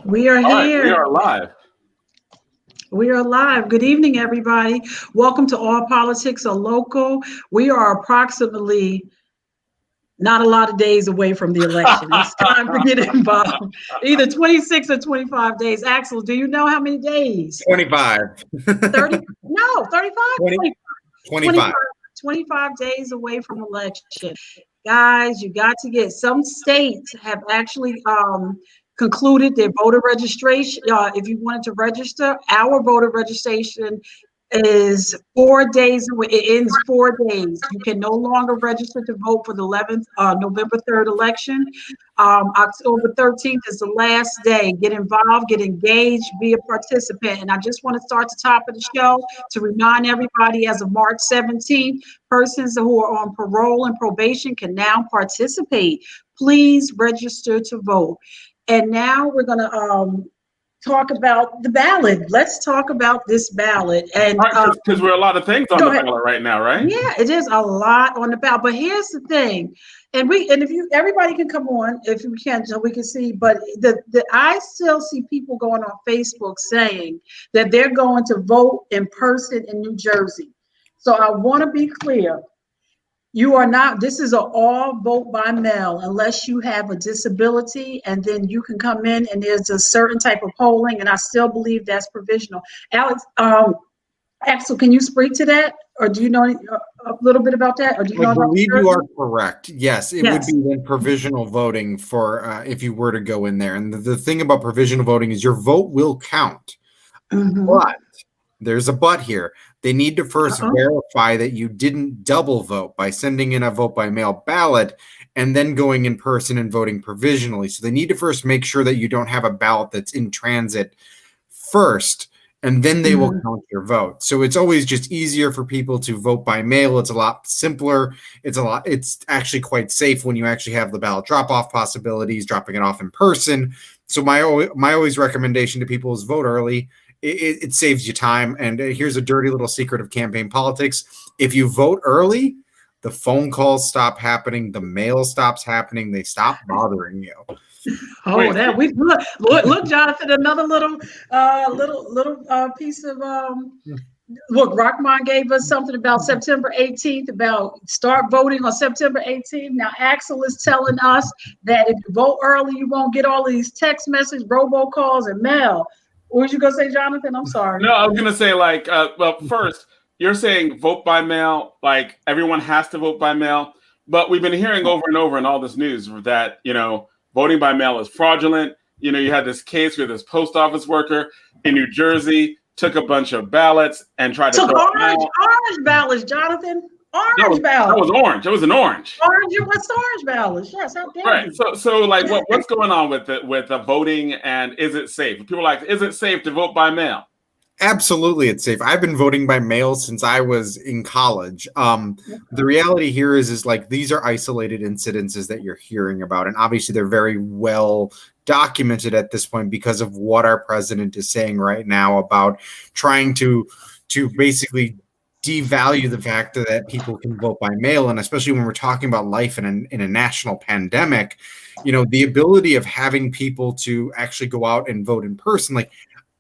We are All right, we here. are live. We are live. Good evening, everybody. Welcome to All Politics Are Local. We are approximately not a lot of days away from the election. It's time to get involved. Either 26 or 25 days. Axel, do you know how many days? 25. 30? No, 35? 20, 25. 25. 25 days away from election. Guys, you got to get some states have actually concluded their voter registration. If you wanted to register, our voter registration is 4 days away. It ends 4 days. You can no longer register to vote for the 11th, November 3rd election. October 13th is the last day. Get involved, get engaged, be a participant. And I just want to start the top of the show to remind everybody as of March 17th, persons who are on parole and probation can now participate. Please register to vote. And now we're going to talk about the ballot. Let's talk about this ballot. And because we're a lot of things on the ballot right now, right? Yeah, it is a lot on the ballot. But here's the thing, and if you everybody can come on if you can, so we can see. But I still see people going on Facebook saying that they're going to vote in person in New Jersey. So I want to be clear. You are not, this is an all vote by mail unless you have a disability, and then you can come in and there's a certain type of polling, and I still believe that's provisional. Alex, Axel, can you speak to that? Or do you know a little bit about that? Or do you know I about believe you are correct. Yes, it Yes. would be then provisional voting for if you were to go in there. And the thing about provisional voting is your vote will count. But there's a but here. They need to first verify that you didn't double vote by sending in a vote by mail ballot and then going in person and voting provisionally. So they need to first make sure that you don't have a ballot that's in transit first, and then they will count your vote. So it's always just easier for people to vote by mail. It's a lot simpler. It's actually quite safe when you actually have the ballot drop-off possibilities, dropping it off in person. So my always recommendation to people is vote early. It saves you time. And here's a dirty little secret of campaign politics. If you vote early, the phone calls stop happening, the mail stops happening, they stop bothering you. Oh, that we look, Jonathan, another little piece of look, Rockmont gave us something about September 18th, about start voting on September 18th. Now, Axel is telling us that if you vote early, you won't get all of these text messages, robocalls, and mail. What was you going to say, Jonathan? I'm sorry. No, I was going to say, well, first, you're saying vote by mail, like everyone has to vote by mail. But we've been hearing over and over in all this news that, voting by mail is fraudulent. You had this case where this post office worker in New Jersey took a bunch of ballots and tried to orange ballots, Jonathan. Orange ballots. That was orange. It was an orange. What's orange ballots? Yes, how dare right. So like, what's going on with the voting, and is it safe? People are like, is it safe to vote by mail? Absolutely, it's safe. I've been voting by mail since I was in college. The reality here is like these are isolated incidences that you're hearing about, and obviously they're very well documented at this point because of what our president is saying right now about trying to basically devalue the fact that people can vote by mail, and especially when we're talking about life in a national pandemic, the ability of having people to actually go out and vote in person, like.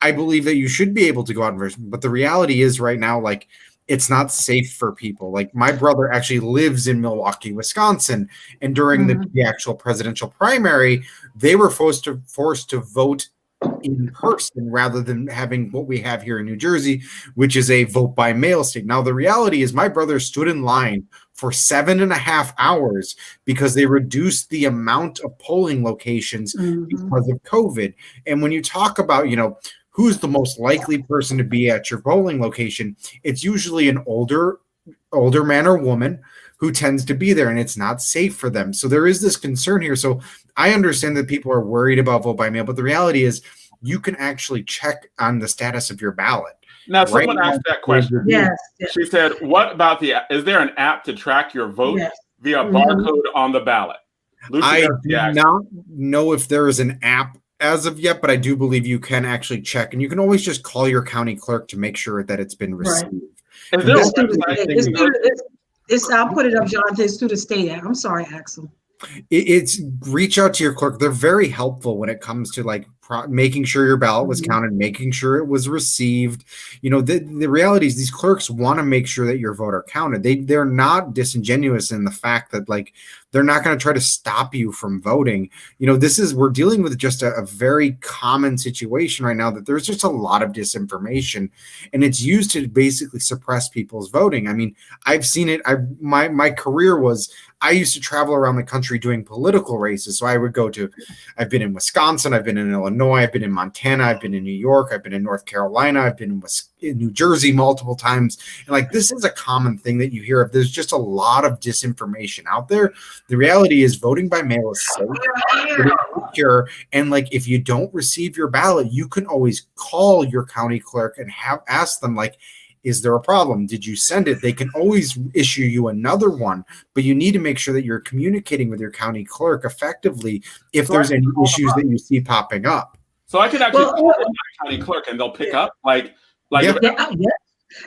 I believe that you should be able to go out in person, but the reality is right now, like, it's not safe for people. Like, my brother actually lives in Milwaukee, Wisconsin, and during the actual presidential primary, they were forced to vote in person rather than having what we have here in New Jersey, which is a vote by mail state. Now, the reality is my brother stood in line for 7.5 hours because they reduced the amount of polling locations because of COVID. And when you talk about, who's the most likely person to be at your polling location, it's usually an older man or woman who tends to be there, and it's not safe for them. So there is this concern here. So I understand that people are worried about vote by mail, but the reality is you can actually check on the status of your ballot. Now, someone asked that question. Yes. She said, what about is there an app to track your vote via barcode on the ballot? Lucy, I do not know if there is an app as of yet, but I do believe you can actually check, and you can always just call your county clerk to make sure that it's been received. Right. Is there a website? I'll put it up, Jonathan. It's through the state app. I'm sorry, Axel. It's reach out to your clerk. They're very helpful when it comes to like making sure your ballot was counted, making sure it was received. The reality is these clerks want to make sure that your vote are counted. They're not disingenuous in the fact that like they're not going to try to stop you from voting. We're dealing with just a very common situation right now, that there's just a lot of disinformation, and it's used to basically suppress people's voting. I mean, I've seen it. My career was, I used to travel around the country doing political races. So I've been in Wisconsin, I've been in Illinois, I've been in Montana, I've been in New York, I've been in North Carolina, I've been in New Jersey multiple times. And like, this is a common thing that you hear of. There's just a lot of disinformation out there. The reality is voting by mail is safe, it is secure, and like, if you don't receive your ballot, you can always call your county clerk and ask them, like, is there a problem? Did you send it? They can always issue you another one, but you need to make sure that you're communicating with your county clerk effectively if there's any issues that you see popping up. So I could actually call my county clerk and they'll pick up,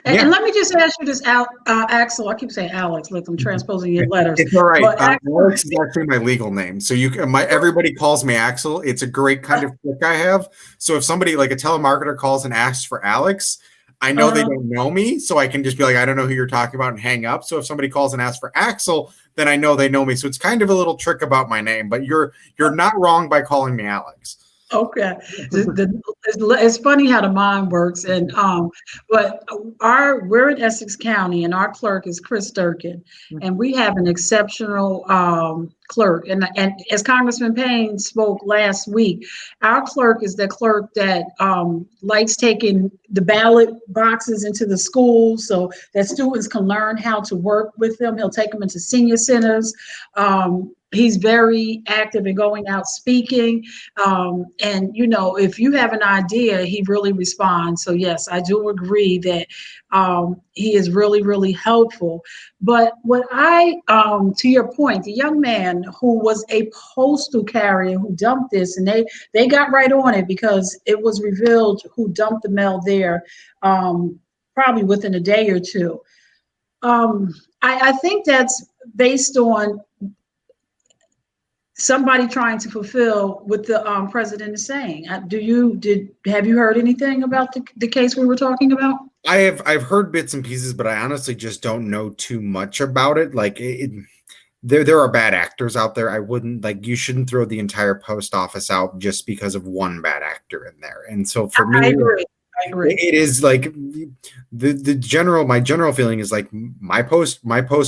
And let me just ask you this, Axel. I keep saying Alex, like I'm transposing your letters. It's all right. Alex is actually my legal name, so everybody calls me Axel. It's a great kind of trick I have. So if somebody like a telemarketer calls and asks for Alex, I know they don't know me, so I can just be like, I don't know who you're talking about, and hang up. So if somebody calls and asks for Axel, then I know they know me. So it's kind of a little trick about my name, but you're not wrong by calling me Alex. Okay, it's funny how the mind works, and but we're in Essex County, and our clerk is Chris Durkin, and we have an exceptional clerk. And as Congressman Payne spoke last week, our clerk is the clerk that likes taking the ballot boxes into the schools so that students can learn how to work with them. He'll take them into senior centers. He's very active in going out speaking. And, if you have an idea, he really responds. So, yes, I do agree that he is really, really helpful. But to your point, the young man who was a postal carrier who dumped this, and they got right on it because it was revealed who dumped the mail there probably within a day or two. I think that's based on somebody trying to fulfill what the president is saying. Have you heard anything about the case we were talking about? I've heard bits and pieces, but I honestly just don't know too much about it. Like there are bad actors out there. You shouldn't throw the entire post office out just because of one bad actor in there. And so for me, I agree. It is like my general feeling is like my post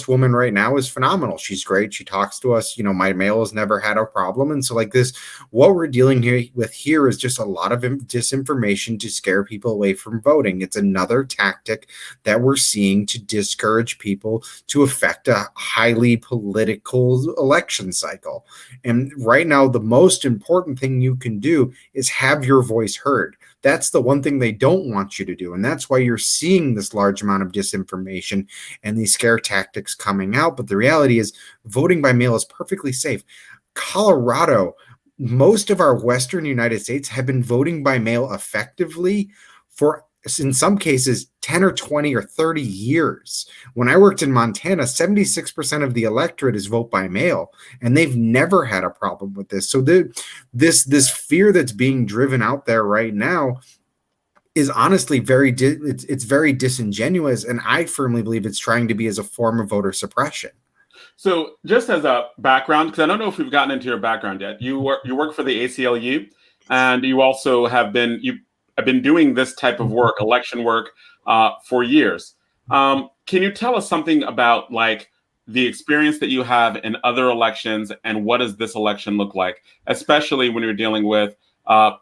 woman right now is phenomenal. She's great. She talks to us. My mail has never had a problem. And so like this, what we're dealing with here is just a lot of disinformation to scare people away from voting. It's another tactic that we're seeing to discourage people to affect a highly political election cycle. And right now, the most important thing you can do is have your voice heard. That's the one thing they don't want you to do. And that's why you're seeing this large amount of disinformation and these scare tactics coming out. But the reality is voting by mail is perfectly safe. Colorado, most of our Western United States have been voting by mail effectively for, in some cases, 10 or 20 or 30 years. When I worked in Montana, 76% of the electorate is vote by mail, and they've never had a problem with this. So this fear that's being driven out there right now is honestly very disingenuous, and I firmly believe it's trying to be as a form of voter suppression. So just as a background, because I don't know if we've gotten into your background yet, you work for the ACLU, and you also have been doing this type of work, election work, for years. Can you tell us something about like the experience that you have in other elections, and what does this election look like, especially when you're dealing with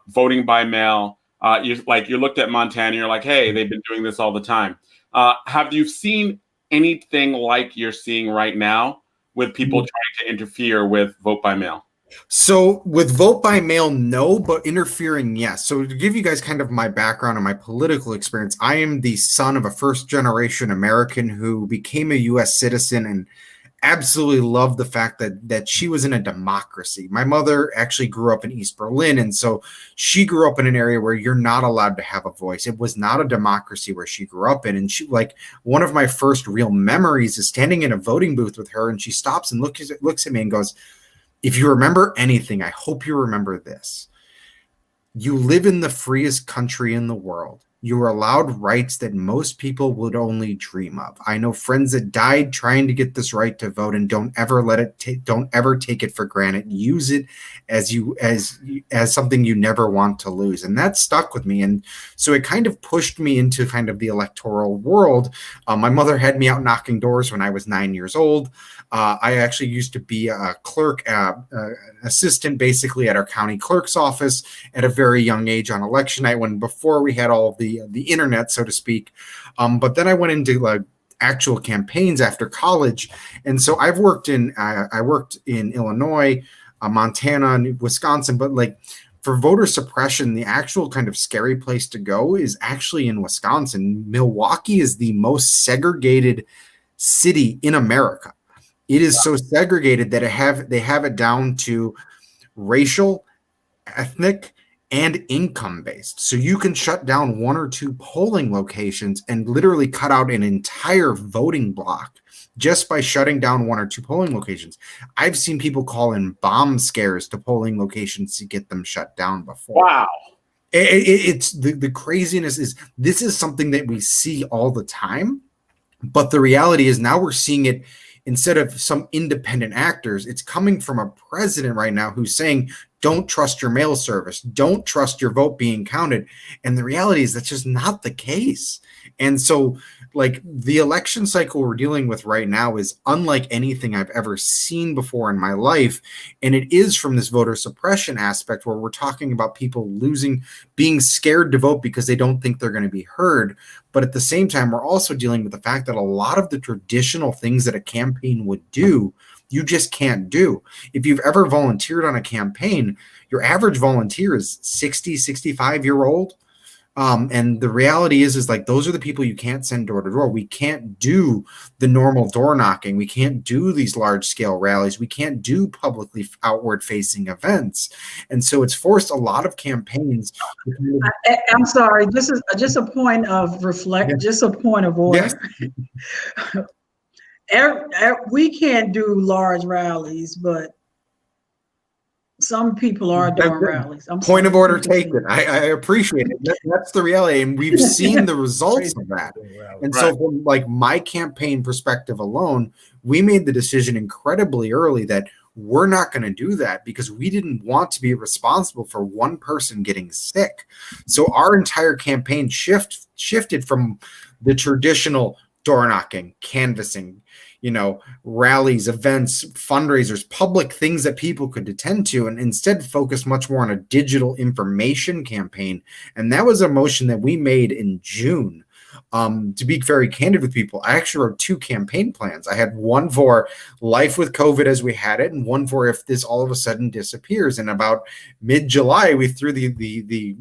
voting by mail? You looked at Montana, you're like, hey, they've been doing this all the time. Have you seen anything like you're seeing right now with people trying to interfere with vote by mail? So with vote by mail, no, but interfering, yes. So to give you guys kind of my background and my political experience, I am the son of a first-generation American who became a U.S. citizen and absolutely loved the fact that she was in a democracy. My mother actually grew up in East Berlin, and so she grew up in an area where you're not allowed to have a voice. It was not a democracy where she grew up in. And she, like, one of my first real memories is standing in a voting booth with her, and she stops and looks at me and goes, "If you remember anything, I hope you remember this. You live in the freest country in the world. You are allowed rights that most people would only dream of. I know friends that died trying to get this right to vote, and don't ever don't ever take it for granted. Use it as something you never want to lose. And that stuck with me. And so it kind of pushed me into kind of the electoral world. My mother had me out knocking doors when I was 9 years old. I actually used to be a clerk, assistant basically at our county clerk's office at a very young age on election night, when before we had all of the internet, so to speak. But then I went into like actual campaigns after college, and so I worked in Illinois, Montana, and Wisconsin. But like for voter suppression, the actual kind of scary place to go is actually in Wisconsin. Milwaukee is the most segregated city in America. It is so segregated that they have it down to racial, ethnic, and income based. So you can shut down one or two polling locations and literally cut out an entire voting block just by shutting down one or two polling locations. I've seen people call in bomb scares to polling locations to get them shut down before. Wow. It's the craziness is this is something that we see all the time, but the reality is now we're seeing it. Instead of some independent actors, it's coming from a president right now who's saying, don't trust your mail service. Don't trust your vote being counted. And the reality is that's just not the case. And so like the election cycle we're dealing with right now is unlike anything I've ever seen before in my life. And it is from this voter suppression aspect where we're talking about people being scared to vote because they don't think they're going to be heard. But at the same time, we're also dealing with the fact that a lot of the traditional things that a campaign would do, you just can't do. If you've ever volunteered on a campaign, your average volunteer is 60, 65-year-old. And the reality is like those are the people you can't send door to door. We can't do the normal door knocking. We can't do these large scale rallies. We can't do publicly outward facing events. And so it's forced a lot of campaigns. I'm sorry. This is just a point of just a point of order. Yes. We can't do large rallies, but some people are doing rallies. Point of order taken. I appreciate it. That's the reality, and we've seen the results of that. And so, from like my campaign perspective alone, we made the decision incredibly early that we're not going to do that because we didn't want to be responsible for one person getting sick. So our entire campaign shifted from the traditional door knocking, canvassing, rallies, events, fundraisers, public things that people could attend to, and instead focus much more on a digital information campaign. And that was a motion that we made in June. To be very candid with people, I actually wrote two campaign plans. I had one for life with COVID as we had it, and one for if this all of a sudden disappears. And about mid-July, we threw the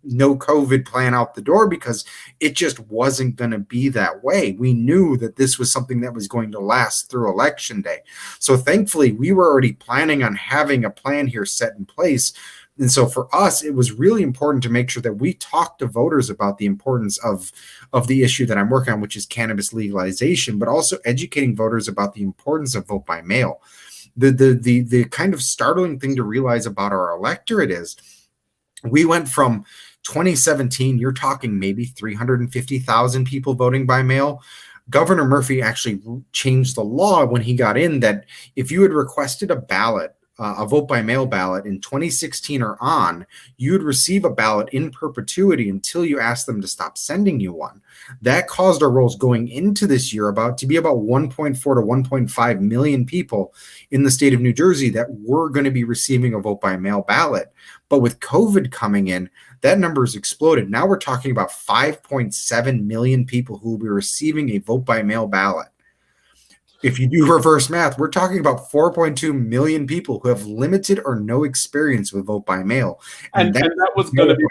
no COVID plan out the door because it just wasn't going to be that way. We knew that this was something that was going to last through Election Day. So thankfully, we were already planning on having a plan here set in place. And so for us, it was really important to make sure that we talk to voters about the importance of the issue that I'm working on, which is cannabis legalization, but also educating voters about the importance of vote by mail. The kind of startling thing to realize about our electorate is we went from 2017, you're talking maybe 350,000 people voting by mail. Governor Murphy actually changed the law when he got in that if you had requested a ballot, a vote by mail ballot in 2016 or on, you'd receive a ballot in perpetuity until you asked them to stop sending you one. That caused our rolls going into this year to be about 1.4 to 1.5 million people in the state of New Jersey that were going to be receiving a vote by mail ballot. But with COVID coming in, that number has exploded. Now we're talking about 5.7 million people who will be receiving a vote by mail ballot. If you do reverse math, we're talking about 4.2 million people who have limited or no experience with vote by mail. And that was going to be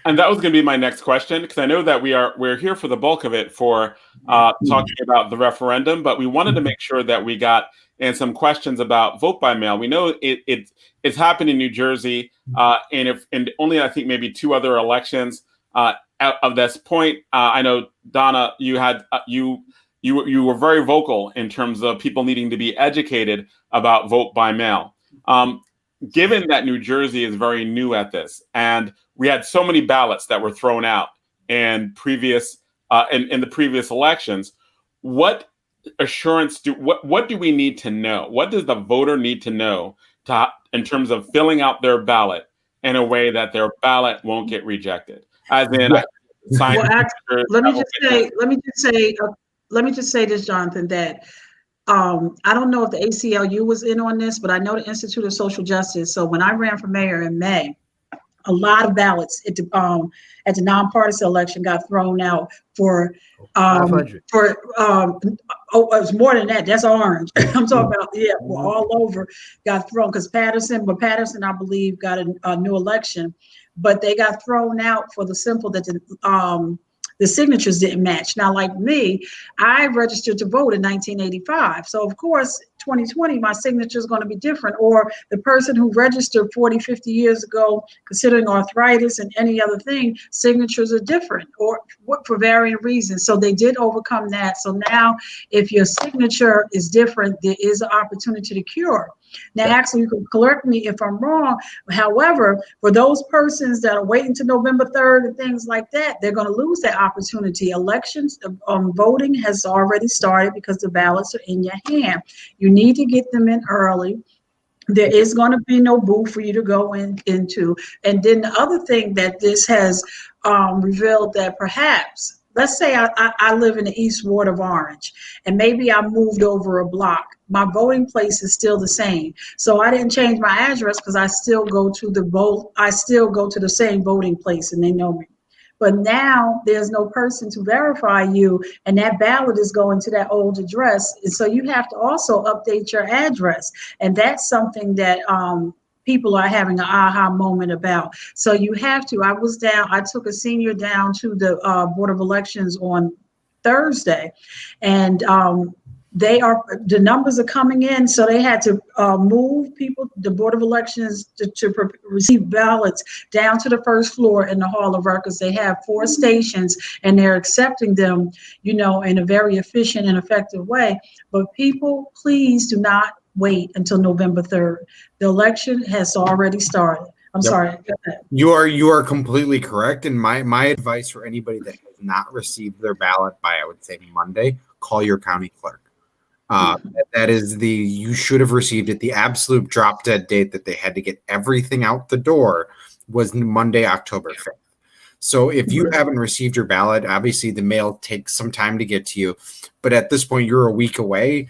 and that was going to be my next question, because I know that we're here for the bulk of it for talking about the referendum, but we wanted to make sure that we got in some questions about vote by mail. We know it's happened in New Jersey, and only I think maybe two other elections of this point. I know Donna, you had You were very vocal in terms of people needing to be educated about vote by mail. given that New Jersey is very new at this, and we had so many ballots that were thrown out in previous in the previous elections, what assurance what do we need to know? What does the voter need to know in terms of filling out their ballot in a way that their ballot won't get rejected? As in, sign. Well, let me just say this, Jonathan, that I don't know if the ACLU was in on this, but I know the Institute of Social Justice. So when I ran for mayor in May, a lot of ballots at the nonpartisan election got thrown out for it was more than that. That's orange. I'm talking about all over got thrown because Patterson, I believe, got a new election, but they got thrown out for the simple that the signatures didn't match. Now, like me, I registered to vote in 1985. So, of course, 2020, my signature is going to be different. Or the person who registered 40, 50 years ago, considering arthritis and any other thing, signatures are different or for varying reasons. So they did overcome that. So now if your signature is different, there is an opportunity to cure. Now, actually, you can correct me if I'm wrong. However, for those persons that are waiting to November 3rd and things like that, they're going to lose that opportunity. Elections, voting has already started because the ballots are in your hand. You need to get them in early. There is going to be no booth for you to go into. And then the other thing that this has revealed that perhaps, let's say I live in the East Ward of Orange, and maybe I moved over a block. My voting place is still the same. So I didn't change my address because I still go to the same voting place and they know me. But now there's no person to verify you, and that ballot is going to that old address. And so you have to also update your address. And that's something that people are having an aha moment about. So you have to. I took a senior down to the Board of Elections on Thursday, and the numbers are coming in, so they had to move people, the Board of Elections, to receive ballots down to the first floor in the Hall of Records. They have 4 stations, and they're accepting them, in a very efficient and effective way. But people, please do not wait until November 3rd. The election has already started. I'm sorry. You are completely correct. And my advice for anybody that has not received their ballot by, I would say, Monday, call your county clerk. That is you should have received it. The absolute drop dead date that they had to get everything out the door was Monday, October 5th. So if you haven't received your ballot, obviously the mail takes some time to get to you. But at this point, you're a week away.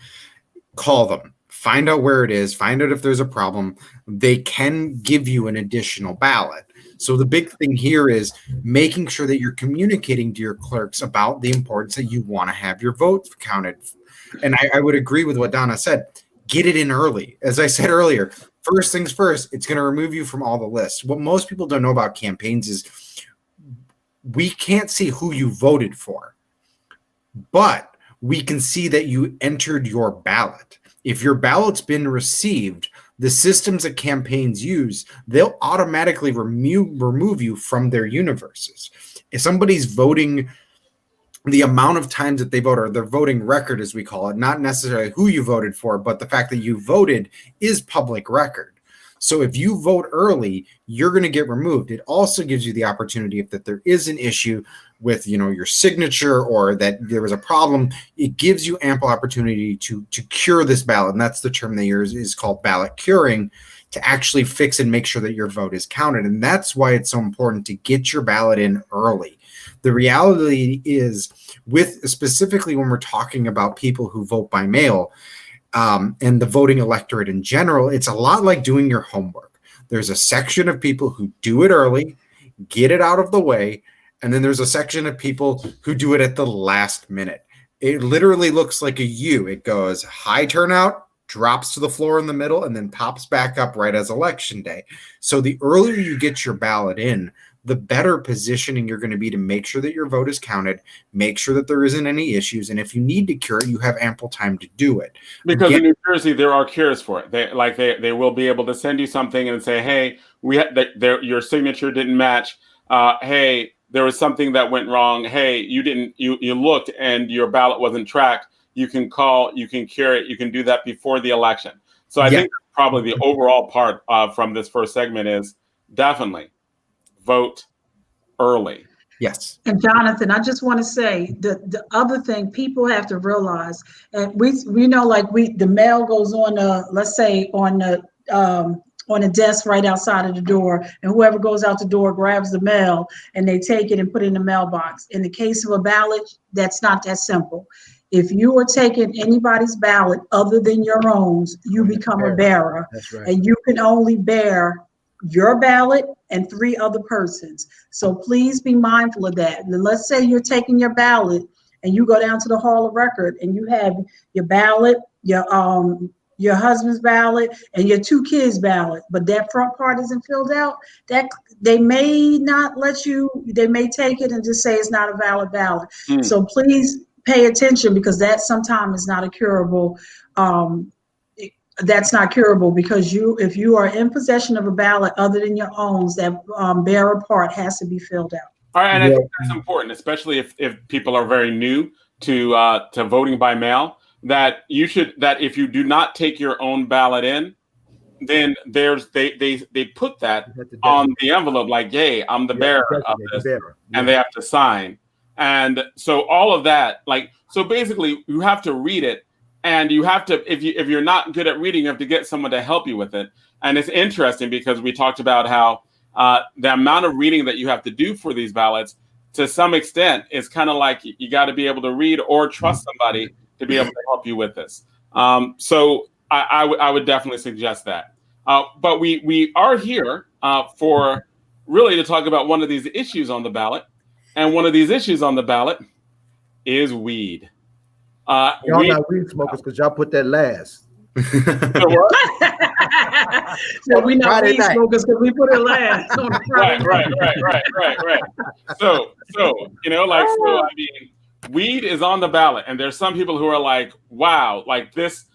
Call them. Find out where it is. Find out if there's a problem. They can give you an additional ballot. So the big thing here is making sure that you're communicating to your clerks about the importance that you want to have your vote counted. And I would agree with what Donna said. Get it in early. As I said earlier, first things first, it's going to remove you from all the lists. What most people don't know about campaigns is we can't see who you voted for, but we can see that you entered your ballot. If your ballot's been received, the systems that campaigns use, they'll automatically remove you from their universes. If somebody's voting, the amount of times that they vote, or their voting record, as we call it, not necessarily who you voted for, but the fact that you voted is public record. So if you vote early, you're going to get removed. It also gives you the opportunity if that there is an issue with, your signature or that there was a problem, it gives you ample opportunity to cure this ballot. And that's the term they use is called ballot curing, to actually fix and make sure that your vote is counted. And that's why it's so important to get your ballot in early. The reality is, specifically when we're talking about people who vote by mail and the voting electorate in general, it's a lot like doing your homework. There's a section of people who do it early, get it out of the way, and then there's a section of people who do it at the last minute. It literally looks like a U. It goes high turnout, drops to the floor in the middle, and then pops back up right as election day. So the earlier you get your ballot in, the better positioning you're going to be to make sure that your vote is counted, make sure that there isn't any issues, and if you need to cure it, you have ample time to do it. Because in New Jersey, there are cures for it. They will be able to send you something and say, "Hey, your signature didn't match. Hey, there was something that went wrong. Hey, you looked and your ballot wasn't tracked. You can call, you can cure it. You can do that before the election." So I Yeah. think probably the overall part from this first segment is definitely vote early. Yes. And Jonathan, I just want to say the other thing people have to realize, and we know like the mail goes on let's say on a desk right outside of the door, and whoever goes out the door grabs the mail and they take it and put it in the mailbox. In the case of a ballot, that's not that simple. If you are taking anybody's ballot other than your own, you become a bearer. That's right. And you can only bear your ballot and 3 other persons. So please be mindful of that. And let's say you're taking your ballot and you go down to the Hall of Record and you have your ballot, your husband's ballot, and your 2 kids' ballot, but that front part isn't filled out, that they may not let you, they may take it and just say it's not a valid ballot. So please pay attention, because that sometimes is not a curable, that's not curable, because if you are in possession of a ballot other than your own, that bearer part has to be filled out. All right, and I think that's important, especially if people are very new to voting by mail. That if you do not take your own ballot in, then they put that on the envelope, like, hey, I'm the bearer of this, and they have to sign. And so all of that, like, so basically you have to read it, and you have to, if you're not good at reading, you have to get someone to help you with it. And it's interesting because we talked about how the amount of reading that you have to do for these ballots, to some extent, is kind of like you got to be able to read or trust somebody to be able to help you with this. So I would definitely suggest that. But we are here for really to talk about one of these issues on the ballot. And one of these issues on the ballot is weed. Y'all not weed smokers because y'all put that last. So we not weed smokers because we put it last on Friday. Right. So I mean, weed is on the ballot, and there's some people who are like, wow, like this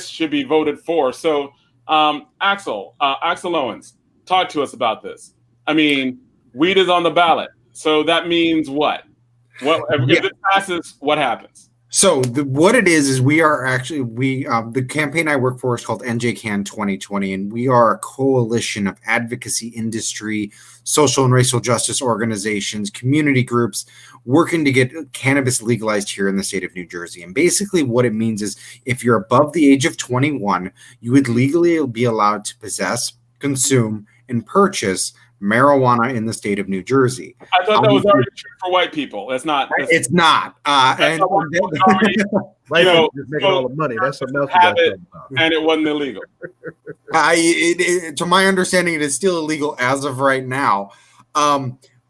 should be voted for. So Axel Owens, talk to us about this. I mean, weed is on the ballot. So that means what? If it passes, what happens? So what it is we are actually, the campaign I work for is called NJCAN 2020, and we are a coalition of advocacy, industry, social and racial justice organizations, community groups working to get cannabis legalized here in the state of New Jersey. And basically what it means is if you're above the age of 21, you would legally be allowed to possess, consume, and purchase marijuana in the state of New Jersey. I thought that was already true for white people. It's not. It's not. Just making all the money. That's something else. And it wasn't illegal. To my understanding, it is still illegal as of right now.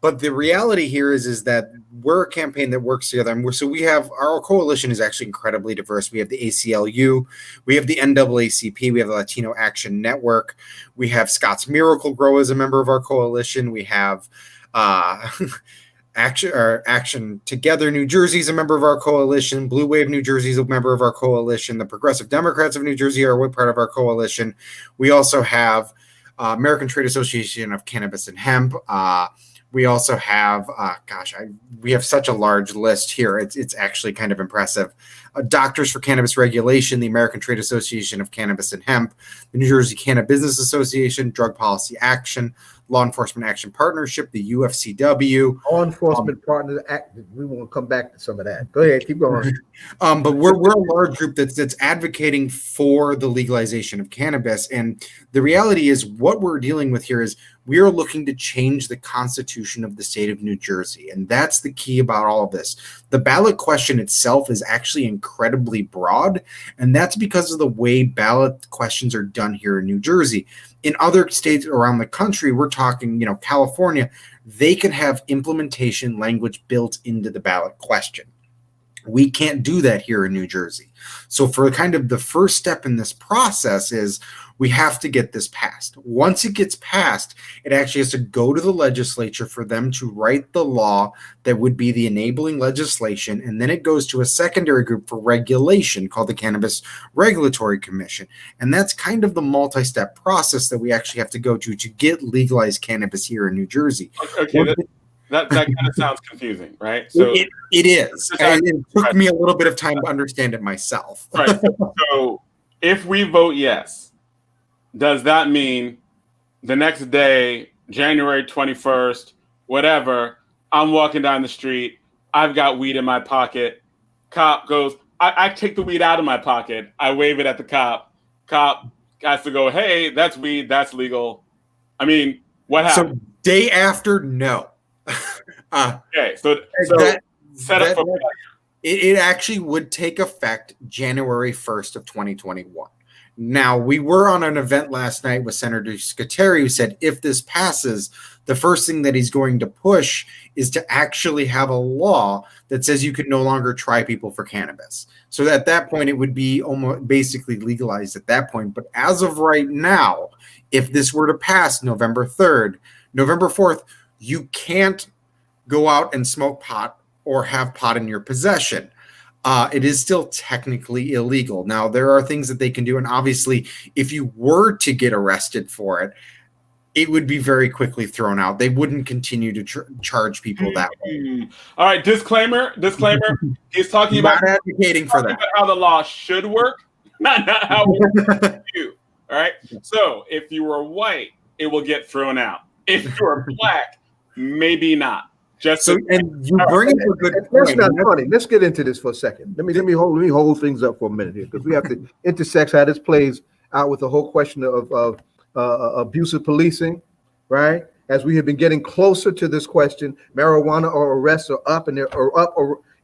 But the reality here is that we're a campaign that works together. And so we have, our coalition is actually incredibly diverse. We have the ACLU, we have the NAACP, we have the Latino Action Network, we have Scott's Miracle-Gro as a member of our coalition, we have Action Together New Jersey is a member of our coalition, Blue Wave New Jersey is a member of our coalition, the Progressive Democrats of New Jersey are a part of our coalition. We also have American Trade Association of Cannabis and Hemp. We also have, we have such a large list here. It's actually kind of impressive. Doctors for Cannabis Regulation, the American Trade Association of Cannabis and Hemp, the New Jersey Cannabis Business Association, Drug Policy Action, Law Enforcement Action Partnership, the UFCW. Law Enforcement Partners Act. We want to come back to some of that. Go ahead, keep going. But we're a large group that's advocating for the legalization of cannabis. And the reality is what we're dealing with here is we are looking to change the Constitution of the state of New Jersey. And that's the key about all of this. The ballot question itself is actually incredibly broad. And that's because of the way ballot questions are done here in New Jersey. In other states around the country, we're talking, California, they can have implementation language built into the ballot question. We can't do that here in New Jersey. So for kind of the first step in this process is we have to get this passed. Once it gets passed, it actually has to go to the legislature for them to write the law that would be the enabling legislation. And then it goes to a secondary group for regulation called the Cannabis Regulatory Commission. And that's kind of the multi-step process that we actually have to go to get legalized cannabis here in New Jersey. Okay, that kind of sounds confusing, right? So it is. And it took me a little bit of time to understand it myself. Right. So if we vote yes, does that mean the next day, January 21st, whatever, I'm walking down the street, I've got weed in my pocket, cop goes, I take the weed out of my pocket, I wave it at the cop has to go, hey, that's weed, that's legal. I mean, what happened? So day after, no. Okay, so that, set up for it actually would take effect January 1st of 2021. Now, we were on an event last night with Senator Scuteri, who said if this passes, the first thing that he's going to push is to actually have a law that says you could no longer try people for cannabis. So at that point, it would be almost basically legalized at that point. But as of right now, if this were to pass November 3rd, November 4th, you can't go out and smoke pot or have pot in your possession. It is still technically illegal. Now, there are things that they can do. And obviously, if you were to get arrested for it, it would be very quickly thrown out. They wouldn't continue to charge people that way. All right, disclaimer. He's talking about advocating for that. How the law should work, not how it you. All right. So if you were white, it will get thrown out. If you are black, maybe not. Just so, and you bring up a good point. That's not funny. Let's get into this for a second. Let me hold things up for a minute here, because we have to intersect how this plays out with the whole question of abusive policing, right? As we have been getting closer to this question, marijuana or arrests are up, and they're up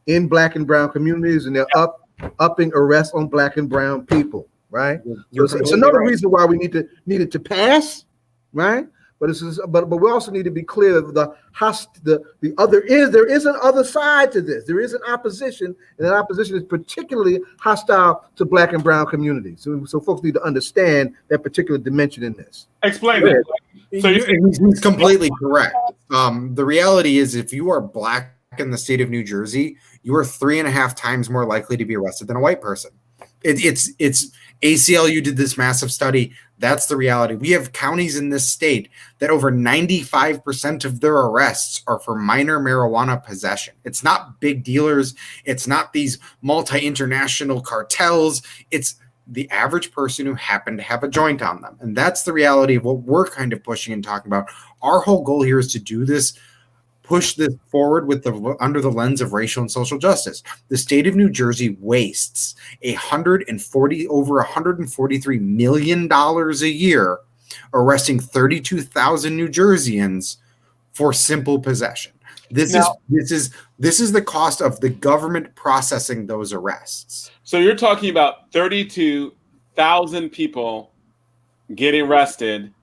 in black and brown communities, and they're upping arrests on black and brown people, right? So it's another reason why we need it to pass, right? But we also need to be clear of there is an other side to this. There is an opposition, and that opposition is particularly hostile to black and brown communities. So folks need to understand that particular dimension in this. Explain it. So he's completely correct. The reality is, if you are black in the state of New Jersey, you are 3.5 times more likely to be arrested than a white person. It's ACLU did this massive study. That's the reality. We have counties in this state that over 95% of their arrests are for minor marijuana possession. It's not big dealers. It's not these multi-international cartels. It's the average person who happened to have a joint on them. And that's the reality of what we're kind of pushing and talking about. Our whole goal here is to do this, push this forward with under the lens of racial and social justice. The state of New Jersey wastes over $143 million a year, arresting 32,000 New Jerseyans for simple possession. This is the cost of the government processing those arrests. So you're talking about 32,000 people getting arrested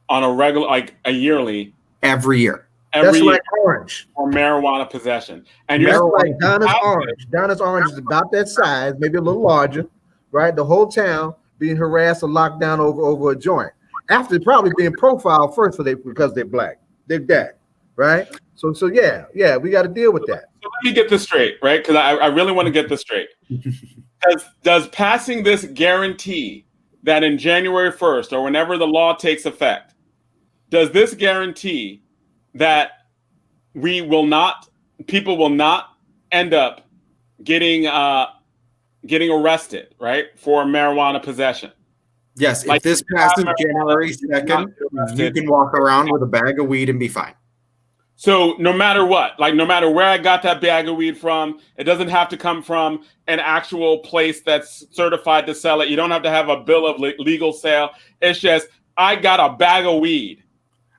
on a regular, like a yearly, every year. That's like Orange. Or marijuana possession. And you're like Donna's Orange. Donna's Orange is about that size, maybe a little larger, right? The whole town being harassed or locked down over a joint. After probably being profiled first because they're black. They're dead, right? So yeah, we got to deal with that. So let me get this straight, right? Because I really want to get this straight. Does passing this guarantee that in January 1st or whenever the law takes effect, does this guarantee that people will not end up getting arrested, right, for marijuana possession? Yes, if this passes January 2nd, you can walk around with a bag of weed and be fine. So no matter what, like no matter where I got that bag of weed from, it doesn't have to come from an actual place that's certified to sell it. You don't have to have a bill of legal sale. It's just, I got a bag of weed.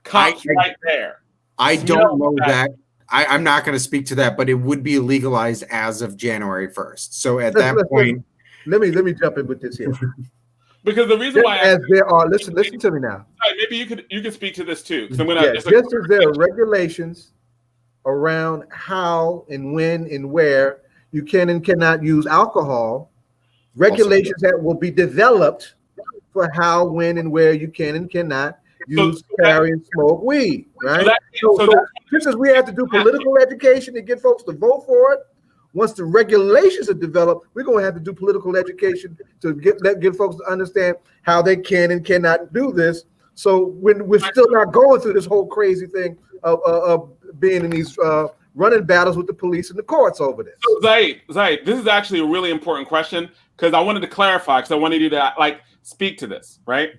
Cops right there. I don't know that. I'm not going to speak to that, but it would be legalized as of January 1st. So at that point, let me jump in with this here. Because the reason why, as there are, listen to me now. Maybe you could speak to this too. Just as there are regulations around how and when and where you can and cannot use alcohol, regulations that will be developed for how, when, and where you can and cannot use, carry, and smoke weed, right? So just as we have to do political education to get folks to vote for it, once the regulations are developed, we're going to have to do political education to get folks to understand how they can and cannot do this. So when we're still not going through this whole crazy thing of being in these running battles with the police and the courts over this. So Zaid, this is actually a really important question because I wanted to clarify, because I wanted you to speak to this, right?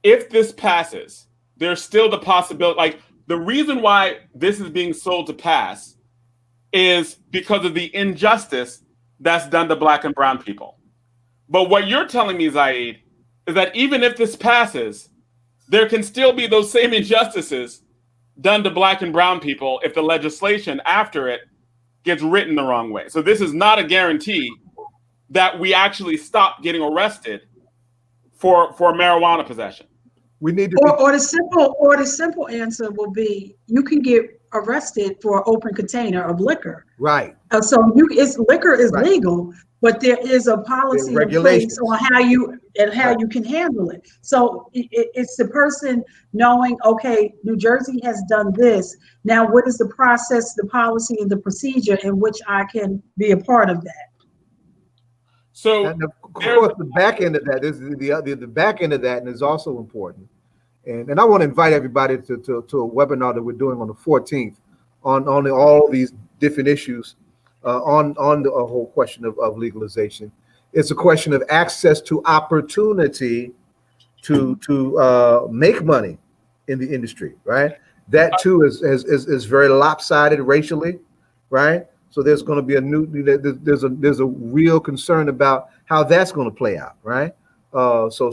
if this passes, there's still the possibility, like the reason why this is being sold to pass is because of the injustice that's done to Black and brown people. But what you're telling me, Zaid, is that even if this passes, there can still be those same injustices done to Black and brown people if the legislation after it gets written the wrong way. So this is not a guarantee that we actually stop getting arrested for marijuana possession. We need to or the simple answer will be you can get arrested for an open container of liquor. right. So liquor is Right. legal, but there is a policy in regulations. place on how you can handle it. So it's the person knowing, okay, New Jersey has done this. Now, what is the process, the policy, and the procedure in which I can be a part of that? So And of course, the back end of that is the back end of that, and is also important. And I want to invite everybody to a webinar that we're doing on the 14th on all these different issues on the whole question of legalization. It's a question of access to opportunity to make money in the industry, right? That too is very lopsided racially, right? So there's going to be there's a real concern about how that's going to play out, right? So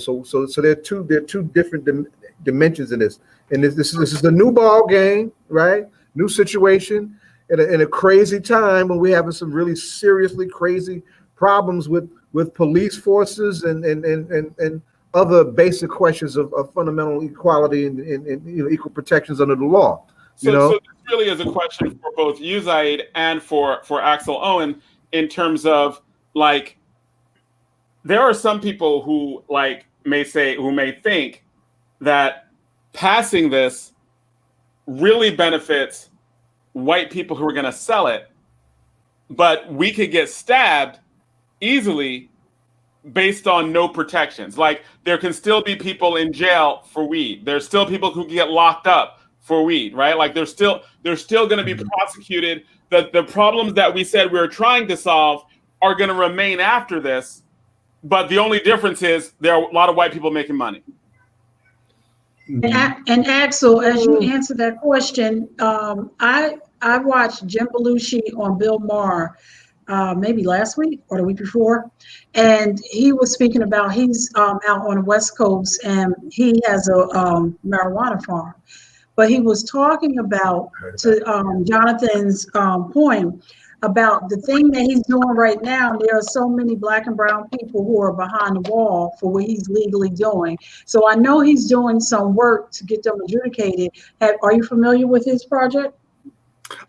there are two different dimensions in this, and this is a new ball game, right? New situation in a crazy time when we're having some really seriously crazy problems with police forces and other basic questions of fundamental equality and equal protections under the law. So this really is a question for both you, Zaid, and for Axel Owen, in terms of like, there are some people who may think that passing this really benefits white people who are going to sell it, but we could get stabbed easily based on no protections. Like, there can still be people in jail for weed. There's still people who get locked up for weed, right? Like, they're still going to be prosecuted. The problems that we said we were trying to solve are going to remain after this, but the only difference is there are a lot of white people making money. And Axel, as you answer that question, I watched Jim Belushi on Bill Maher maybe last week or the week before, and he was speaking about he's out on the West Coast and he has a marijuana farm. But he was talking about, to Jonathan's point, about the thing that he's doing right now. There are so many Black and brown people who are behind the wall for what he's legally doing. So I know he's doing some work to get them adjudicated. Are you familiar with his project?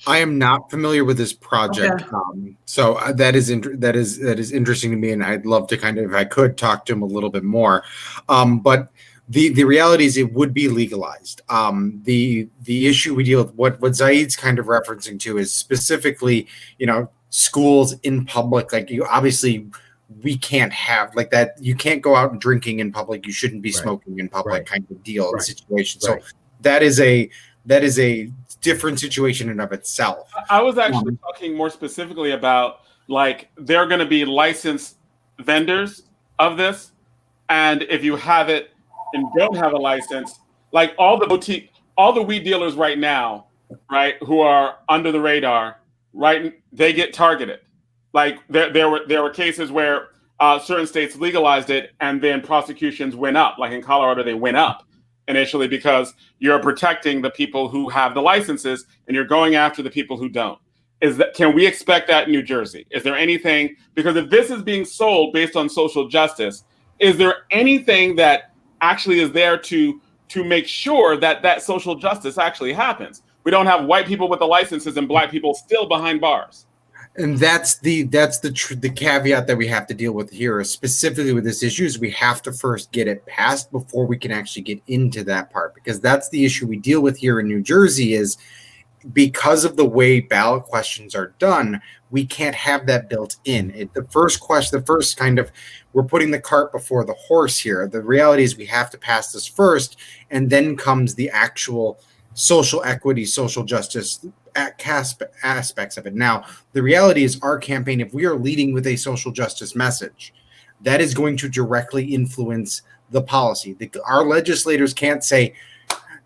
I am not familiar with this project, Okay. So that is interesting to me, and I'd love to kind of, if I could, talk to him a little bit more. But the reality is, it would be legalized. The issue we deal with, what Zaid's kind of referencing to, is specifically, schools in public. Like, obviously, we can't have like that. You can't go out drinking in public. You shouldn't be smoking in public, kind of deal and situation. So that is a different situation in of itself. I was actually talking more specifically about, like, there are going to be licensed vendors of this, and if you have it and don't have a license, like all the weed dealers right now, right, who are under the radar, right, they get targeted. Like, there were cases where certain states legalized it and then prosecutions went up. Like in Colorado, they went up initially because you're protecting the people who have the licenses and you're going after the people who don't. Can we expect that in New Jersey? Is there anything, because if this is being sold based on social justice, is there anything that actually is there to make sure that social justice actually happens? We don't have white people with the licenses and Black people still behind bars. And that's the caveat that we have to deal with here, specifically with this issue, is we have to first get it passed before we can actually get into that part, because that's the issue we deal with here in New Jersey. Is because of the way ballot questions are done, we can't have that built in. The first kind of, we're putting the cart before the horse here. The reality is we have to pass this first, and then comes the actual social equity, social justice aspects of it. Now, the reality is, our campaign, if we are leading with a social justice message, that is going to directly influence the policy. Our legislators can't say,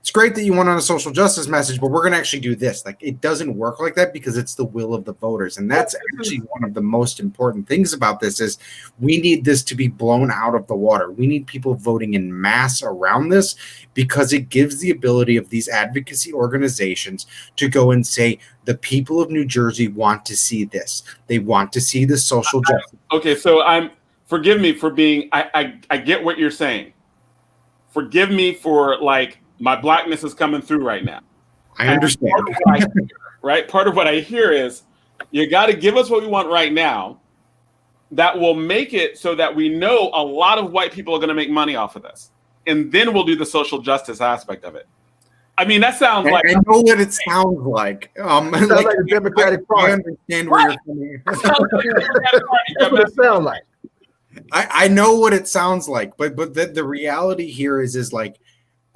it's great that you went on a social justice message, but we're going to actually do this. Like, it doesn't work like that because it's the will of the voters. And that's actually one of the most important things about this is we need this to be blown out of the water. We need people voting in mass around this because it gives the ability of these advocacy organizations to go and say, the people of New Jersey want to see this. They want to see the social justice. Okay, so forgive me for being, I get what you're saying. Forgive me for like, my blackness is coming through right now. I understand. Part of what I hear is you got to give us what we want right now. That will make it so that we know a lot of white people are going to make money off of this. And then we'll do the social justice aspect of it. I mean, that sounds like... I know what it sounds like. It sounds like a Democratic Party. I understand where you're coming from. That's what it sounds like. I know what it sounds like, but the reality here is like,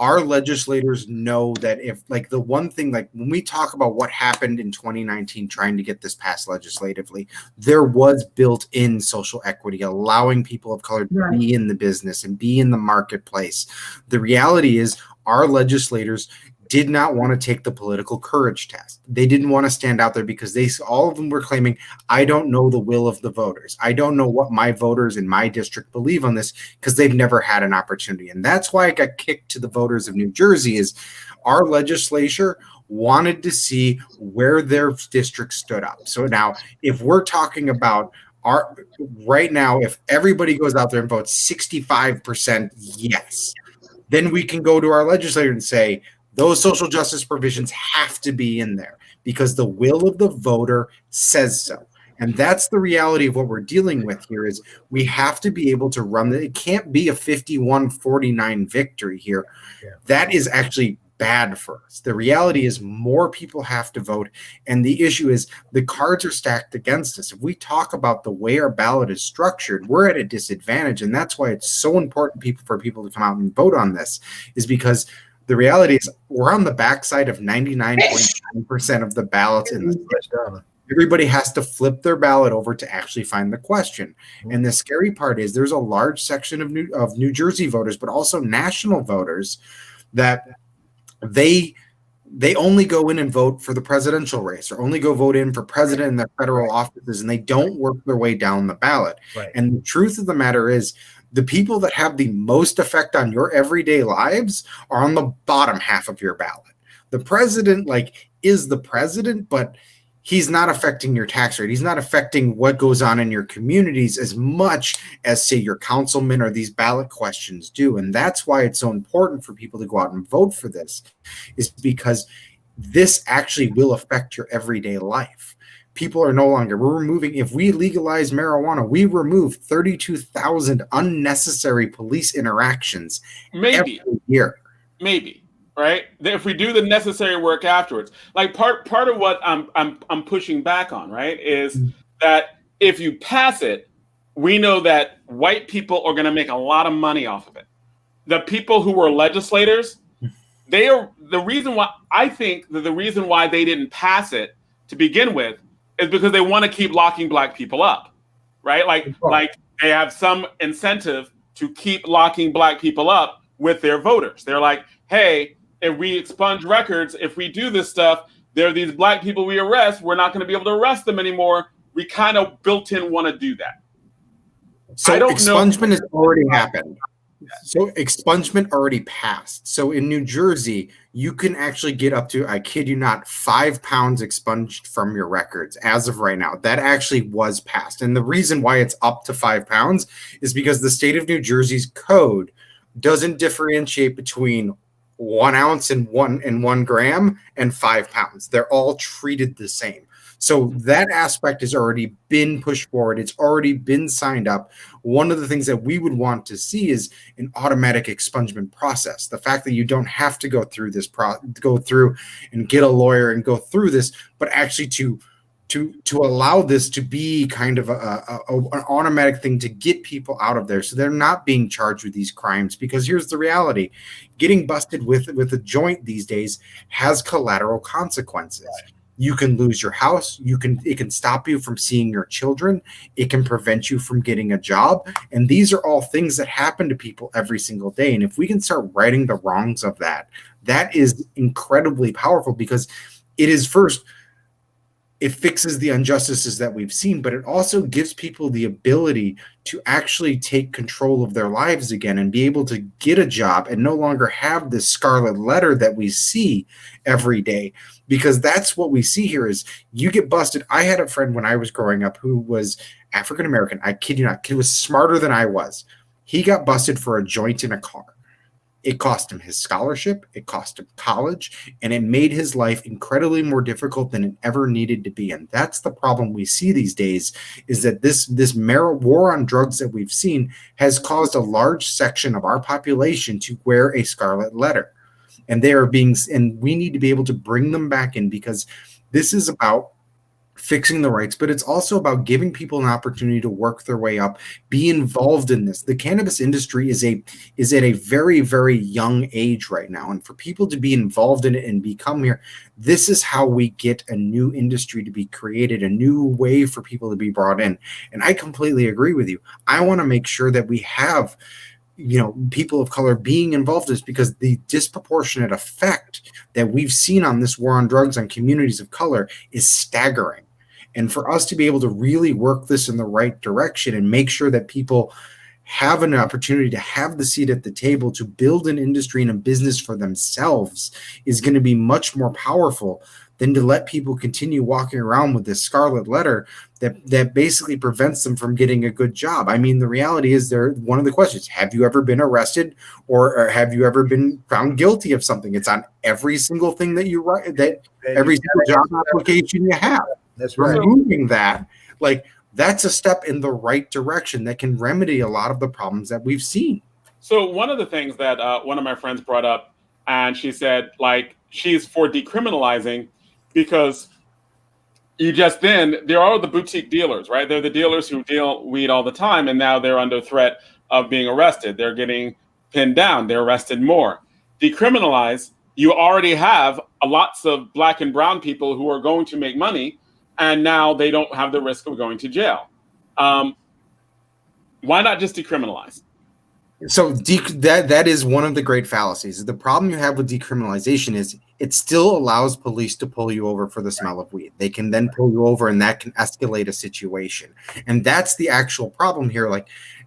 our legislators know that if like the one thing, like when we talk about what happened in 2019 trying to get this passed legislatively, there was built in social equity, allowing people of color to be in the business and be in the marketplace. The reality is our legislators did not want to take the political courage test. They didn't want to stand out there because all of them were claiming, I don't know the will of the voters. I don't know what my voters in my district believe on this because they've never had an opportunity. And that's why it got kicked to the voters of New Jersey is our legislature wanted to see where their district stood up. So now if we're talking about right now, if everybody goes out there and votes 65% yes, then we can go to our legislator and say, those social justice provisions have to be in there because the will of the voter says so. And that's the reality of what we're dealing with here is we have to be able to run it. It can't be a 51-49 victory here. Yeah. That is actually bad for us. The reality is more people have to vote. And the issue is the cards are stacked against us. If we talk about the way our ballot is structured, we're at a disadvantage. And that's why it's so important for people to come out and vote on this is because the reality is we're on the backside of 99.9% of the ballots in this. Everybody has to flip their ballot over to actually find the question. And the scary part is there's a large section of New Jersey voters, but also national voters that they only go in and vote for the presidential race or only go vote in for president in their federal offices, and they don't work their way down the ballot. Right. And the truth of the matter is the people that have the most effect on your everyday lives are on the bottom half of your ballot. The president is the president, but he's not affecting your tax rate. He's not affecting what goes on in your communities as much as, say, your councilman or these ballot questions do. And that's why it's so important for people to go out and vote for this, is because this actually will affect your everyday life. People are no longer, if we legalize marijuana, we remove 32,000 unnecessary police interactions every year. Maybe. Right? If we do the necessary work afterwards, like part of what I'm pushing back on, right, is that if you pass it, we know that white people are going to make a lot of money off of it. The people who were legislators, the reason why they didn't pass it to begin with is because they want to keep locking black people up, right? Like they have some incentive to keep locking black people up with their voters. They're like, hey, if we expunge records, if we do this stuff, there are these black people we arrest, we're not going to be able to arrest them anymore. We kind of built-in want to do that. So expungement has already happened. So expungement already passed. So in New Jersey, you can actually get up to, I kid you not, 5 pounds expunged from your records as of right now. That actually was passed. And the reason why it's up to 5 pounds is because the state of New Jersey's code doesn't differentiate between 1 ounce and 1 gram and 5 pounds. They're all treated the same. So that aspect has already been pushed forward. It's already been signed up. One of the things that we would want to see is an automatic expungement process. The fact that you don't have to go through this go through and get a lawyer and go through this, but actually to allow this to be kind of an automatic thing to get people out of there so they're not being charged with these crimes. Because here's the reality. Getting busted with a joint these days has collateral consequences. You can lose your house. It can stop you from seeing your children. It can prevent you from getting a job. And these are all things that happen to people every single day. And if we can start righting the wrongs of that, that is incredibly powerful, because it is first, it fixes the injustices that we've seen, but it also gives people the ability to actually take control of their lives again and be able to get a job and no longer have this scarlet letter that we see every day. Because that's what we see here is you get busted. I had a friend when I was growing up who was African American. I kid you not, he was smarter than I was. He got busted for a joint in a car. It cost him his scholarship, it cost him college, and it made his life incredibly more difficult than it ever needed to be. And that's the problem we see these days, is that this war on drugs that we've seen has caused a large section of our population to wear a scarlet letter. And we need to be able to bring them back in, because this is about fixing the rights, but it's also about giving people an opportunity to work their way up, be involved in this. The cannabis industry is at a very, very young age right now. And for people to be involved in it and become here, this is how we get a new industry to be created, a new way for people to be brought in. And I completely agree with you. I want to make sure that we have people of color being involved, is because the disproportionate effect that we've seen on this war on drugs on communities of color is staggering. And for us to be able to really work this in the right direction and make sure that people have an opportunity to have the seat at the table to build an industry and a business for themselves is going to be much more powerful than to let people continue walking around with this scarlet letter that basically prevents them from getting a good job. I mean, the reality is, one of the questions, have you ever been arrested or have you ever been found guilty of something? It's on every single thing that you write, that every single job application you have. That's right. Removing that, that's a step in the right direction that can remedy a lot of the problems that we've seen. So one of the things that one of my friends brought up, and she said, she's for decriminalizing, because there are the boutique dealers, right? They're the dealers who deal weed all the time, and now they're under threat of being arrested. They're getting pinned down. They're arrested more. Decriminalize, you already have lots of black and brown people who are going to make money, and now they don't have the risk of going to jail. Why not just decriminalize? So that is one of the great fallacies. The problem you have with decriminalization is it still allows police to pull you over for the smell of weed. They can then pull you over, and that can escalate a situation. And that's the actual problem here.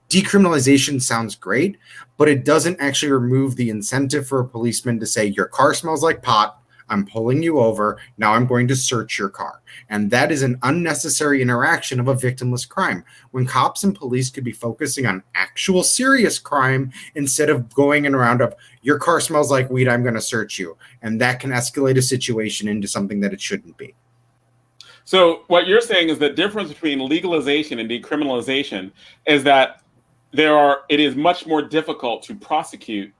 Decriminalization sounds great, but it doesn't actually remove the incentive for a policeman to say, your car smells like pot, I'm pulling you over, now I'm going to search your car. And that is an unnecessary interaction of a victimless crime, when cops and police could be focusing on actual serious crime instead of going in a round of, your car smells like weed, I'm going to search you. And that can escalate a situation into something that it shouldn't be. So what you're saying is the difference between legalization and decriminalization is that it is much more difficult to prosecute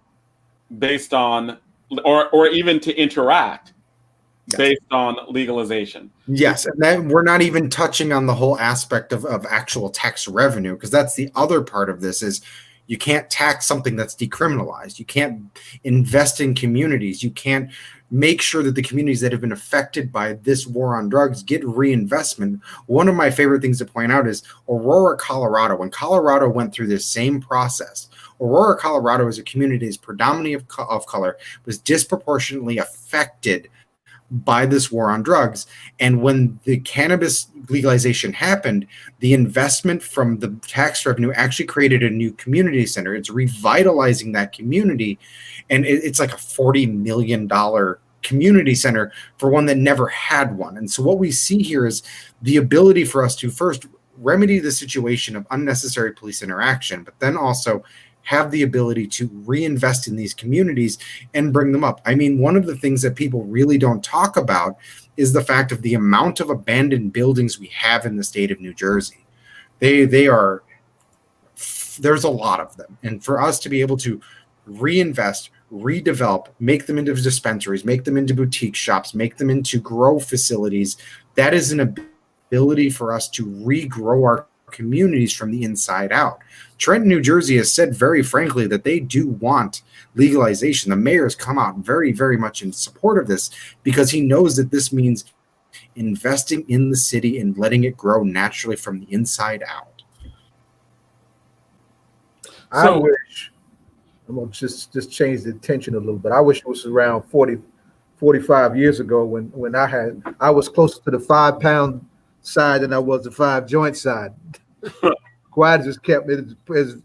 based on, or even to interact based on legalization. Yes, and then we're not even touching on the whole aspect of actual tax revenue, because that's the other part of this is you can't tax something that's decriminalized. You can't invest in communities. You can't make sure that the communities that have been affected by this war on drugs get reinvestment. One of my favorite things to point out is Aurora, Colorado. When Colorado went through this same process, Aurora, Colorado is a community that is predominantly of color, was disproportionately affected by this war on drugs. And when the cannabis legalization happened, the investment from the tax revenue actually created a new community center. It's revitalizing that community. And it's like a $40 million community center for one that never had one. And so what we see here is the ability for us to first remedy the situation of unnecessary police interaction, but then also have the ability to reinvest in these communities and bring them up. I mean, one of the things that people really don't talk about is the fact of the amount of abandoned buildings we have in the state of New Jersey. There's a lot of them. And for us to be able to reinvest, redevelop, make them into dispensaries, make them into boutique shops, make them into grow facilities, that is an ability for us to regrow our communities from the inside out. Trenton, New Jersey has said very frankly that they do want legalization. The mayor has come out very, very much in support of this because he knows that this means investing in the city and letting it grow naturally from the inside out. I wish, I'm going to just change the tension a little bit. I wish it was around 45 years ago when I was closer to the 5-pound side than I was the 5-joint side. Quiet just kept it as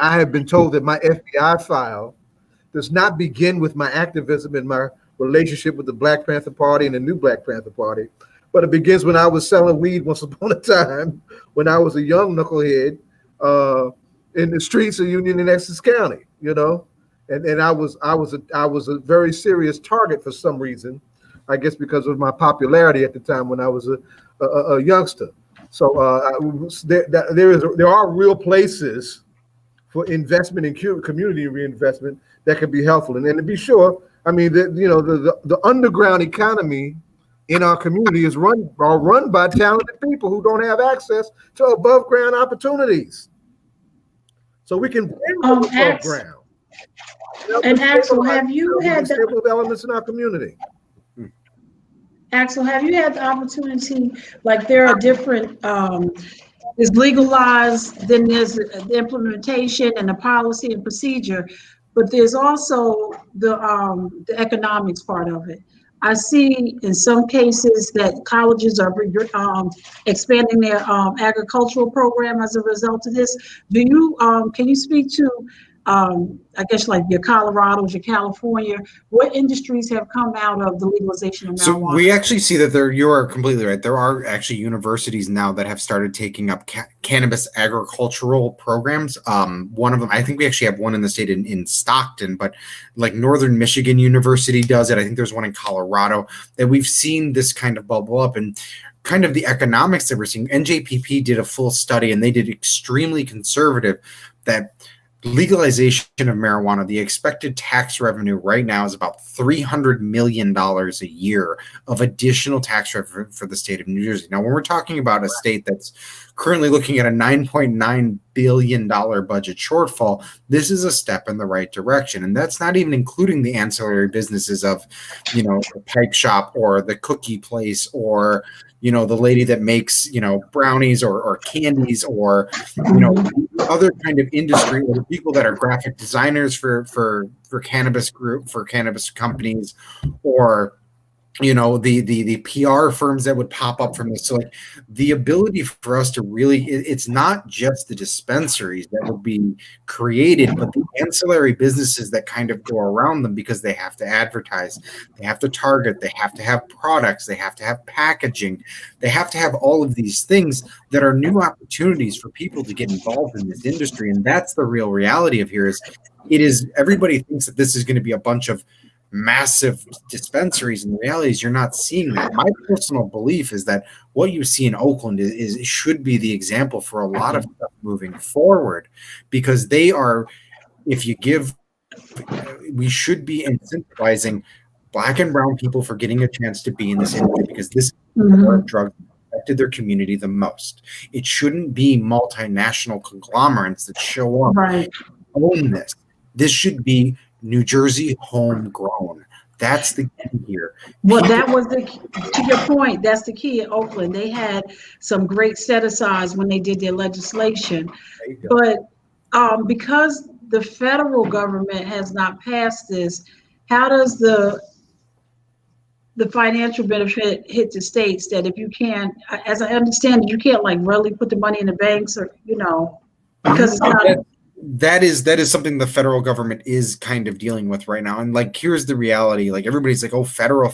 I have been told that my FBI file does not begin with my activism and my relationship with the Black Panther Party and the new Black Panther Party, but it begins when I was selling weed once upon a time when I was a young knucklehead in the streets of Union and Essex County, you know, and I was a very serious target for some reason, I guess because of my popularity at the time when I was a youngster. So there are real places for investment in community reinvestment that can be helpful, and to be sure, I mean, the underground economy in our community is run by talented people who don't have access to above ground opportunities. So we can bring them above ground. And Axel, have you had the elements in our community? Axel, have you had the opportunity, like there are different, it's legalized, then there's the implementation and the policy and procedure, but there's also the economics part of it. I see in some cases that colleges are expanding their agricultural program as a result of this. Do you, can you speak to, I guess like your Colorado's, your California, what industries have come out of the legalization of marijuana? So we actually see that you are completely right. There are actually universities now that have started taking up cannabis agricultural programs. One of them, I think we actually have one in the state in Stockton, but like Northern Michigan University does it. I think there's one in Colorado that we've seen this kind of bubble up, and kind of the economics that we're seeing. NJPP did a full study and they did extremely conservative that legalization of marijuana, the expected tax revenue right now is about $300 million a year of additional tax revenue for the state of New Jersey. Now, when we're talking about a state that's currently looking at a $9.9 billion budget shortfall, this is a step in the right direction. And that's not even including the ancillary businesses of, you know, the pipe shop or the cookie place or, you know, the lady that makes, you know, brownies or candies or, you know, other kind of industry, or the people that are graphic designers for cannabis companies, or, you know, the PR firms that would pop up from this. So like the ability for us to really, it's not just the dispensaries that would be created, but the ancillary businesses that kind of go around them, because they have to advertise, they have to target, they have to have products, they have to have packaging, they have to have all of these things that are new opportunities for people to get involved in this industry. And that's the real reality of here is everybody thinks that this is going to be a bunch of massive dispensaries, and the reality is you're not seeing that. My personal belief is that what you see in Oakland is should be the example for a lot of stuff moving forward, because they are, if you give, we should be incentivizing Black and brown people for getting a chance to be in this industry, because this is where drugs affected their community the most. It shouldn't be multinational conglomerates that show up and own this. This should be New Jersey homegrown. That's the key here. Well, that was to your point, that's the key in Oakland. They had some great set-asides when they did their legislation. But because the federal government has not passed this, how does the financial benefit hit the states that if you can't, as I understand it, you can't like really put the money in the banks, or, you know, because it's not. That is something the federal government is kind of dealing with right now. And like, here's the reality. Like, everybody's like, oh, federal.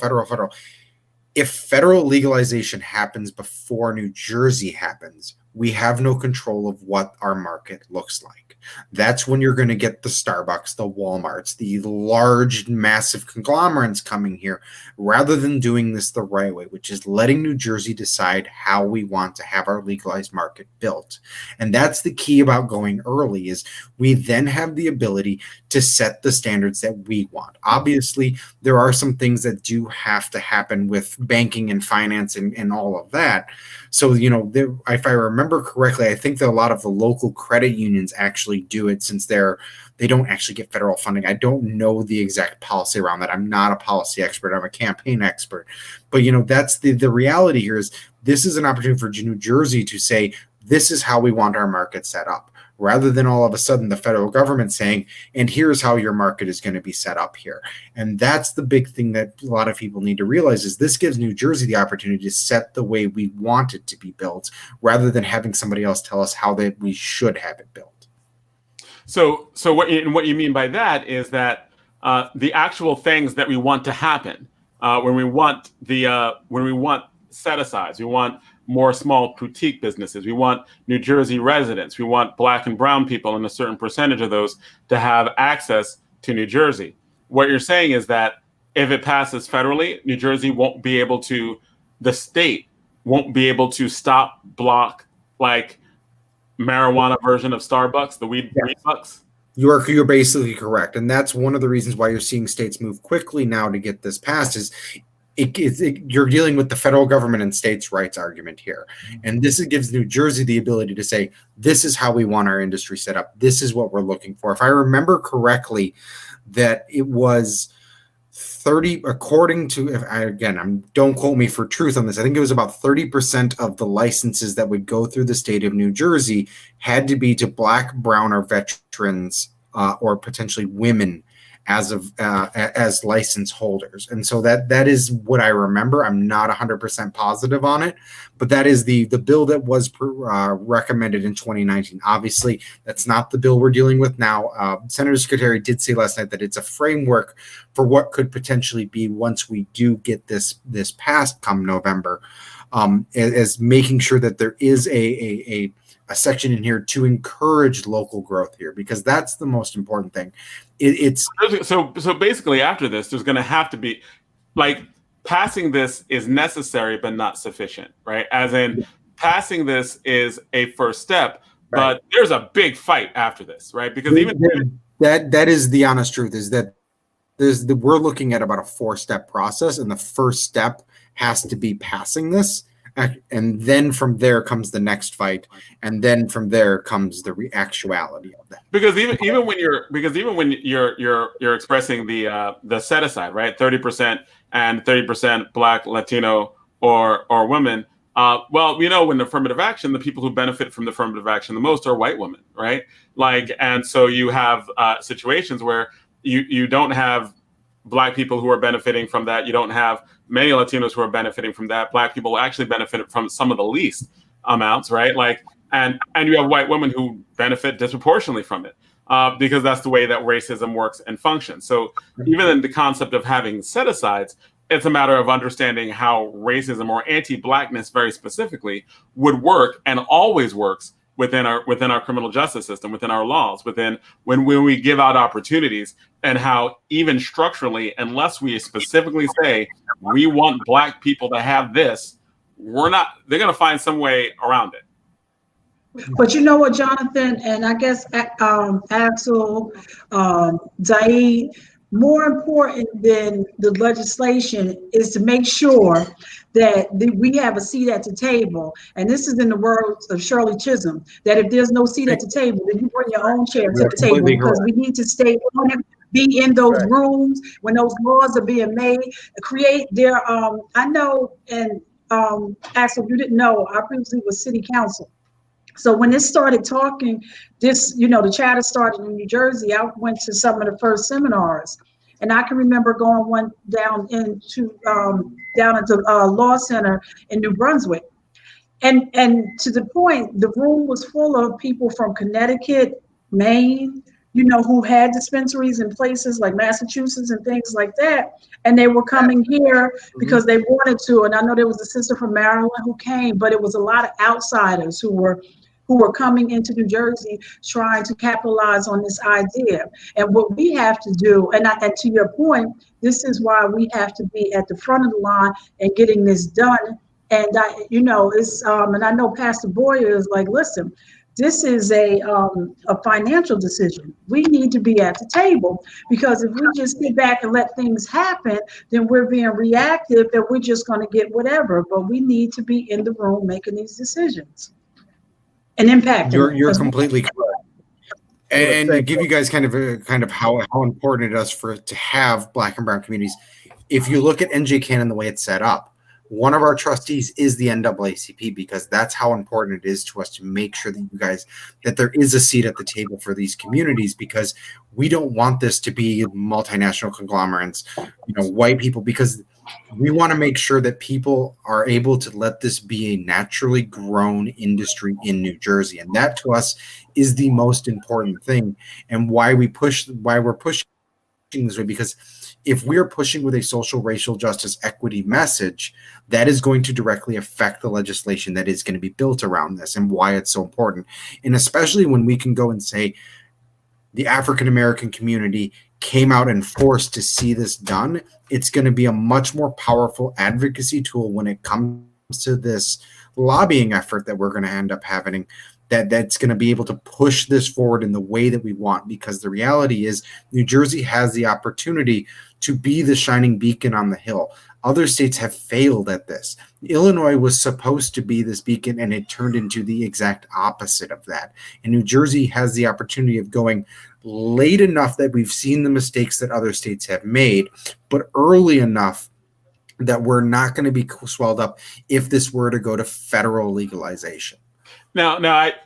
If federal legalization happens before New Jersey happens, we have no control of what our market looks like. That's when you're going to get the Starbucks, the Walmarts, the large, massive conglomerates coming here, rather than doing this the right way, which is letting New Jersey decide how we want to have our legalized market built. And that's the key about going early, is we then have the ability to set the standards that we want. Obviously, there are some things that do have to happen with banking and finance and all of that. So, you know, if I remember remember correctly, I think that a lot of the local credit unions actually do it since they don't actually get federal funding. I don't know the exact policy around that. I'm not a policy expert. I'm a campaign expert. But, that's the reality here is this is an opportunity for New Jersey to say, this is how we want our market set up, rather than all of a sudden the federal government saying, and here's how your market is going to be set up here. And that's the big thing that a lot of people need to realize is this gives New Jersey the opportunity to set the way we want it to be built, rather than having somebody else tell us how we should have it built. So what you mean by that is that the actual things that we want to happen when we want set-asides, we want more small boutique businesses, we want New Jersey residents, we want Black and brown people, and a certain percentage of those to have access to New Jersey. What you're saying is that if it passes federally, New Jersey the state won't be able to block like marijuana version of Starbucks, the weed bucks. You're basically correct, and that's one of the reasons why you're seeing states move quickly now to get this passed. Is you're dealing with the federal government and states' rights argument here, and this gives New Jersey the ability to say, this is how we want our industry set up. This is what we're looking for. If I remember correctly, that it was 30, according to, don't quote me for truth on this, I think it was about 30% of the licenses that would go through the state of New Jersey had to be to Black, brown, or veterans, or potentially women as license holders. And so that is what I remember. I'm not 100% positive on it, but that is the bill that was recommended in 2019. Obviously, that's not the bill we're dealing with now. Senator Secretary did say last night that it's a framework for what could potentially be once we do get this passed come November, as making sure that there is a section in here to encourage local growth here, because that's the most important thing. So basically after this, there's going to have to be, like, passing this is necessary but not sufficient, right? As in, passing this is a first step, but there's a big fight after this, right? Because that is the honest truth, is that we're looking at about a 4-step process, and the first step has to be passing this. And then from there comes the next fight, and then from there comes the actuality of that. Because even when you're expressing the set aside, right, 30% and 30% Black, Latino, or women. When affirmative action, the people who benefit from the affirmative action the most are white women, right? And so you have situations where you don't have Black people who are benefiting from that. You don't have many Latinos who are benefiting from that. Black people actually benefit from some of the least amounts, right? And you have white women who benefit disproportionately from it, because that's the way that racism works and functions. So even in the concept of having set-asides, it's a matter of understanding how racism or anti-Blackness very specifically would work and always works within our criminal justice system, within our laws, when we give out opportunities, and how even structurally, unless we specifically say we want Black people to have this, they're going to find some way around it. But you know what, Jonathan, and I guess Axel, Zaid, more important than the legislation is to make sure that we have a seat at the table. And this is in the words of Shirley Chisholm, that if there's no seat at the table, then you bring your own chair to the table, because we need to stay on it, be in those rooms when those laws are being made, create their, I know, and Axel, you didn't know, I previously was city council. So when this started talking, the chatter started in New Jersey, I went to some of the first seminars, and I can remember going down into Law Center in New Brunswick, and to the point, the room was full of people from Connecticut, Maine, who had dispensaries in places like Massachusetts and things like that, and they were coming here because they wanted to. And I know there was a sister from Maryland who came, but it was a lot of outsiders who were coming into New Jersey trying to capitalize on this idea. And what we have to do, and to your point, this is why we have to be at the front of the line and getting this done. And it's and I know Pastor Boyer is like, listen, this is a financial decision. We need to be at the table, because if we just sit back and let things happen, then we're being reactive and we're just going to get whatever. But we need to be in the room making these decisions. and impacting. You're as well. completely correct. And to give you guys kind of how important it is for it to have Black and brown communities. If you look at NJCAN and the way it's set up, one of our trustees is the NAACP, because that's how important it is to us to make sure that you guys, that there is a seat at the table for these communities, because we don't want this to be multinational conglomerates, white people, because we want to make sure that people are able to let this be a naturally grown industry in New Jersey. And that to us is the most important thing, and why we're pushing this way, because if we're pushing with a social, racial justice, equity message, that is going to directly affect the legislation that is going to be built around this, and why it's so important. And especially when we can go and say the African-American community came out and forced to see this done, it's going to be a much more powerful advocacy tool when it comes to this lobbying effort that we're going to end up having, that's going to be able to push this forward in the way that we want. Because the reality is New Jersey has the opportunity to be the shining beacon on the hill. Other states have failed at this. Illinois was supposed to be this beacon, and it turned into the exact opposite of that. And New Jersey has the opportunity of going late enough that we've seen the mistakes that other states have made, but early enough that we're not going to be swelled up if this were to go to federal legalization. Now,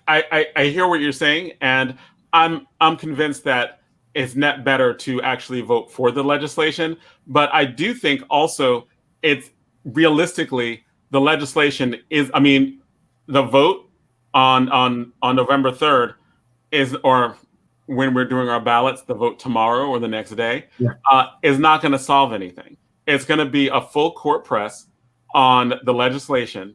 I hear what you're saying, and I'm convinced that it's net better to actually vote for the legislation. But I do think also it's realistically the legislation is. I mean, the vote on November 3rd is, or when we're doing our ballots, the vote tomorrow or the next day, is not going to solve anything. It's going to be a full court press on the legislation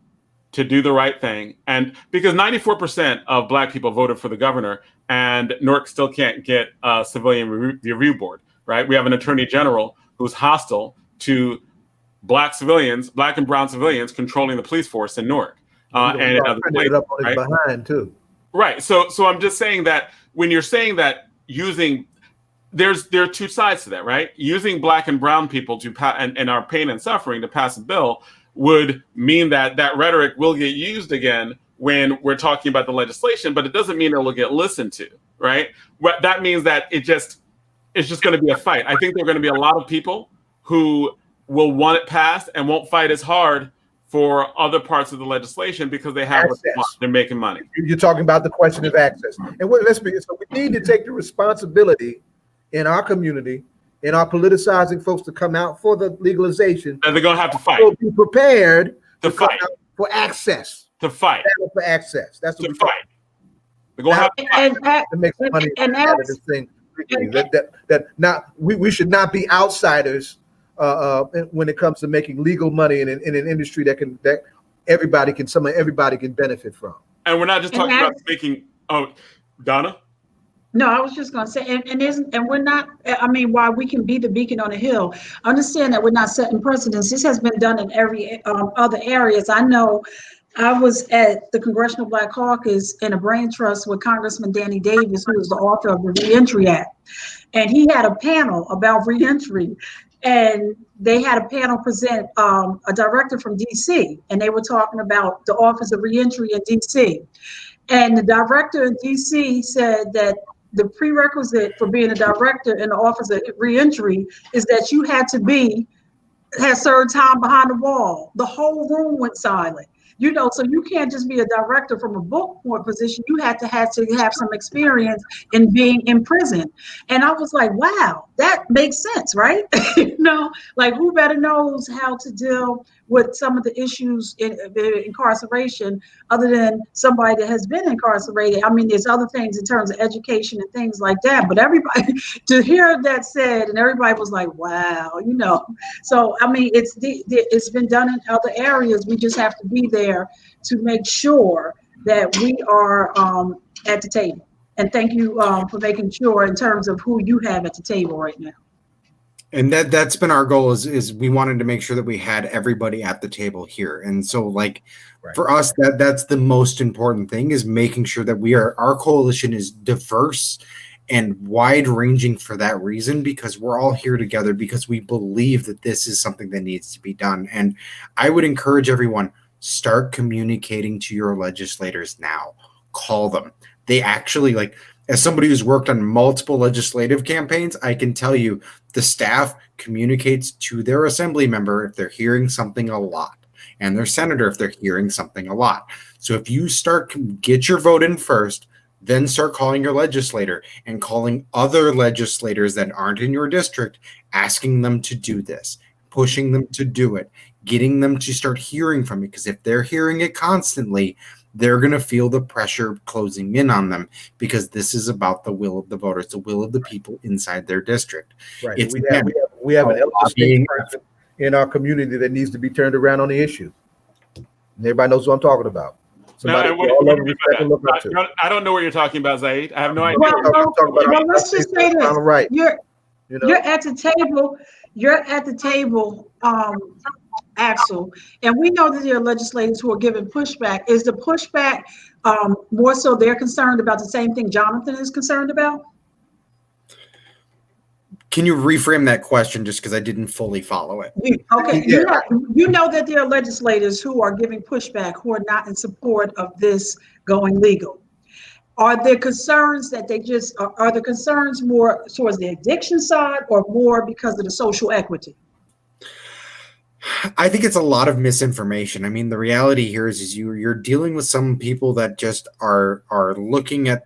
to do the right thing. And because 94% of Black people voted for the governor, and Newark still can't get a civilian review board, right? We have an attorney general who's hostile to Black civilians, Black and brown civilians controlling the police force in Newark and in other places. Up on his behind too. Right. So I'm just saying that when you're saying that there are two sides to that, right? Using Black and brown people to and our pain and suffering to pass a bill would mean that rhetoric will get used again when we're talking about the legislation, but it doesn't mean it will get listened to, right? What that means that it's just going to be a fight. I think there are going to be a lot of people who will want it passed and won't fight as hard for other parts of the legislation because they have what they want. They're making money. You're talking about the question of access. And so we need to take the responsibility in our community, in our politicizing folks, to come out for the legalization. And they're going to have to fight. We'll be prepared to fight for access. To fight. For access. That's what to fight. They're going to have to fight. To make some money out of this thing. We should not be outsiders when it comes to making legal money in an industry that everybody can benefit from. And we're not just talking about making. Oh, Donna. No, I was just going to say, and we're not. I mean, while we can be the beacon on the hill, understand that we're not setting precedents. This has been done in every other areas. I know. I was at the Congressional Black Caucus in a brain trust with Congressman Danny Davis, who was the author of the Reentry Act, and he had a panel about reentry. And they had a panel present a director from DC, and they were talking about the Office of Reentry in DC. And the director in DC said that the prerequisite for being a director in the Office of Reentry is that you had served time behind the wall. The whole room went silent. So you can't just be a director from a book point position. You had to have some experience in being in prison. And I was like, wow, that makes sense, right? Like who better knows how to deal with some of the issues in incarceration other than somebody that has been incarcerated. I mean, there's other things in terms of education and things like that, but everybody, to hear that said, and everybody was like, wow, So, I mean, it's been done in other areas. We just have to be there to make sure that we are at the table. And thank you for making sure in terms of who you have at the table right now. And that's been our goal is we wanted to make sure that we had everybody at the table here. And so for us, that's the most important thing, is making sure that our coalition is diverse and wide ranging for that reason, because we're all here together because we believe that this is something that needs to be done. And I would encourage everyone, start communicating to your legislators now. call them. They actually, like, as somebody who's worked on multiple legislative campaigns, I can tell you the staff communicates to their assembly member if they're hearing something a lot, and their senator if they're hearing something a lot. So if you get your vote in first, then start calling your legislator and calling other legislators that aren't in your district, asking them to do this, pushing them to do it, getting them to start hearing from it. Because if they're hearing it constantly, they're going to feel the pressure closing in on them, because this is about the will of the voters, the will of the people inside their district. Right. It's We have an elder state person in our community that needs to be turned around on the issue. And everybody knows what I'm talking about. Somebody I don't know what you're talking about, Zaid. I have no idea. Well, let's just say this. Right. You're at the table. You're at the table, Axel, and we know that there are legislators who are giving pushback. Is the pushback more so they're concerned about the same thing Jonathan is concerned about? Can you reframe that question, just because I didn't fully follow it? Okay, yeah. You know that there are legislators who are giving pushback, who are not in support of this going legal. Are there concerns that are the concerns more towards the addiction side, or more because of the social equity? I think it's a lot of misinformation. I mean, the reality here is you're dealing with some people that just are looking at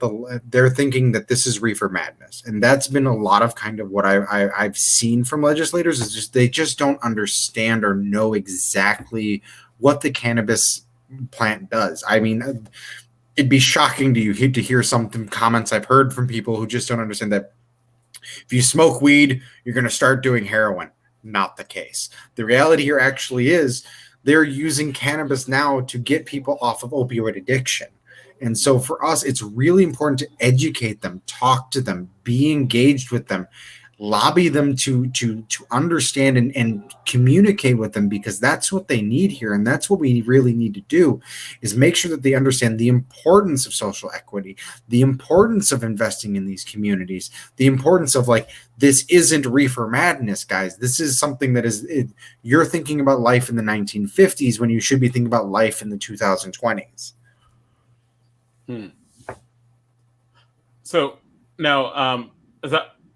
they're thinking that this is reefer madness, and that's been a lot of kind of what I've seen from legislators, is just they just don't understand or know exactly what the cannabis plant does. I mean, it'd be shocking to hear some comments I've heard from people who just don't understand that if you smoke weed, you're going to start doing heroin. Not the case. The reality here actually is they're using cannabis now to get people off of opioid addiction. And so for us, it's really important to educate them, talk to them, be engaged with them, lobby them to understand and communicate with them, because that's what they need here. And that's what we really need to do, is make sure that they understand the importance of social equity, the importance of investing in these communities, the importance of, like, this isn't reefer madness, guys. This is something that you're thinking about life in the 1950s when you should be thinking about life in the 2020s. So now,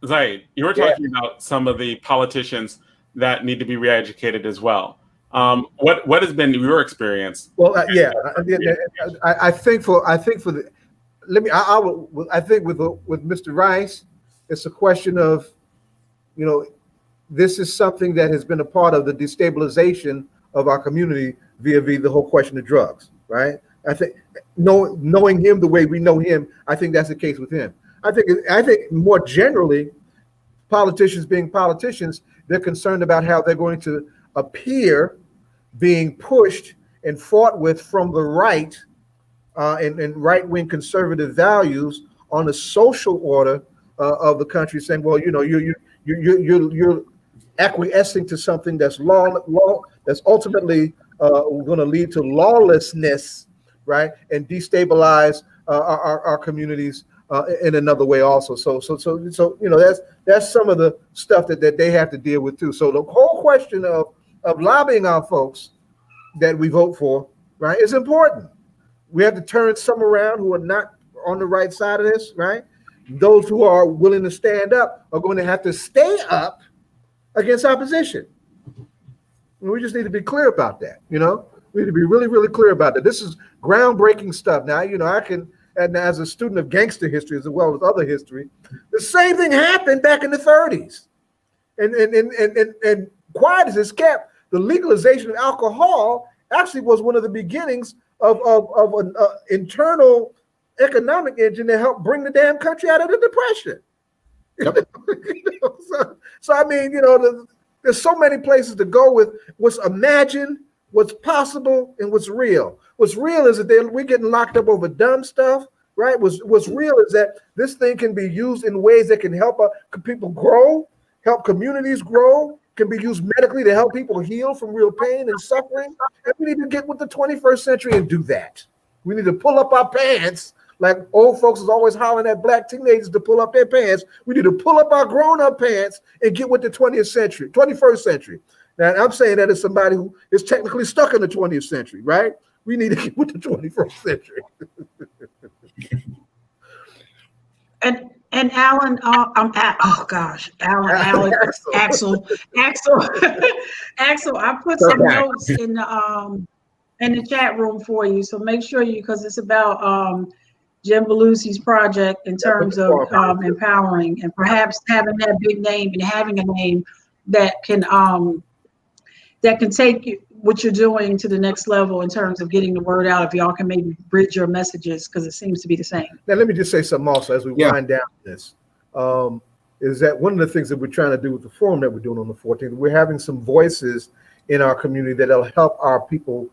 Zaid, you were talking about some of the politicians that need to be re-educated as well. What has been your experience? Well, I think with Mr. Rice, it's a question of, this is something that has been a part of the destabilization of our community via the whole question of drugs, right? I think knowing him the way we know him, I think that's the case with him. I think more generally, politicians being politicians, they're concerned about how they're going to appear being pushed and fought with from the right and right-wing conservative values on the social order of the country, saying, well, you're acquiescing to something that's that's ultimately going to lead to lawlessness, right, and destabilize our communities in another way also. So that's some of the stuff that they have to deal with too. So the whole question of lobbying our folks that we vote for, right, is important. We have to turn some around who are not on the right side of this, right? Those who are willing to stand up are going to have to stay up against opposition. We just need to be clear about that. We need to be really, really clear about that. This is groundbreaking stuff. Now, I can, and as a student of gangster history as well as other history, the same thing happened back in the 30s. And quiet as it's kept, the legalization of alcohol actually was one of the beginnings of an internal economic engine that helped bring the damn country out of the Depression. Yep. So I mean, there's so many places to go with what's imagined, what's possible, and what's real. What's real is that we're getting locked up over dumb stuff, right? What's real is that this thing can be used in ways that can help people grow, help communities grow, can be used medically to help people heal from real pain and suffering. And we need to get with the 21st century and do that. We need to pull up our pants, like old folks is always hollering at black teenagers to pull up their pants. We need to pull up our grown-up pants and get with the 21st century. Now, I'm saying that as somebody who is technically stuck in the 20th century, right? We need to get with the 21st century. And Alan, oh gosh, Alan, Alex, Axel, Axel. I put some notes in the chat room for you, so make sure because it's about Jim Belushi's project in terms of empowering and perhaps having that big name and having a name that can take what you're doing to the next level in terms of getting the word out. If y'all can maybe bridge your messages, because it seems to be the same. Now, let me just say something also as we wind down this. Is that one of the things that we're trying to do with the forum that we're doing on the 14th? We're having some voices in our community that'll help our people,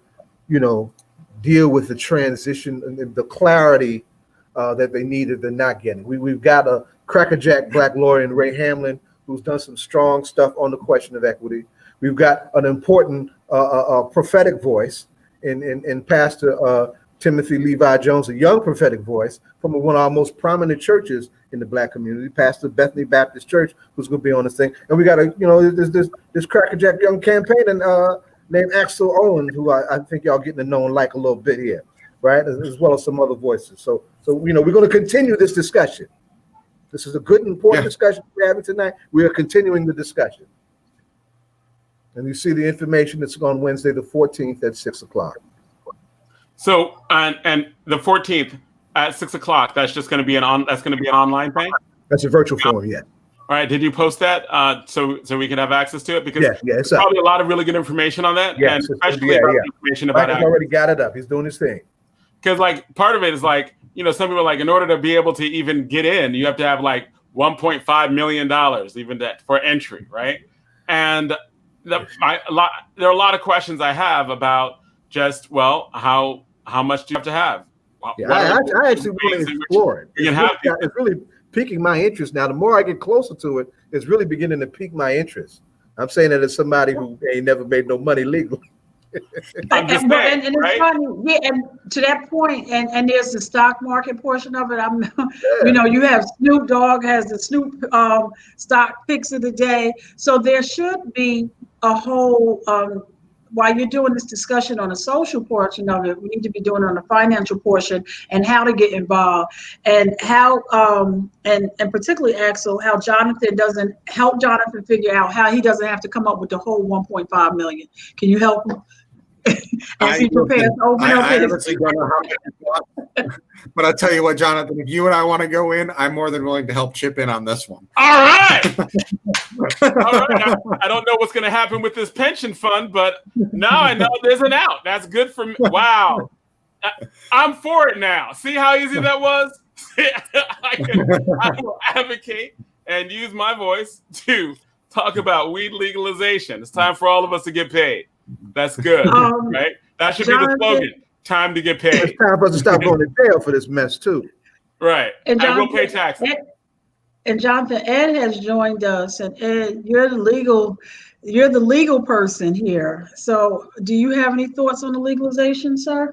deal with the transition and the clarity that they needed, they're not getting. We've got a crackerjack black lawyer in Ray Hamlin who's done some strong stuff on the question of equity. We've got an important prophetic voice in Pastor Timothy Levi Jones, a young prophetic voice from one of our most prominent churches in the Black community, Pastor Bethany Baptist Church, who's going to be on this thing. And we got this crackerjack young campaigner named Axel Owen, who I think y'all getting to know and like a little bit here, right? As well as some other voices. So we're going to continue this discussion. This is a good, important discussion we're having tonight. We are continuing the discussion. And you see the information that's on Wednesday, the 14th at 6:00. So, and the 14th at 6:00, that's just going to be an online thing? That's a virtual forum, yeah. All right. Did you post that so we can have access to it? Because it's probably a lot of really good information on that. Yes, and especially information about Mike has already got it up. He's doing his thing. Because part of it is some people are in order to be able to even get in, you have to have $1.5 million even for entry, right? And there are a lot of questions I have about just how much do you have to have? I actually want to explore it. It's really piquing my interest now. The more I get closer to it, it's really beginning to pique my interest. I'm saying that as somebody who ain't never made no money legally. And it's funny, and to that point, and there's the stock market portion of it. You have Snoop Dogg has the Snoop stock picks of the day, so there should be a whole. While you're doing this discussion on the social portion of it, we need to be doing it on the financial portion and how to get involved, and how and particularly Axel, how Jonathan doesn't help Jonathan figure out how he doesn't have to come up with the whole 1.5 million. Can you help him? As he prepares to open up I honestly don't know how to, but I'll tell you what, Jonathan, if you and I want to go in, I'm more than willing to help chip in on this one. All right. All right. I don't know what's going to happen with this pension fund, but now I know there's an out. That's good for me. Wow. I'm for it now. See how easy that was? I will advocate and use my voice to talk about weed legalization. It's time for all of us to get paid. That's good, right? That should be the slogan. Time to get paid. It's time for us to stop going to jail for this mess too. Right. And I will pay taxes. And Jonathan, Ed has joined us, and Ed, you're the legal person here. So, do you have any thoughts on the legalization, sir?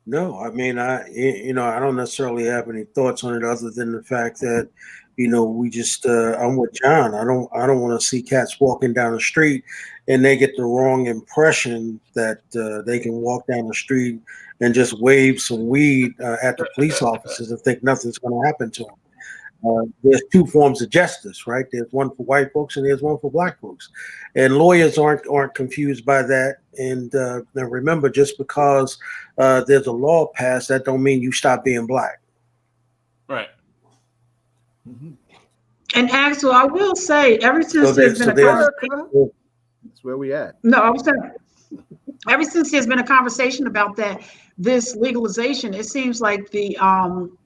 No, I mean, I don't necessarily have any thoughts on it other than the fact that, we just, I'm with John. I don't want to see cats walking down the street and they get the wrong impression that they can walk down the street and just wave some weed at the police officers and think nothing's going to happen to them. There's two forms of justice, right? There's one for white folks and there's one for black folks. And lawyers aren't confused by that. And now remember, just because there's a law passed, that don't mean you stop being black. Right. Mm-hmm. And Axel, I will say, ever since there's been a conversation, that's where we at. No, I was saying, ever since there's been a conversation about this legalization, it seems like the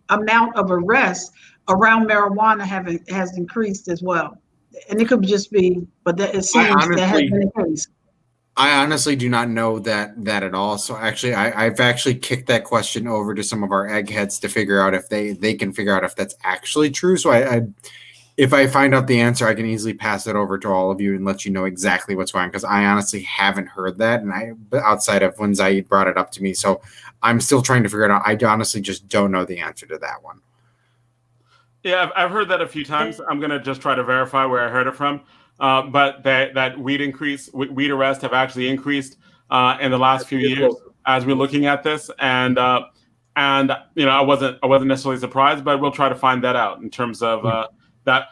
amount of arrests around marijuana has increased as well. And it could just be, but it seems that has been the case. I honestly do not know that at all. So actually, I've actually kicked that question over to some of our eggheads to figure out if they can figure out if that's actually true. So if I find out the answer, I can easily pass it over to all of you and let you know exactly what's going on, because I honestly haven't heard that, and outside of when Zaid brought it up to me. So I'm still trying to figure it out. I honestly just don't know the answer to that one. Yeah, I've heard that a few times. I'm going to just try to verify where I heard it from. But that weed arrests have actually increased in the last few years as we're looking at this. And and I wasn't necessarily surprised, but we'll try to find that out in terms of that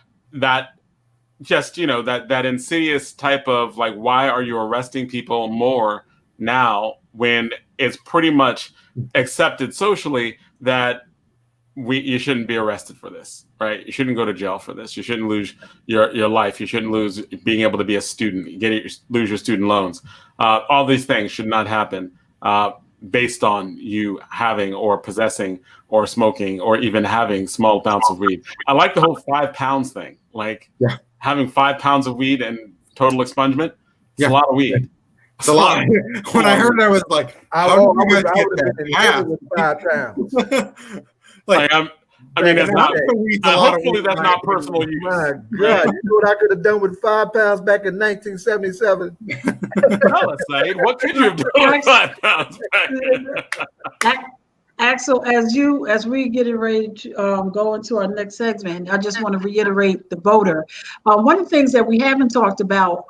just that insidious type of like, why are you arresting people more now when it's pretty much accepted socially that you shouldn't be arrested for this, right? You shouldn't go to jail for this. You shouldn't lose your life. You shouldn't lose being able to be a student. Lose your student loans. All these things should not happen based on you having or possessing or smoking or even having small amounts of weed. I like the whole 5 pounds thing. Like having 5 pounds of weed and total expungement. It's a lot of weed. It's a lot. When I heard that, I was like, how did you guys get that? With 5 pounds. I mean, that's not. Hopefully, that's not personal use. My God, you know what I could have done with 5 pounds back in 1977? Tell us, Saeed, what could you have done with 5 pounds back then? Axel, as we getting ready to go into our next segment, I just want to reiterate the voter. One of the things that we haven't talked about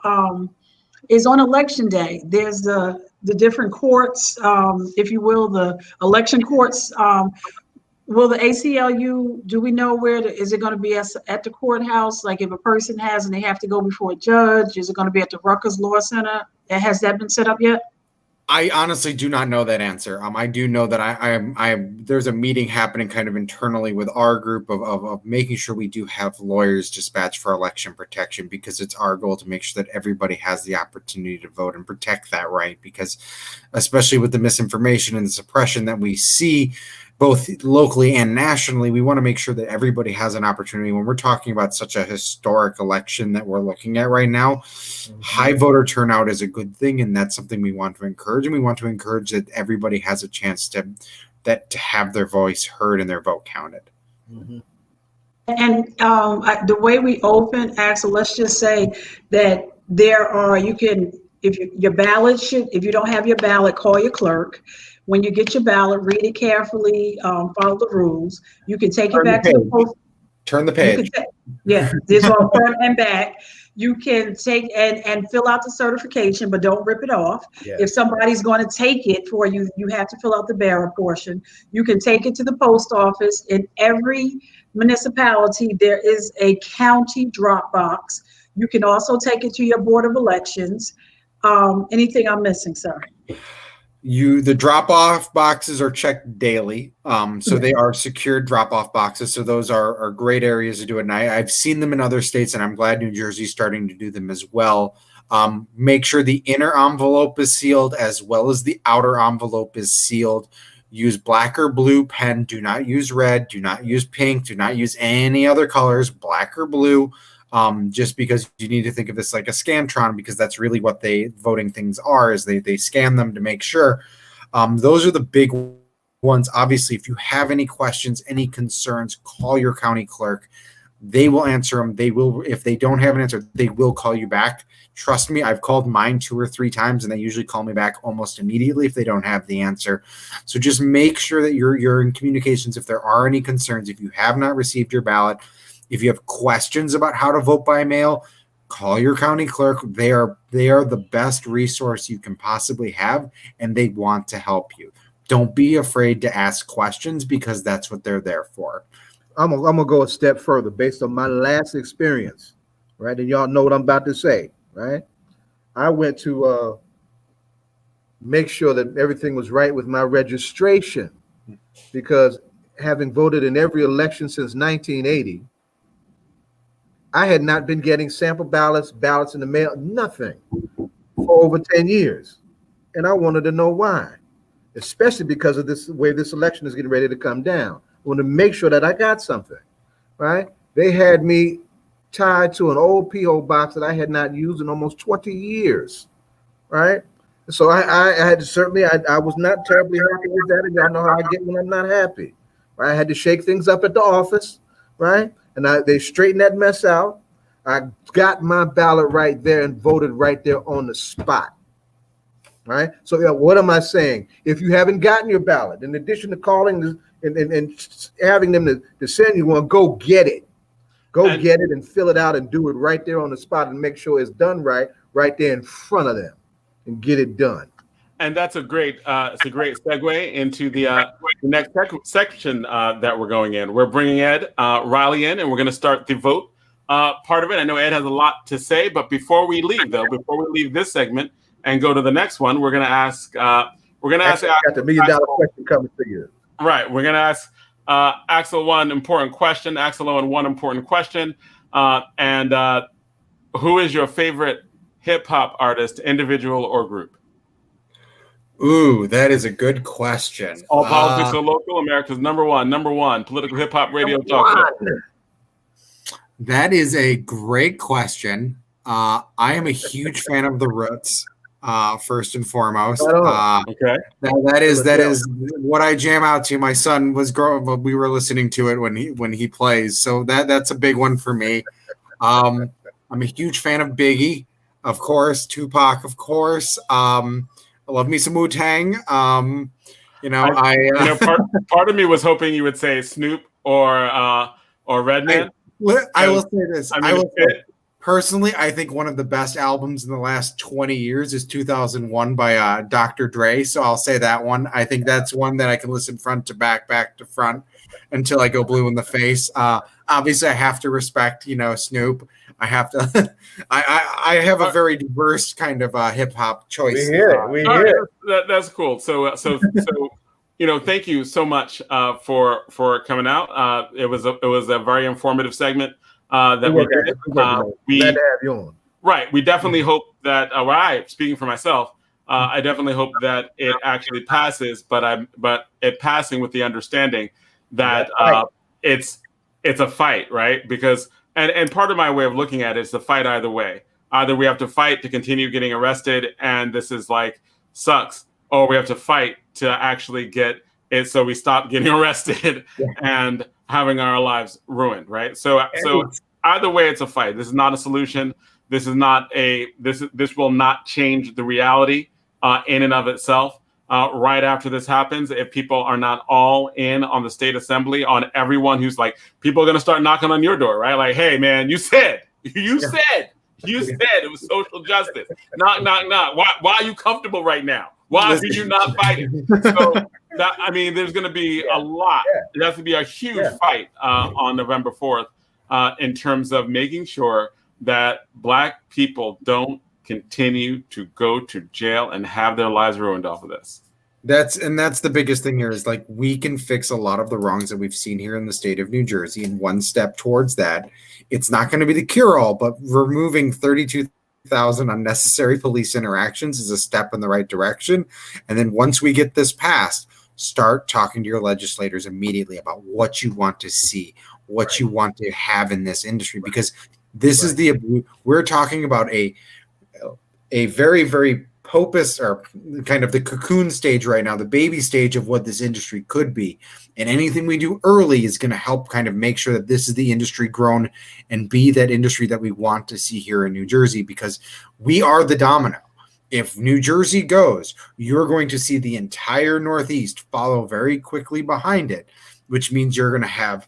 is on election day. There's the different courts, if you will, the election courts. Will the ACLU, do we know is it going to be at the courthouse? Like if a person has and they have to go before a judge, is it going to be at the Rutgers Law Center? Has that been set up yet? I honestly do not know that answer. I do know that there's a meeting happening kind of internally with our group of making sure we do have lawyers dispatched for election protection, because it's our goal to make sure that everybody has the opportunity to vote and protect that right. Because especially with the misinformation and the suppression that we see both locally and nationally, we want to make sure that everybody has an opportunity. When we're talking about such a historic election that we're looking at right now, high voter turnout is a good thing, and that's something we want to encourage. And we want to encourage that everybody has a chance to have their voice heard and their vote counted. Mm-hmm. And the way we open, Axel, let's just say that if you don't have your ballot, call your clerk. When you get your ballot, read it carefully, follow the rules. You can take it back to the post. Turn the page. This all front and back. You can take and fill out the certification, but don't rip it off. Yeah. If somebody's going to take it for you, you have to fill out the bearer portion. You can take it to the post office. In every municipality, there is a county drop box. You can also take it to your Board of Elections. Anything I'm missing, sir? The drop-off boxes are checked daily. So they are secured drop-off boxes. So those are great areas to do it. And I've seen them in other states, and I'm glad New Jersey's starting to do them as well. Make sure the inner envelope is sealed as well as the outer envelope is sealed. Use black or blue pen. Do not use red. Do not use pink. Do not use any other colors, black or blue. Just because you need to think of this like a Scantron, because that's really what voting things are, is they scan them to make sure. Those are the big ones. Obviously, if you have any questions, any concerns, call your county clerk. They will answer them. If they don't have an answer, they will call you back. Trust me, I've called mine 2 or 3 times, and they usually call me back almost immediately if they don't have the answer. So just make sure that you're in communications. If there are any concerns, if you have not received your ballot, if you have questions about how to vote by mail, call your county clerk. They are the best resource you can possibly have, and they want to help you. Don't be afraid to ask questions, because that's what they're there for. I'm gonna go a step further based on my last experience, right? And y'all know what I'm about to say, right? I went to make sure that everything was right with my registration, because having voted in every election since 1980, I had not been getting sample ballots in the mail, nothing, for over 10 years. And I wanted to know why, especially because of this way this election is getting ready to come down. I want to make sure that I got something, right? They had me tied to an old P.O. box that I had not used in almost 20 years, right? So I had to certainly, I was not terribly happy with that. And y'all know how I get when I'm not happy, right? I had to shake things up at the office, right? And they straightened that mess out. I got my ballot right there and voted right there on the spot. Right. So yeah, what am I saying? If you haven't gotten your ballot, in addition to calling and having them to send you one, go get it. Get it and fill it out and do it right there on the spot and make sure it's done right there in front of them and get it done. and that's it's a great segue into the next section that we're going in. We're bringing Ed Riley in, and we're going to start the vote part of it. I know Ed has a lot to say, but before we leave this segment and go to the next one, we're going to ask. Got the $1 million question coming to you. Right, we're going to ask Axel one important question. Axel Owen, one important question, and who is your favorite hip hop artist, individual or group? Ooh, that is a good question. All politics are local. America's number one political hip hop radio talk show. That is a great question. I am a huge fan of The Roots. First and foremost, Okay. that is what I jam out to. My son was growing up. We were listening to it when he plays. So that's a big one for me. I'm a huge fan of Biggie, of course. Tupac, of course. I love me some Wu-Tang. Part of me was hoping you would say Snoop or Redman. I will say this. Personally, I think one of the best albums in the last 20 years is 2001 by Dr. Dre. So I'll say that one. I think that's one that I can listen front to back to front until I go blue in the face. Obviously, I have to respect, Snoop. I have to. I have a very diverse kind of hip hop choice. We hear. That's cool. So thank you so much for coming out. It was a very informative segment that we did. Glad to have you on. Right. We definitely hope that. Speaking for myself, I definitely hope that it actually passes. But it passing with the understanding that it's a fight, right? Because and part of my way of looking at it is the fight either way. Either we have to fight to continue getting arrested, and this is like sucks, or we have to fight to actually get it so we stop getting arrested and having our lives ruined, right? So either way, it's a fight. This is not a solution. This will not change the reality in and of itself. Right after this happens, if people are not all in on the state assembly, on everyone who's like, people are going to start knocking on your door, right? Like, hey, man, you said it was social justice. Knock, knock, knock. Why are you comfortable right now? Why are you not fighting? So there's going to be a lot. There has to be a huge fight on November 4th in terms of making sure that Black people don't continue to go to jail and have their lives ruined off of this. That's the biggest thing here is like we can fix a lot of the wrongs that we've seen here in the state of New Jersey. And one step towards that, it's not going to be the cure-all, but removing 32,000 unnecessary police interactions is a step in the right direction. And then once we get this passed, start talking to your legislators immediately about what you want to see, what you want to have in this industry, because this is we're talking about a very, very popus or kind of the cocoon stage right now, the baby stage of what this industry could be. And anything we do early is going to help kind of make sure that this is the industry grown and be that industry that we want to see here in New Jersey, because we are the domino. If New Jersey goes, you're going to see the entire Northeast follow very quickly behind it, which means you're going to have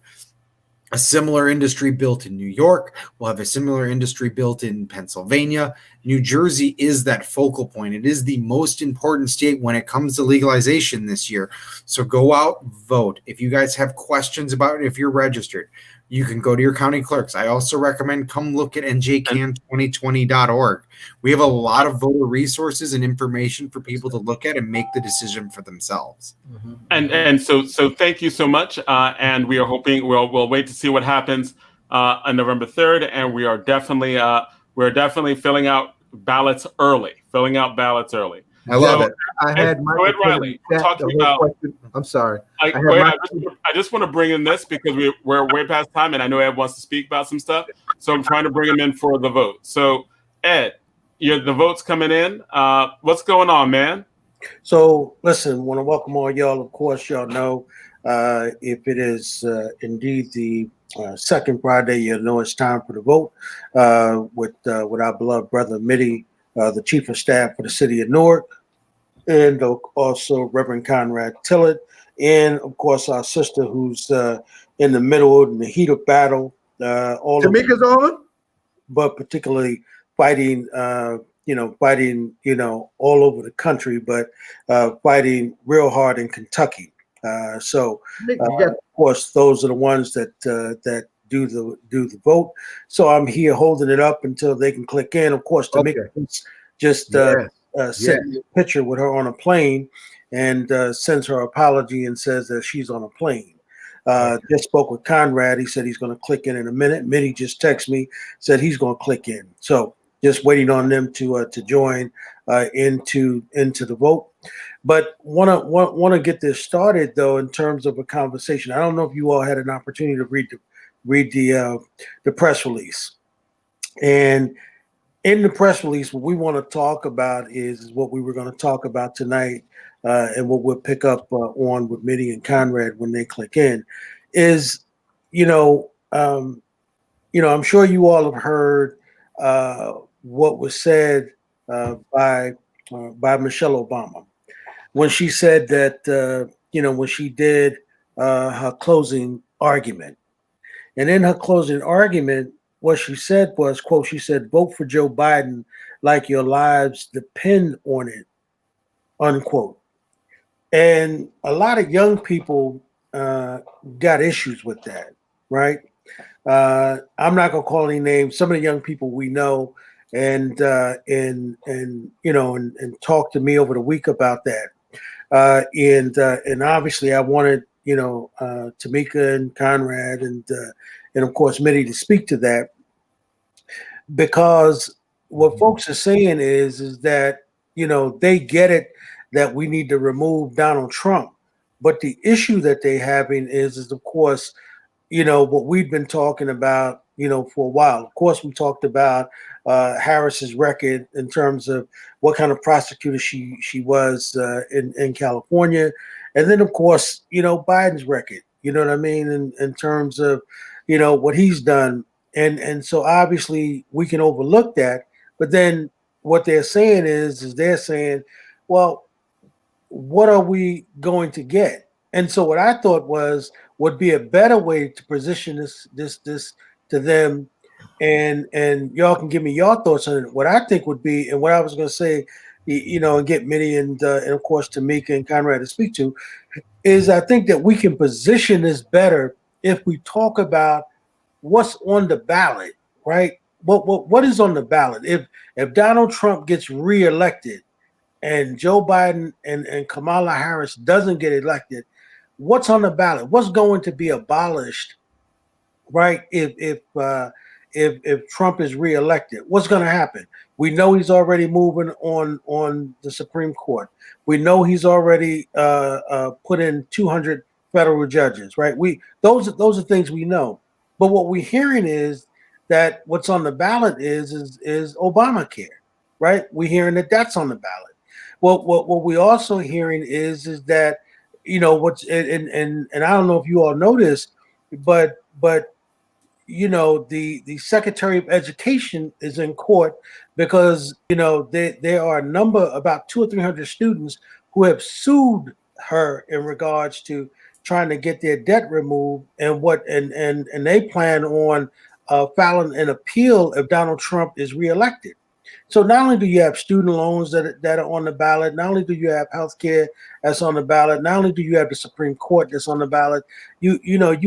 a similar industry built in New York. We'll have a similar industry built in Pennsylvania. New Jersey is that focal point. It is the most important state when it comes to legalization this year. So go out, vote. If you guys have questions about it, if you're registered, you can go to your county clerks. I also recommend come look at njcan2020.org. We have a lot of voter resources and information for people to look at and make the decision for themselves. Mm-hmm. And so thank you so much. And we are hoping we'll wait to see what happens on November 3rd. And we are definitely filling out ballots early. I love it. I had Ed Riley talking about. Question. I'm sorry. I just want to bring in this because we're way past time, and I know Ed wants to speak about some stuff. So I'm trying to bring him in for the vote. So Ed, the vote's coming in. What's going on, man? So listen, want to welcome all y'all. Of course, y'all know if it is indeed the second Friday, you know it's time for the vote with our beloved brother Mitty, the chief of staff for the city of Newark, and also Reverend Conrad Tillett, and of course our sister who's in the middle in the heat of battle. All Tamika's on, but particularly fighting, fighting, all over the country, but fighting real hard in Kentucky. So of course, those are the ones that do the vote. So I'm here holding it up until they can click in. Of course, to make just sent me a picture with her on a plane and sends her apology and says that she's on a plane. Just spoke with Conrad. He said he's going to click in a minute. Mitty just texted me, said he's going to click in. So just waiting on them to join into the vote. But want to get this started though in terms of a conversation. I don't know if you all had an opportunity to read the press release. And in the press release, what we want to talk about is what we were going to talk about tonight, and what we'll pick up on with Mitty and Conrad when they click in, is, I'm sure you all have heard what was said by Michelle Obama when she said that, when she did her closing argument. And in her closing argument, what she said was, quote, she said, "Vote for Joe Biden like your lives depend on it," unquote. And a lot of young people got issues with that, right? I'm not gonna call any names. Some of the young people we know and talk to me over the week about that. And obviously I wanted, Tamika and Conrad and of course Mitty to speak to that, because what folks are saying is that, they get it that we need to remove Donald Trump. But the issue that they're having is of course, what we've been talking about, for a while. Of course, we talked about Harris's record in terms of what kind of prosecutor she was in California. And then, of course, Biden's record, you know what I mean, in terms of, what he's done. And so obviously we can overlook that. But then what they're saying is they're saying, well, what are we going to get? And so what I thought would be a better way to position this to them, and y'all can give me your thoughts on it. What I think would be, and what I was going to say, and get Mitty and of course Tamika and Conrad to speak to, is I think that we can position this better if we talk about what's on the ballot, right? What is on the ballot? If Donald Trump gets reelected and Joe Biden and Kamala Harris doesn't get elected, what's on the ballot? What's going to be abolished, right? If Trump is reelected, what's going to happen? We know he's already moving on the Supreme Court. We know he's already put in 200 federal judges, right? Those are things we know. But what we're hearing is that what's on the ballot is Obamacare, right? We're hearing that that's on the ballot. Well, what we're also hearing is that, what's and I don't know if you all know this, but the Secretary of Education is in court because there are a number, about 200 or 300 students who have sued her in regards to trying to get their debt removed, and they plan on filing an appeal if Donald Trump is reelected. So not only do you have student loans that are on the ballot, not only do you have health care that's on the ballot, not only do you have the Supreme Court that's on the ballot, you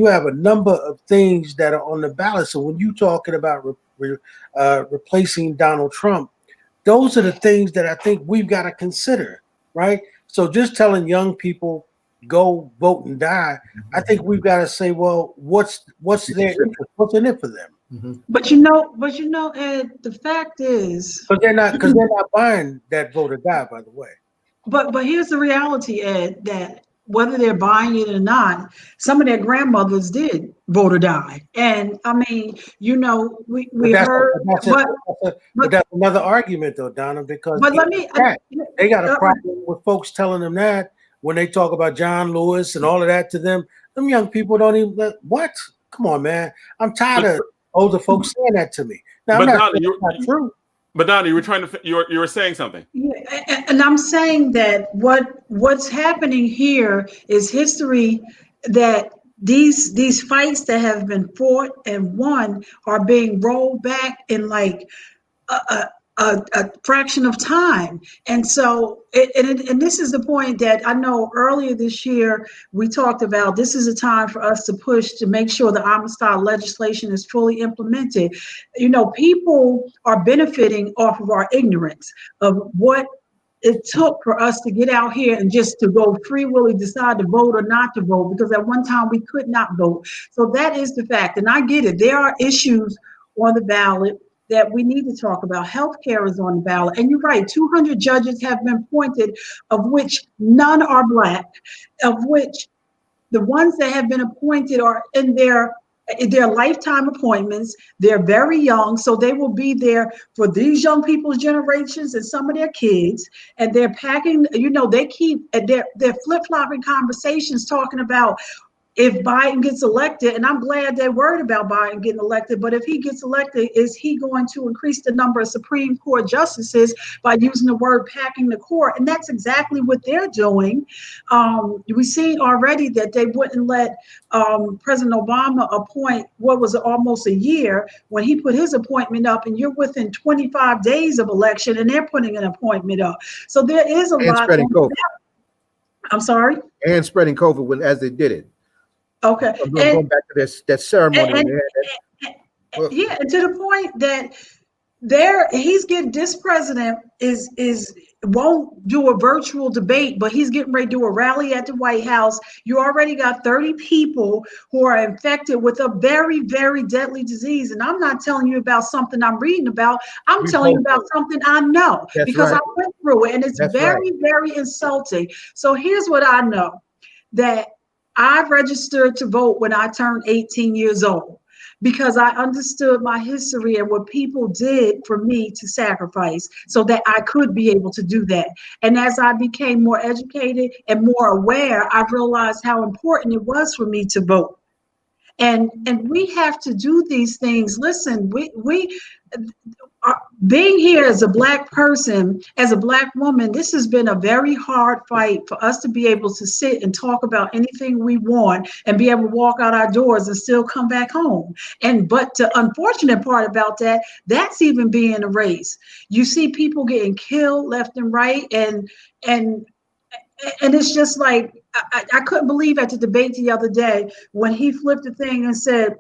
have a number of things that are on the ballot. So when you're talking about replacing Donald Trump, those are the things that I think we've got to consider, right? So just telling young people go vote and die, I think we've got to say, well, what's their interest? What's in it for them? Mm-hmm. But Ed, the fact is, because they're not buying that vote or die, by the way. But here's the reality, Ed, that whether they're buying it or not, some of their grandmothers did vote or die. And I mean, we heard, but that's another argument though, Donna, because they got a problem with folks telling them that when they talk about John Lewis and all of that to them. Them young people don't even, what? Come on, man. I'm tired of older folks saying that to me. Now, but I'm Donna, not true. But Donna, you were saying something. Yeah, and I'm saying that what's happening here is history, that these fights that have been fought and won are being rolled back in like a a fraction of time. And so, and this is the point that I know earlier this year, we talked about this is a time for us to push to make sure the Amistad legislation is fully implemented. You know, people are benefiting off of our ignorance of what it took for us to get out here and just to go free willy decide to vote or not to vote, because at one time we could not vote. So that is the fact. And I get it. There are issues on the ballot that we need to talk about. Healthcare is on the ballot. And you're right, 200 judges have been appointed, of which none are Black, of which the ones that have been appointed are in their lifetime appointments. They're very young, so they will be there for these young people's generations and some of their kids. And they're packing, you know, they keep, they're flip-flopping conversations talking about if Biden gets elected, and I'm glad they're worried about Biden getting elected, but if he gets elected, is he going to increase the number of Supreme Court justices by using the word packing the court? And that's exactly what they're doing. We see already that they wouldn't let President Obama appoint what was almost a year when he put his appointment up, and you're within 25 days of election and they're putting an appointment up. So there is a lot. Spreading COVID. I'm sorry? And spreading COVID as they did it. Okay. Going back to that ceremony. Yeah, and to the point that this president won't do a virtual debate, but he's getting ready to do a rally at the White House. You already got 30 people who are infected with a very, very deadly disease. And I'm not telling you about something I'm reading about. I'm telling you about something I know. That's because right. I went through it, and it's very, very insulting. So here's what I know, that I registered to vote when I turned 18 years old, because I understood my history and what people did for me to sacrifice so that I could be able to do that. And as I became more educated and more aware, I realized how important it was for me to vote. And we have to do these things. Listen, we being here as a Black person, as a Black woman, this has been a very hard fight for us to be able to sit and talk about anything we want and be able to walk out our doors and still come back home. But the unfortunate part about that, that's even being erased. You see people getting killed left and right, and it's just like, I couldn't believe at the debate the other day when he flipped the thing and said,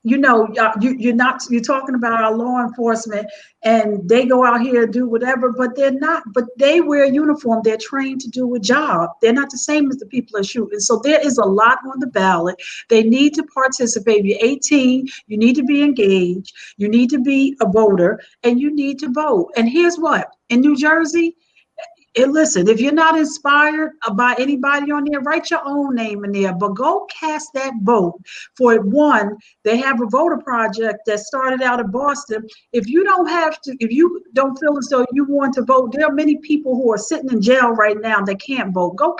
you know, you're talking about our law enforcement and they go out here and do whatever, but they wear a uniform. They're trained to do a job. They're not the same as the people that are shooting. So there is a lot on the ballot. They need to participate. You're 18, you need to be engaged, you need to be a voter, and you need to vote. And here's what, in New Jersey, and listen, if you're not inspired by anybody on there, write your own name in there, but go cast that vote. For one, they have a voter project that started out in Boston. If you don't feel as though you want to vote, there are many people who are sitting in jail right now that can't vote. Go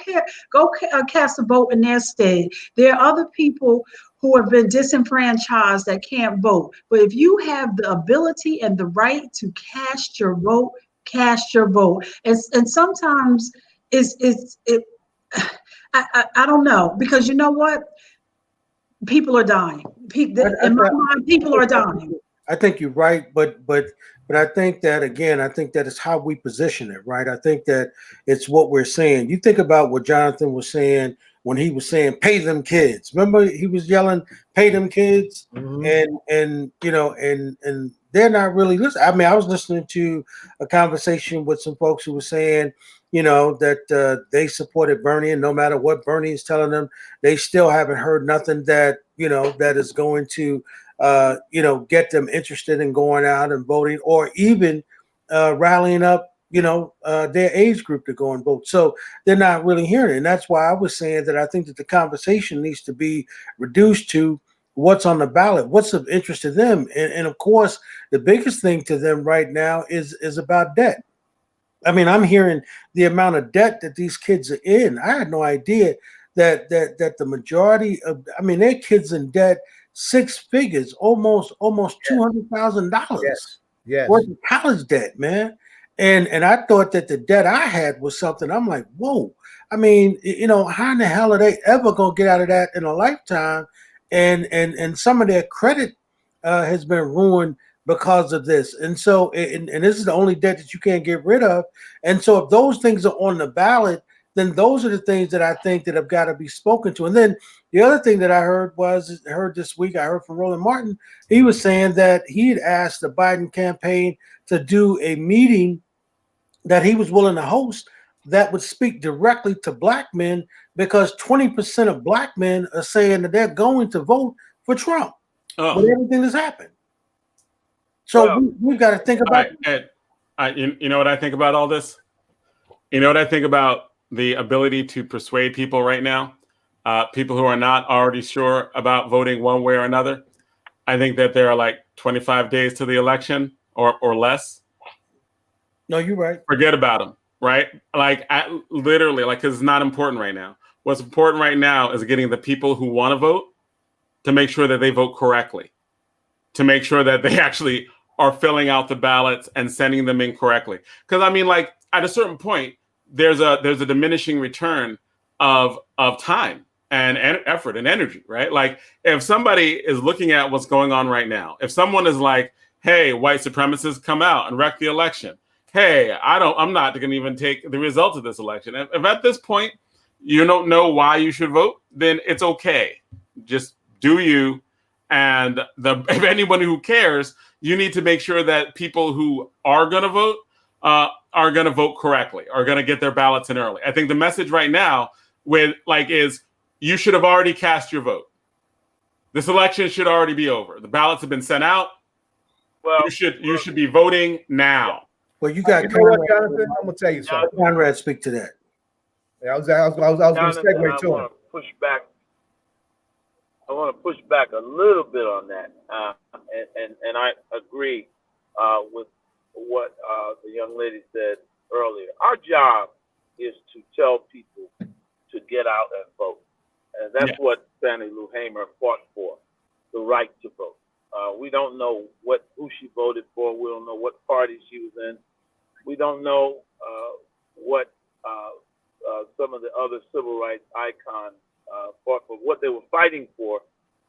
cast a vote in their stead. There are other people who have been disenfranchised that can't vote. But if you have the ability and the right to cast your vote, cast your vote. And sometimes I don't know, because you know what? People are dying. In my mind, people are dying. I think you're right, but I think that, again, I think that it's how we position it, right? I think that it's what we're saying. You think about what Jonathan was saying when he was saying, pay them kids. Remember, he was yelling, pay them kids. Mm-hmm. And you know, and they're not really listening. I mean, I was listening to a conversation with some folks who were saying, you know, that they supported Bernie, and no matter what Bernie is telling them, they still haven't heard nothing that, you know, that is going to, you know, get them interested in going out and voting, or even rallying up, you know, their age group to go and vote. So they're not really hearing it. And that's why I was saying that I think that the conversation needs to be reduced to what's on the ballot, what's of interest to them. And of course, the biggest thing to them right now is about debt. I mean, I'm hearing the amount of debt that these kids are in. I had no idea that the majority of, I mean, their kids in debt, six figures, almost $200,000 worth of college debt, man. And I thought that the debt I had was something, I'm like, whoa. I mean, you know, how in the hell are they ever gonna get out of that in a lifetime? And some of their credit has been ruined because of this. And so, and this is the only debt that you can't get rid of. And so if those things are on the ballot, then those are the things that I think that have got to be spoken to. And then the other thing that I heard this week, I heard from Roland Martin. He was saying that he had asked the Biden campaign to do a meeting that he was willing to host that would speak directly to black men, because 20% of black men are saying that they're going to vote for Trump with everything that's happened. So we've got to think about you know what I think about all this? You know what I think about the ability to persuade people right now? People who are not already sure about voting one way or another. I think that there are like 25 days to the election or less. No, you're right. Forget about them, right? Like literally, like, because it's not important right now. What's important right now is getting the people who want to vote to make sure that they vote correctly, to make sure that they actually are filling out the ballots and sending them in correctly. Because I mean, like, at a certain point, there's a diminishing return of time and effort and energy, right? Like, if somebody is looking at what's going on right now, if someone is like, hey, white supremacists, come out and wreck the election. Hey, I'm not going to even take the results of this election. If at this point you don't know why you should vote, then it's okay. Just do you. And if anyone who cares, you need to make sure that people who are going to vote are going to vote correctly, are going to get their ballots in early. I think the message right now is you should have already cast your vote. This election should already be over. The ballots have been sent out. Well, you should be voting now. Well, you got Jonathan, I'm gonna tell you something. Conrad, speak to that. Yeah, I was gonna segue to him. I want to push back a little bit on that, and I agree with what the young lady said earlier. Our job is to tell people to get out and vote, and that's what Fannie Lou Hamer fought for, the right to vote. We don't know who she voted for. We don't know what party she was in. We don't know what some of the other civil rights icons fought for. What they were fighting for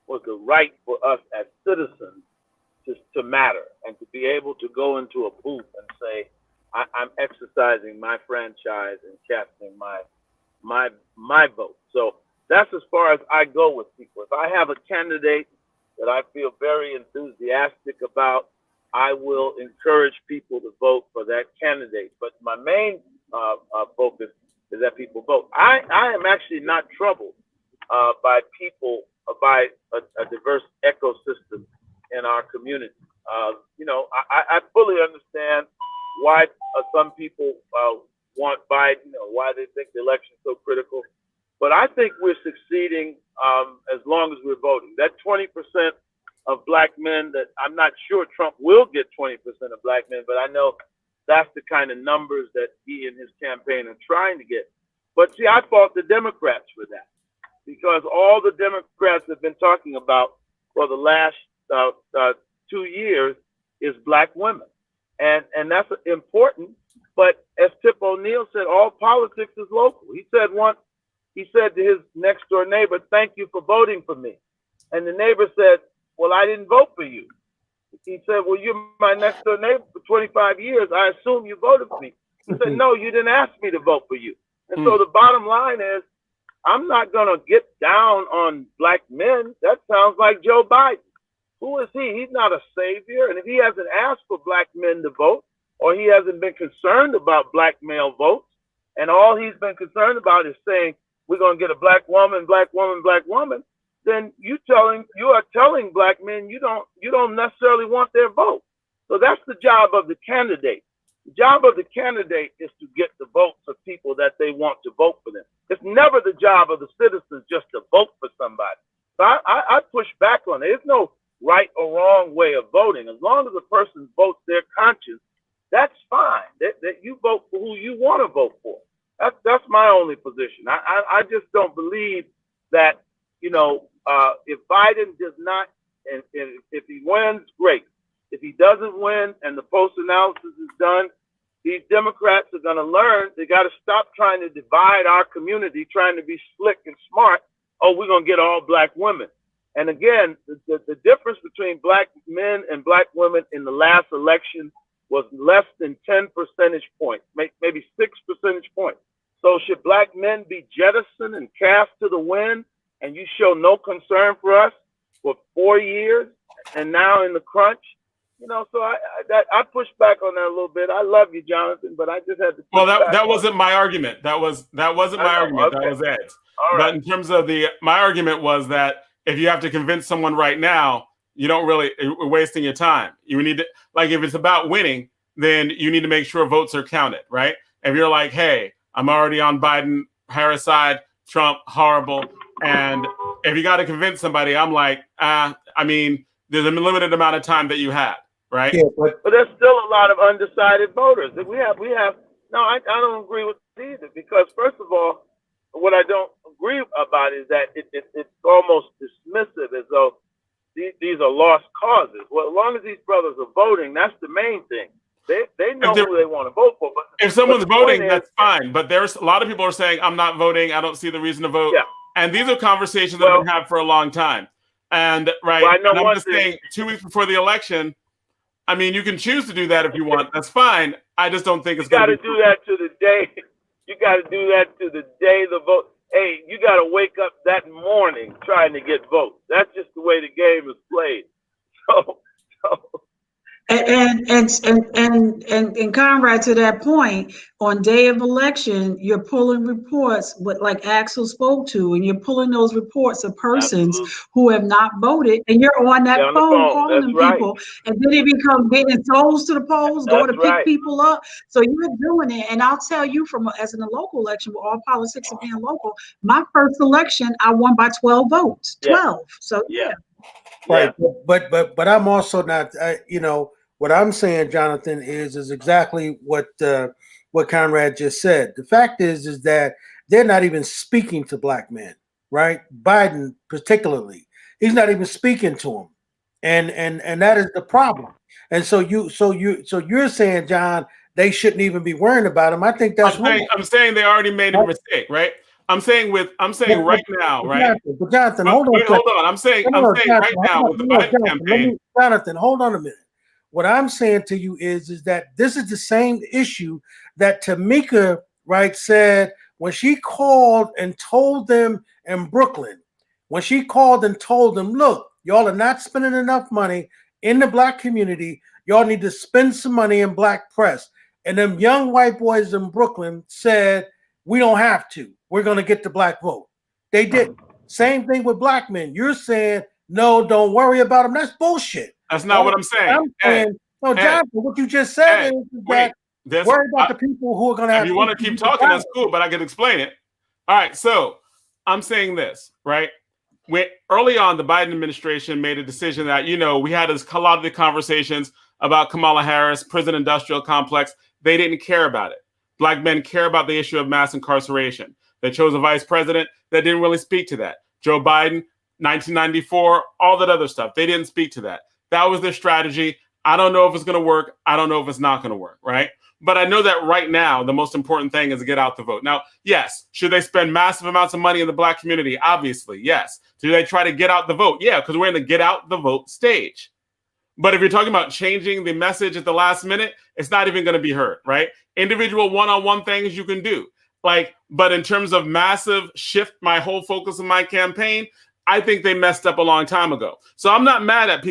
was the right for us as citizens to matter and to be able to go into a booth and say, I'm exercising my franchise and casting my vote. So that's as far as I go with people. If I have a candidate that I feel very enthusiastic about, I will encourage people to vote for that candidate. But my main focus is that people vote. I am actually not troubled by a diverse ecosystem in our community. I fully understand why some people want Biden, or why they think the election is so critical. But I think we're succeeding as long as we're voting. That 20% of black men, that I'm not sure Trump will get 20% of black men, but I know that's the kind of numbers that he and his campaign are trying to get. But see, I fault the Democrats for that, because all the Democrats have been talking about for the last 2 years is black women. And that's important. But as Tip O'Neill said, all politics is local. He said to his next door neighbor, "Thank you for voting for me." And the neighbor said, "Well, I didn't vote for you." He said, "Well, you're my next door neighbor for 25 years. I assume you voted for me." He said, "No, you didn't ask me to vote for you." And so the bottom line is, I'm not going to get down on black men. That sounds like Joe Biden. Who is he? He's not a savior. And if he hasn't asked for black men to vote, or he hasn't been concerned about black male votes, and all he's been concerned about is saying, we're going to get a black woman, then you are telling black men you don't necessarily want their vote. So that's the job of the candidate. The job of the candidate is to get the votes of people that they want to vote for them. It's never the job of the citizens just to vote for somebody. So I push back on it. There's no right or wrong way of voting. As long as a person votes their conscience, that's fine. That you vote for who you want to vote for. That's my only position. I just don't believe that, if Biden does not, and if he wins, great. If he doesn't win and the post-analysis is done, these Democrats are going to learn they got to stop trying to divide our community, trying to be slick and smart. Oh, we're going to get all black women. And again, the difference between black men and black women in the last election was less than 10 percentage points, maybe 6 percentage points. So should black men be jettisoned and cast to the wind, and you show no concern for us for 4 years, and now in the crunch? So I push back on that a little bit. I love you, Jonathan, but I just had to. Well, that wasn't my argument. That wasn't my argument. Okay. That was Ed's. All right. But in terms of my argument was that if you have to convince someone right now, you're wasting your time. You need to, like, if it's about winning, then you need to make sure votes are counted, right? If you're like, hey, I'm already on Biden, Harris side, Trump, horrible. And if you got to convince somebody, I'm like, there's a limited amount of time that you have, right? Yeah, but But there's still a lot of undecided voters. We have. No, I don't agree with it either, because first of all, what I don't agree about is that it's almost dismissive, as though these are lost causes. Well, as long as these brothers are voting, that's the main thing. They know who they want to vote for. But if someone's voting, that's fine. But there's a lot of people are saying, I'm not voting. I don't see the reason to vote. Yeah. And these are conversations that have been had for a long time. And right, Well, I know and I'm one just thing. saying, 2 weeks before the election, you can choose to do that if you want. That's fine. I just don't think it's You got going to to be. do that to the day. You got to do that to the day the vote. Hey, you got to wake up that morning trying to get votes. That's just the way the game is played. So And Conrad, to that point, on day of election, you're pulling reports, like Axel spoke to, and you're pulling those reports of persons Absolutely. who have not voted, and you're on that They're on the phone phone. calling That's them right. people, and then they become getting souls to the polls, going to That's pick right. people up. So you're doing it, and I'll tell you, as in a local election, where all politics are being local, my first election, I won by 12 votes, 12. So yeah. right, but I'm also not. What I'm saying, Jonathan, is exactly what Conrad just said. The fact is that they're not even speaking to black men, right? Biden particularly, he's not even speaking to them, and that is the problem. And so you're saying, John, they shouldn't even be worrying about him. I think that's wrong. I'm saying they already made a mistake, right? I'm saying right now, right? But Jonathan, hold on. Hold on. I'm saying right now with the Biden campaign. Jonathan, hold on a minute. What I'm saying to you is that this is the same issue that Tamika, right, said when she called and told them in Brooklyn, when she called and told them, look, y'all are not spending enough money in the black community. Y'all need to spend some money in black press. And them young white boys in Brooklyn said, we don't have to. We're going to get the black vote. They did. Same thing with black men. You're saying, no, don't worry about them. That's bullshit. That's not what I'm saying. No, Jonathan, what you just said is that worry about the people who are going to have. If you want to keep talking, that's cool, but I can explain it. All right, so I'm saying this, right? Early on, the Biden administration made a decision that, we had a lot of the conversations about Kamala Harris, prison industrial complex. They didn't care about it. Black men care about the issue of mass incarceration. They chose a vice president that didn't really speak to that. Joe Biden, 1994, all that other stuff. They didn't speak to that. That was their strategy. I don't know if it's going to work. I don't know if it's not going to work, right? But I know that right now, the most important thing is to get out the vote. Now, yes, should they spend massive amounts of money in the black community? Obviously, yes. Do they try to get out the vote? Yeah, because we're in the get out the vote stage. But if you're talking about changing the message at the last minute, it's not even going to be heard, right? Individual one-on-one things you can do. But in terms of massive shift my whole focus of my campaign, I think they messed up a long time ago. So I'm not mad at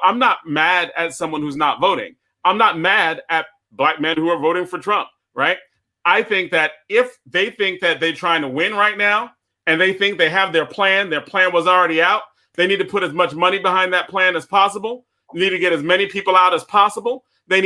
I'm not mad at someone who's not voting. I'm not mad at black men who are voting for Trump, right? I think that if they think that they're trying to win right now and they think they have their plan was already out, they need to put as much money behind that plan as possible. They need to get as many people out as possible. But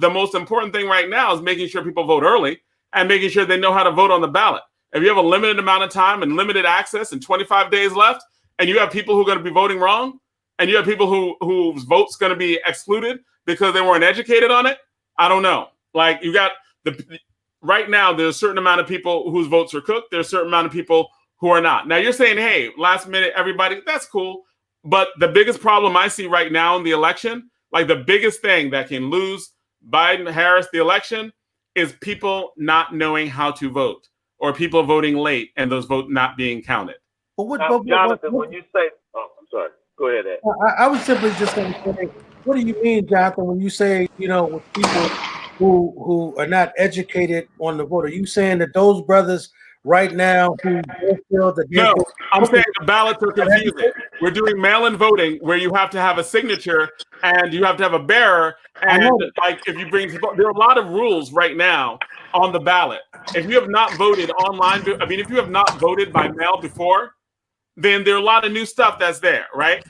the most important thing right now is making sure people vote early and making sure they know how to vote on the ballot. If you have a limited amount of time and limited access and 25 days left, and you have people who are going to be voting wrong, and you have people whose vote's going to be excluded because they weren't educated on it, I don't know. Right now, there's a certain amount of people whose votes are cooked. There's a certain amount of people who are not. Now, you're saying, hey, last minute, everybody, that's cool. But the biggest problem I see right now in the election, the biggest thing that can lose Biden, Harris, the election, is people not knowing how to vote or people voting late and those votes not being counted. Jonathan, when you say, I'm sorry. Go ahead, Ed. I was simply just going to say, what do you mean, Jonathan, when you say, with people who are not educated on the vote? Are you saying that those brothers right now who feel that No, I'm saying the ballots are confusing. We're doing mail-in voting where you have to have a signature and you have to have a bearer. And like, if you bring, there are a lot of rules right now on the ballot. If you have not voted online, if you have not voted by mail before, then there are a lot of new stuff that's there, right?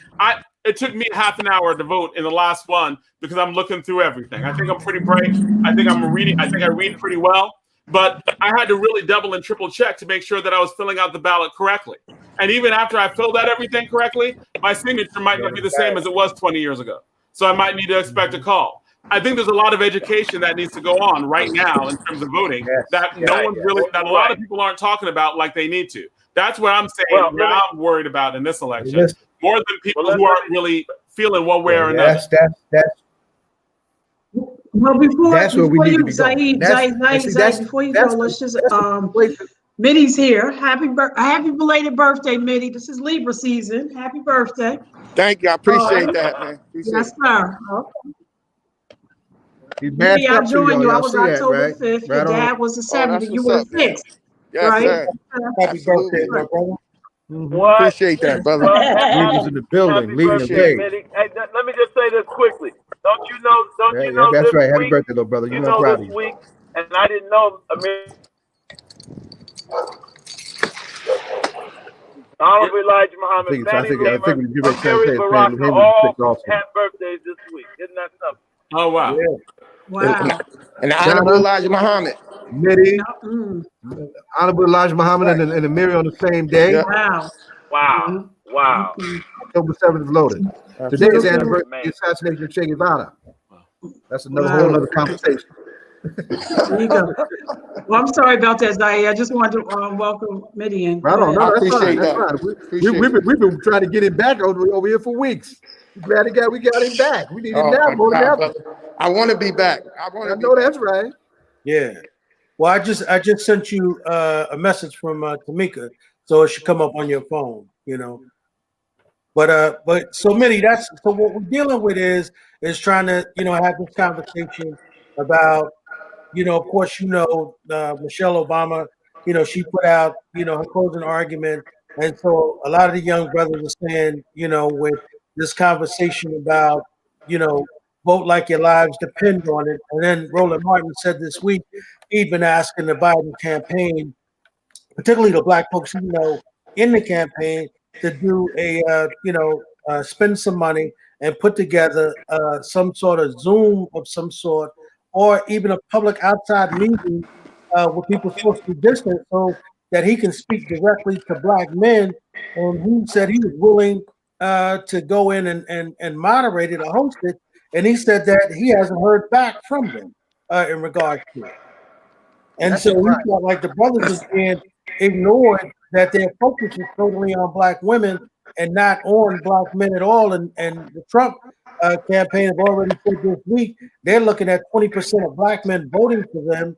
It took me half an hour to vote in the last one because I'm looking through everything. I think I'm pretty bright. I think I read pretty well. But I had to really double and triple check to make sure that I was filling out the ballot correctly. And even after I filled out everything correctly, my signature might not be the same as it was 20 years ago. So I might need to expect a call. I think there's a lot of education that needs to go on right now in terms of voting that a lot of people aren't talking about like they need to. That's what I'm saying. I'm worried about in this election, more than people who aren't really feeling one way or another. Well, before you, Zaid, before you go, let's just Mitty's here. Happy belated birthday, Mitty. This is Libra season. Happy birthday. Thank you. I appreciate that, man. Yes, sir. Mitty, I joined you. I was October 5th. Your dad was the 7th. You were the 6th. Yes, right? sir. Happy birthday, my brother. What? Appreciate that, brother. Leaders in the building, leading the way. Hey, let me just say this quickly. Don't you know? That's this right. Happy week, birthday, little brother. You know this week, and I didn't know. Honorable Elijah Muhammad, I think we give it Amiri Baraka, all had birthdays this week. Isn't that something? Oh, wow. Yeah. Wow. And Honorable Elijah Muhammad. Mitty, Honorable Elijah Muhammad and Amiri on the same day. Yeah. Wow. Wow. Wow. October 7th is loaded. Today is the anniversary of the assassination of Che Guevara. That's another whole other conversation. There you go. Well, I'm sorry about that, Zaid. I just wanted to welcome Mitty in. I don't know. That's appreciate fine. That's fine. We've been trying to get him back over here for weeks. Glad we got him back. We need him now more than ever. I want to be back. I know that's right. Yeah. Well, I just sent you a message from Tamika, so it should come up on your phone. But so Mitty, so what we're dealing with is trying to have this conversation about of course Michelle Obama, she put out her closing argument, and so a lot of the young brothers are saying with this conversation about vote like your lives depend on it. And then Roland Martin said this week he'd been asking the Biden campaign, particularly the black folks in the campaign, to do spend some money and put together some sort of Zoom of some sort, or even a public outside meeting with people socially distant, so that he can speak directly to black men. And he said he was willing to go in and moderate it or host it. And he said that he hasn't heard back from them in regards to it. And so he felt like the brothers are being ignored, that their focus is totally on black women and not on black men at all. And the Trump campaign have already said this week they're looking at 20% of black men voting for them.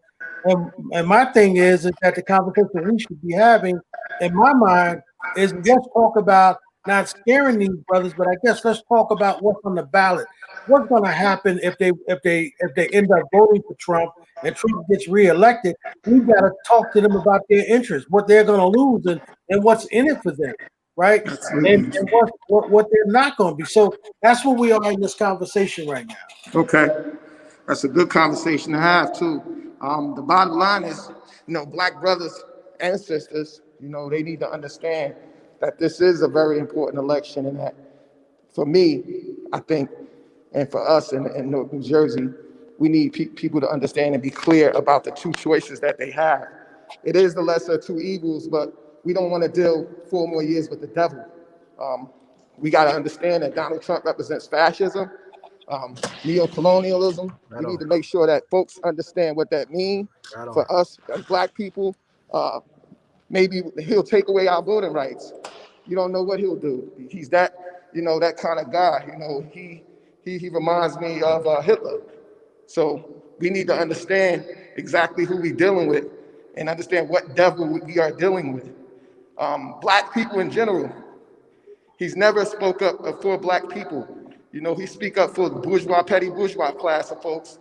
And my thing is that the conversation we should be having, in my mind, is let's talk about not scaring these brothers, but I guess let's talk about what's on the ballot. What's going to happen if they end up voting for Trump and Trump gets reelected? We've got to talk to them about their interests, what they're going to lose, and what's in it for them, right? And what they're not going to be. So that's where we are in this conversation right now. Okay, that's a good conversation to have too. The bottom line is, black brothers and sisters, they need to understand that this is a very important election, and that for me, I think, and for us in New Jersey, we need people to understand and be clear about the two choices that they have. It is the lesser of two evils, but we don't want to deal 4 more years with the devil. We got to understand that Donald Trump represents fascism, neo-colonialism. We need to make sure that folks understand what that means for us as black people. Maybe he'll take away our voting rights. You don't know what he'll do. He's that, that kind of guy. He reminds me of Hitler. So we need to understand exactly who we're dealing with and understand what devil we are dealing with. Black people in general, He's never spoke up for black people. You know, he speak up for the bourgeois, petty bourgeois class of folks.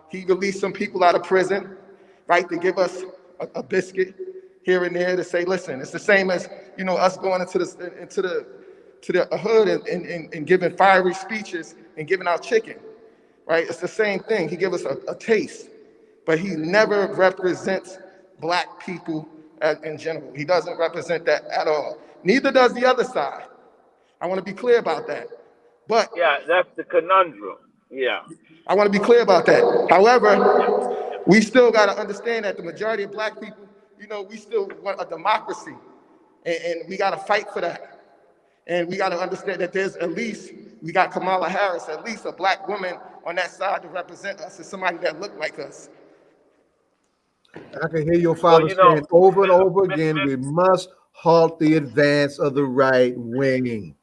He released some people out of prison, right, to give us a biscuit here and there to say, listen, it's the same as, you know, us going into the hood and giving fiery speeches and giving out chicken, right? It's the same thing. He gave us a taste, but he never represents black people in general. He doesn't represent that at all. Neither does the other side. I want to be clear about that. But yeah, that's the conundrum. Yeah. I want to be clear about that. However, we still got to understand that the majority of black people, you know, we still want a democracy, and we got to fight for that. And we got to understand that there's at least, we got Kamala Harris, at least a black woman on that side to represent us, as somebody that looked like us. I can hear your father saying over and over again, we must halt the advance of the right wing.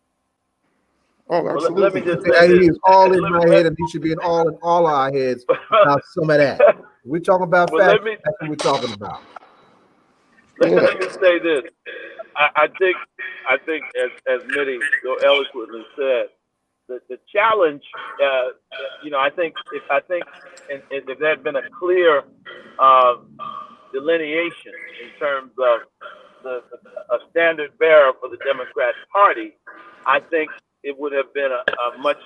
Oh, absolutely. Let me just say He is all in my head, and he should be in all our heads. Now, some of that. We're talking about facts. That's what we're talking about. Let me say this. I think as Mitty so eloquently said, the challenge, you know, I think if there had been a clear delineation in terms of a standard bearer for the Democratic Party, I think it would have been a much,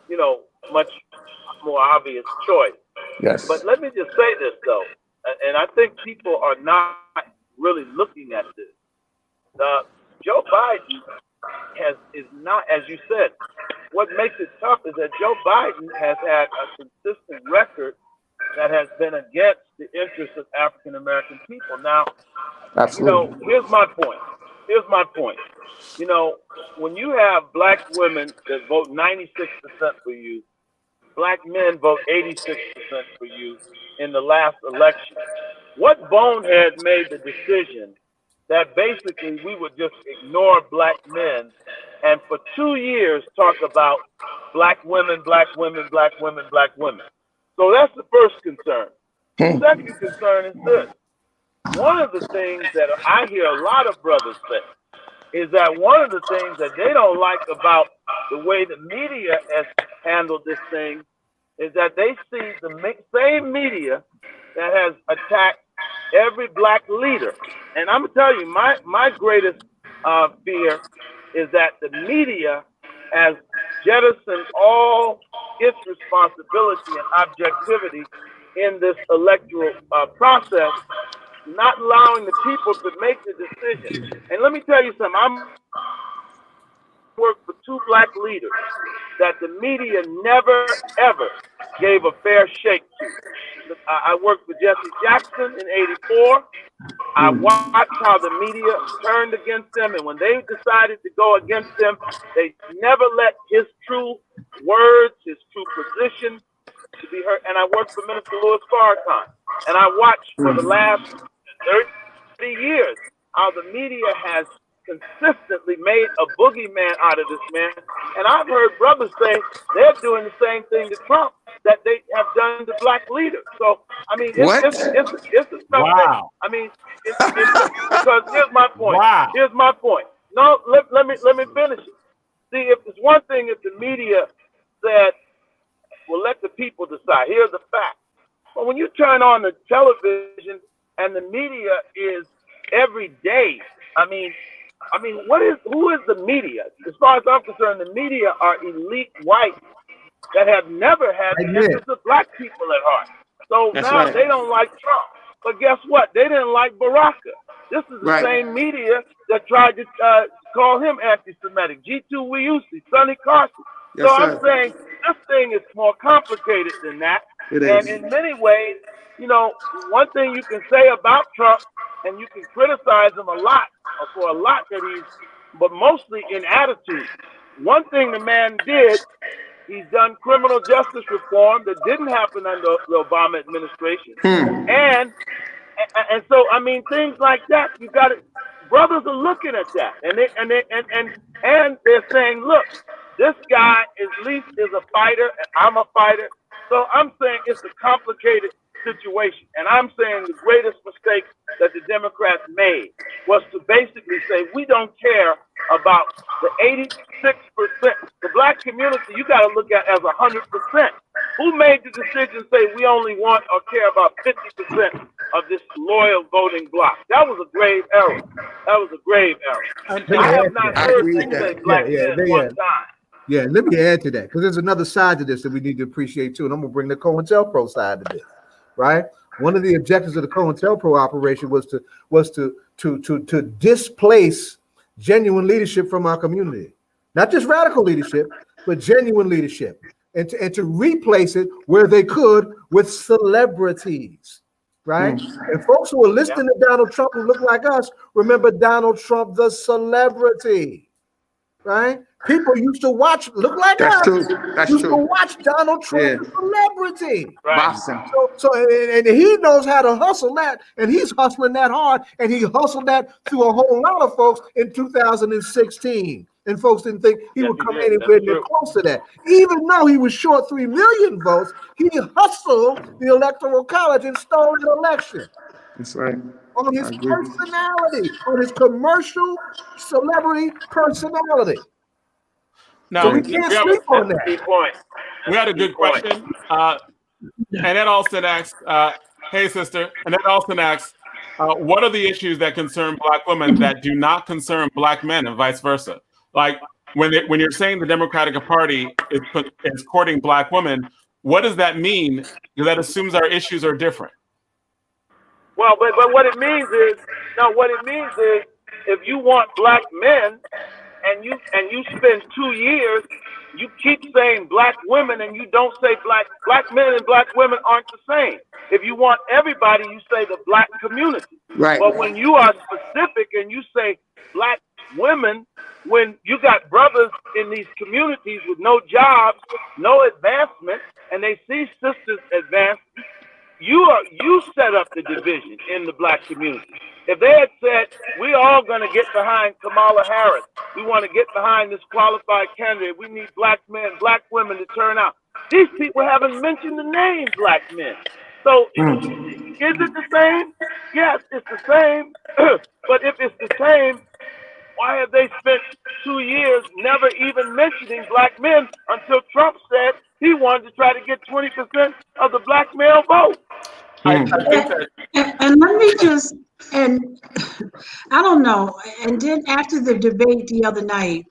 you know, much more obvious choice. Yes. But let me just say this though, and I think people are not really looking at this. Joe Biden is not, as you said, what makes it tough is that Joe Biden has had a consistent record that has been against the interests of African American people. Now, Absolutely. you know, here's my point. You know, when you have black women that vote 96% for you, black men vote 86% for you in the last election, what bonehead made the decision that basically we would just ignore black men and for 2 years talk about black women, black women, black women, black women? So that's the first concern. The second concern is this. One of the things that I hear a lot of brothers say is that one of the things that they don't like about the way the media has handled this thing is that they see the same media that has attacked every black leader. And I'm gonna tell you, my greatest fear is that the media has jettisoned all its responsibility and objectivity in this electoral process, not allowing the people to make the decision. And let me tell you something, I'm worked for 2 black leaders that the media never, ever gave a fair shake to. I worked for Jesse Jackson in '84. I watched how the media turned against him, and when they decided to go against him, they never let his true words, his true position to be heard. And I worked for Minister Louis Farrakhan, and I watched for the last 30 years how the media has consistently made a boogeyman out of this man. And I've heard brothers say they're doing the same thing to Trump that they have done to black leaders. So, I mean, it's a tough thing. I mean, it's because here's my point. Here's my point. No, let me finish it. See, if it's one thing if the media said, well, let the people decide. Here's the fact. But when you turn on the television and the media is every day, I mean, who is the media? As far as I'm concerned, the media are elite whites that have never had the interests of black people at heart. So now they don't like Trump. But guess what? They didn't like Baraka. This is the same media that tried to call him anti-Semitic. G2 Wiusi, Sonny Carson. Yes, so I'm saying this thing is more complicated than that. And in many ways, you know, one thing you can say about Trump, and you can criticize him a lot for a lot that but mostly in attitude. One thing the man did, he's done criminal justice reform that didn't happen under the Obama administration. And so, I mean, things like that, you got to, brothers are looking at that, and they're saying, look, this guy at least is a fighter, and I'm a fighter. So I'm saying it's a complicated situation. And I'm saying the greatest mistake that the Democrats made was to basically say, we don't care about the 86%. The black community, you got to look at as 100%. Who made the decision to say we only want or care about 50% of this loyal voting bloc? That was a grave error. That was a grave error. Let me I have add not to that. heard I agree you with say that. black Yeah, men one time. Yeah, let me add to that because there's another side to this that we need to appreciate too, and I'm gonna bring the COINTELPRO side to this, right? One of the objectives of the COINTELPRO operation was to displace genuine leadership from our community, not just radical leadership, but genuine leadership, and to replace it where they could with celebrities, right? And folks who are listening to Donald Trump who look like us, remember Donald Trump, the celebrity, right? People used to look like That's us. true. That's used to true. watch Donald Trump, Yeah. the celebrity. Right. Boston. And he knows how to hustle that, and he's hustling that hard, and he hustled that through a whole lot of folks in 2016. And folks didn't think he would come anywhere near close to that. Even though he was short 3 million votes, he hustled the Electoral College and stole an election. That's right. On his I agree. personality, on his commercial celebrity personality. Now, So we can't sleep on That's a key that. point. we had a good question. Annette Alston asks, hey, sister, Annette Alston asks, what are the issues that concern Black women that do not concern Black men and vice versa? Like when you're saying the Democratic Party is courting Black women, what does that mean? Because that assumes our issues are different. Well, but what it means is, if you want black men and you spend 2 years, you keep saying black women and you don't say black men and black women aren't the same. If you want everybody, you say the black community. Right. But when you are specific and you say black women, when you got brothers in these communities with no jobs, no advancement, and they see sisters advance, you set up the division in the black community. If they had said, we're all going to get behind Kamala Harris, we want to get behind this qualified candidate, we need black men, black women to turn out. These people haven't mentioned the name black men. So is it the same? Yes, it's the same. But if it's the same, why have they spent 2 years never even mentioning black men until Trump said he wanted to try to get 20% of the black male vote? I think that And let me just, and I don't know, and then after the debate the other night,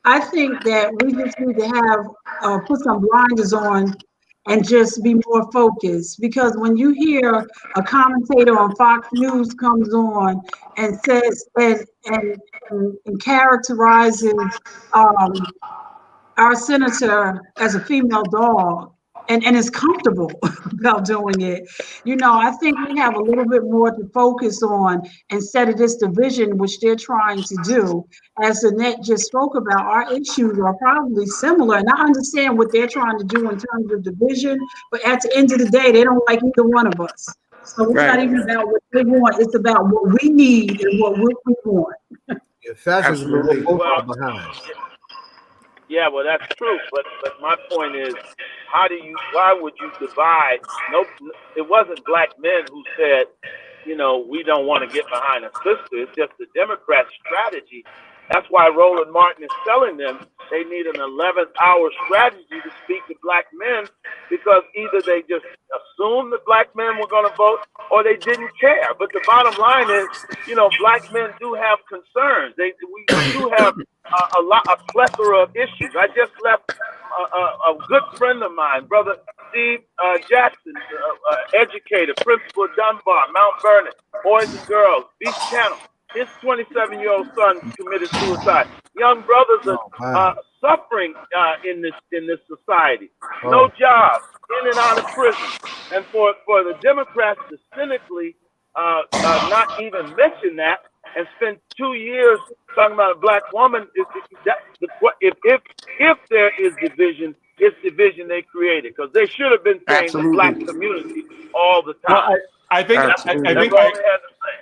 I think that we just need to have, put some blinders on and just be more focused. Because when you hear a commentator on Fox News comes on and says, and characterizes our senator as a female dog, and is comfortable about doing it. You know, I think we have a little bit more to focus on instead of this division, which they're trying to do. As Annette just spoke about, our issues are probably similar. And I understand what they're trying to do in terms of division, but at the end of the day, they don't like either one of us. So it's not even about what they want, it's about what we need and what we want. Yeah, fascism is what both are behind. Yeah, well, that's true. But my point is, why would you divide? Nope, it wasn't black men who said, you know, we don't want to get behind a sister. It's just the Democrat strategy. That's why Roland Martin is telling them they need an 11th hour strategy to speak to black men, because either they just assumed that black men were going to vote or they didn't care. But the bottom line is, you know, black men do have concerns. We do have a plethora of issues. I just left a good friend of mine, Brother Steve Jackson, educator, principal at Dunbar, Mount Vernon, Boys and Girls, Beach Channel. His 27-year-old son committed suicide. Young brothers are suffering in this society. No jobs, in and out of prison. And for the Democrats to cynically not even mention that and spend 2 years talking about a black woman, if there is division, it's division they created, because they should have been saying the black community all the time. Well, I think that's all they had to say.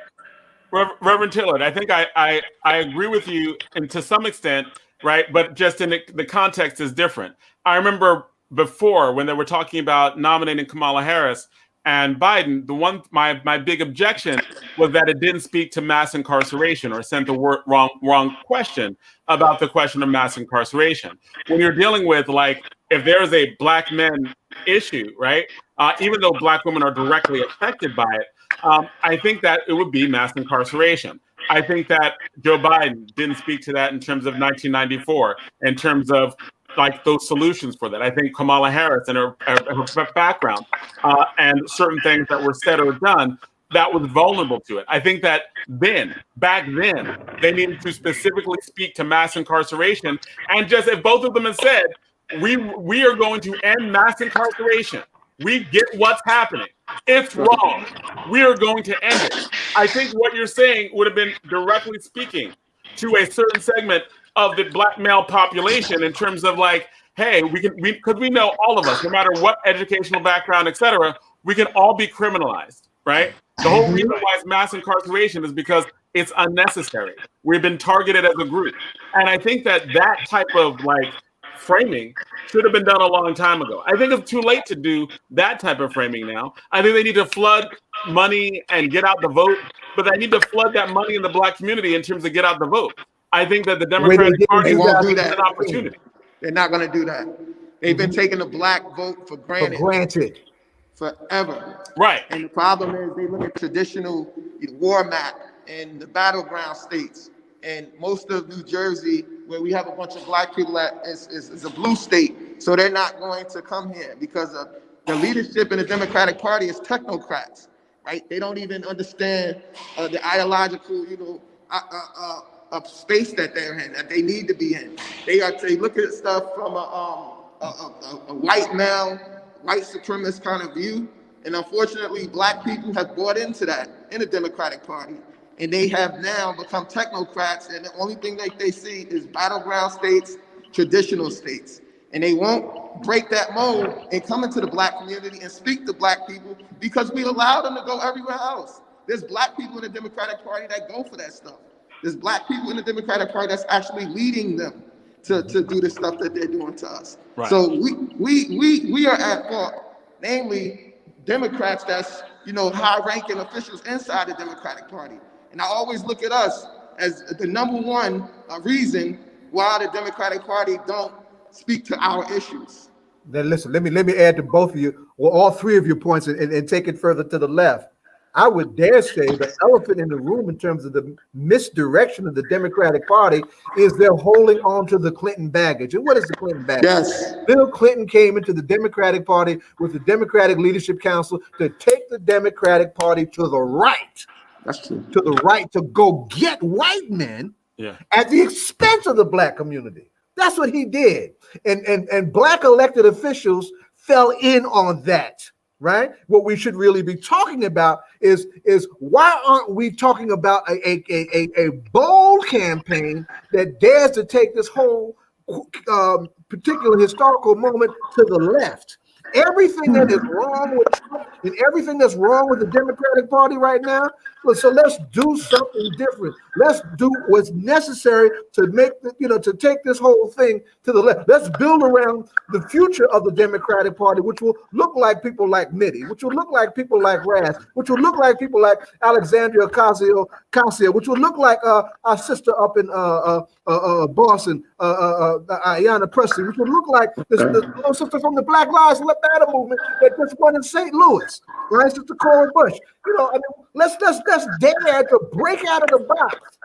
Reverend Tillard, I think I agree with you, and to some extent, right? But just in the context is different. I remember before when they were talking about nominating Kamala Harris, and Biden, my big objection was that it didn't speak to mass incarceration or sent the wrong question about the question of mass incarceration. When you're dealing with, like, if there is a black men issue, right? Even though black women are directly affected by it, I think that it would be mass incarceration. I think that Joe Biden didn't speak to that in terms of 1994, in terms of like those solutions for that. I think Kamala Harris and her background and certain things that were said or done that was vulnerable to it. I think that back then, they needed to specifically speak to mass incarceration. And just if both of them had said, we are going to end mass incarceration. We get what's happening. It's wrong. We are going to end it. I think what you're saying would have been directly speaking to a certain segment of the black male population in terms of like, hey, because we know all of us, no matter what educational background, et cetera, we can all be criminalized, right? The whole reason why it's mass incarceration is because it's unnecessary. We've been targeted as a group. And I think that type of like framing should have been done a long time ago. I think it's too late to do that type of framing now. I think they need to flood money and get out the vote, but they need to flood that money in the black community in terms of get out the vote. I think that the Democratic Party won't do that. an opportunity. They're not going to do that. They've been taking the black vote for granted. Forever. Right. And the problem is they look at traditional war map and the battleground states. And most of New Jersey, where we have a bunch of black people at, is a blue state. So they're not going to come here because of the leadership in the Democratic Party is technocrats, right? They don't even understand the ideological, space that they're in, that they need to be in. They look at stuff from a white male, white supremacist kind of view. And unfortunately, black people have bought into that in the Democratic Party. And they have now become technocrats, and the only thing that they see is battleground states, traditional states. And they won't break that mold and come into the black community and speak to black people because we allow them to go everywhere else. There's black people in the Democratic Party that go for that stuff. There's black people in the Democratic Party that's actually leading them to do the stuff that they're doing to us. Right. So we are at fault, namely Democrats that's, high-ranking officials inside the Democratic Party. And I always look at us as the number one reason why the Democratic Party don't speak to our issues. Then listen, let me add to both of you, or all three of your points, and take it further to the left. I would dare say the elephant in the room in terms of the misdirection of the Democratic Party is they're holding on to the Clinton baggage. And what is the Clinton baggage? Yes. Bill Clinton came into the Democratic Party with the Democratic Leadership Council to take the Democratic Party to the right. That's true. To the right, to go get white men at the expense of the black community. That's what he did. And black elected officials fell in on that. Right? What we should really be talking about is why aren't we talking about a bold campaign that dares to take this whole particular historical moment to the left? Everything that is wrong with Trump and everything that's wrong with the Democratic Party right now. So let's do something different. Let's do what's necessary to make to take this whole thing to the left. Let's build around the future of the Democratic Party, which will look like people like Mitty, which will look like people like Raz, which will look like people like Alexandria Ocasio, which will look like our sister up in Boston, Ayanna Pressley, which will look like the little sister from the Black Lives Matter movement that just won in St. Louis, right? Sister Cora Bush. Let's dare to break out of the box,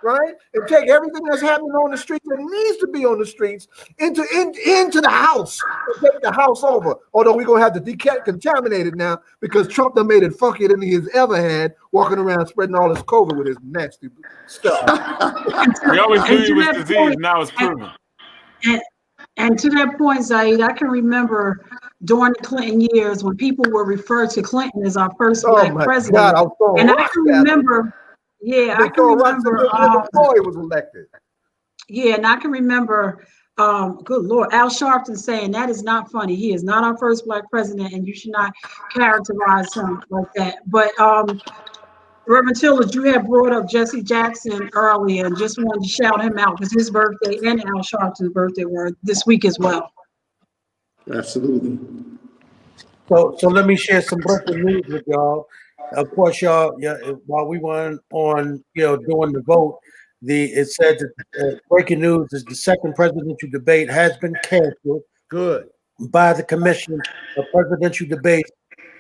right? And take everything that's happening on the streets that needs to be on the streets into the house and take the house over. Although we're gonna have to decontaminate it now because Trump done made it funkier than he has ever had, walking around spreading all this COVID with his nasty stuff. We always knew he was disease, now it's proven. And to that point, Zaid, I can remember during the Clinton years when people were referred to Clinton as our first black president. God, and I can remember, Floyd was elected. Yeah, and I can remember, good Lord, Al Sharpton saying that is not funny. He is not our first black president, and you should not characterize him like that. But Reverend Tillage, you had brought up Jesse Jackson earlier, and just wanted to shout him out because his birthday and Al Sharpton's birthday were this week as well. Absolutely. So let me share some breaking news with y'all. Of course, y'all, yeah, while we were on, doing the vote, it said that breaking news is the second presidential debate has been canceled Good. by the Commission of Presidential Debates,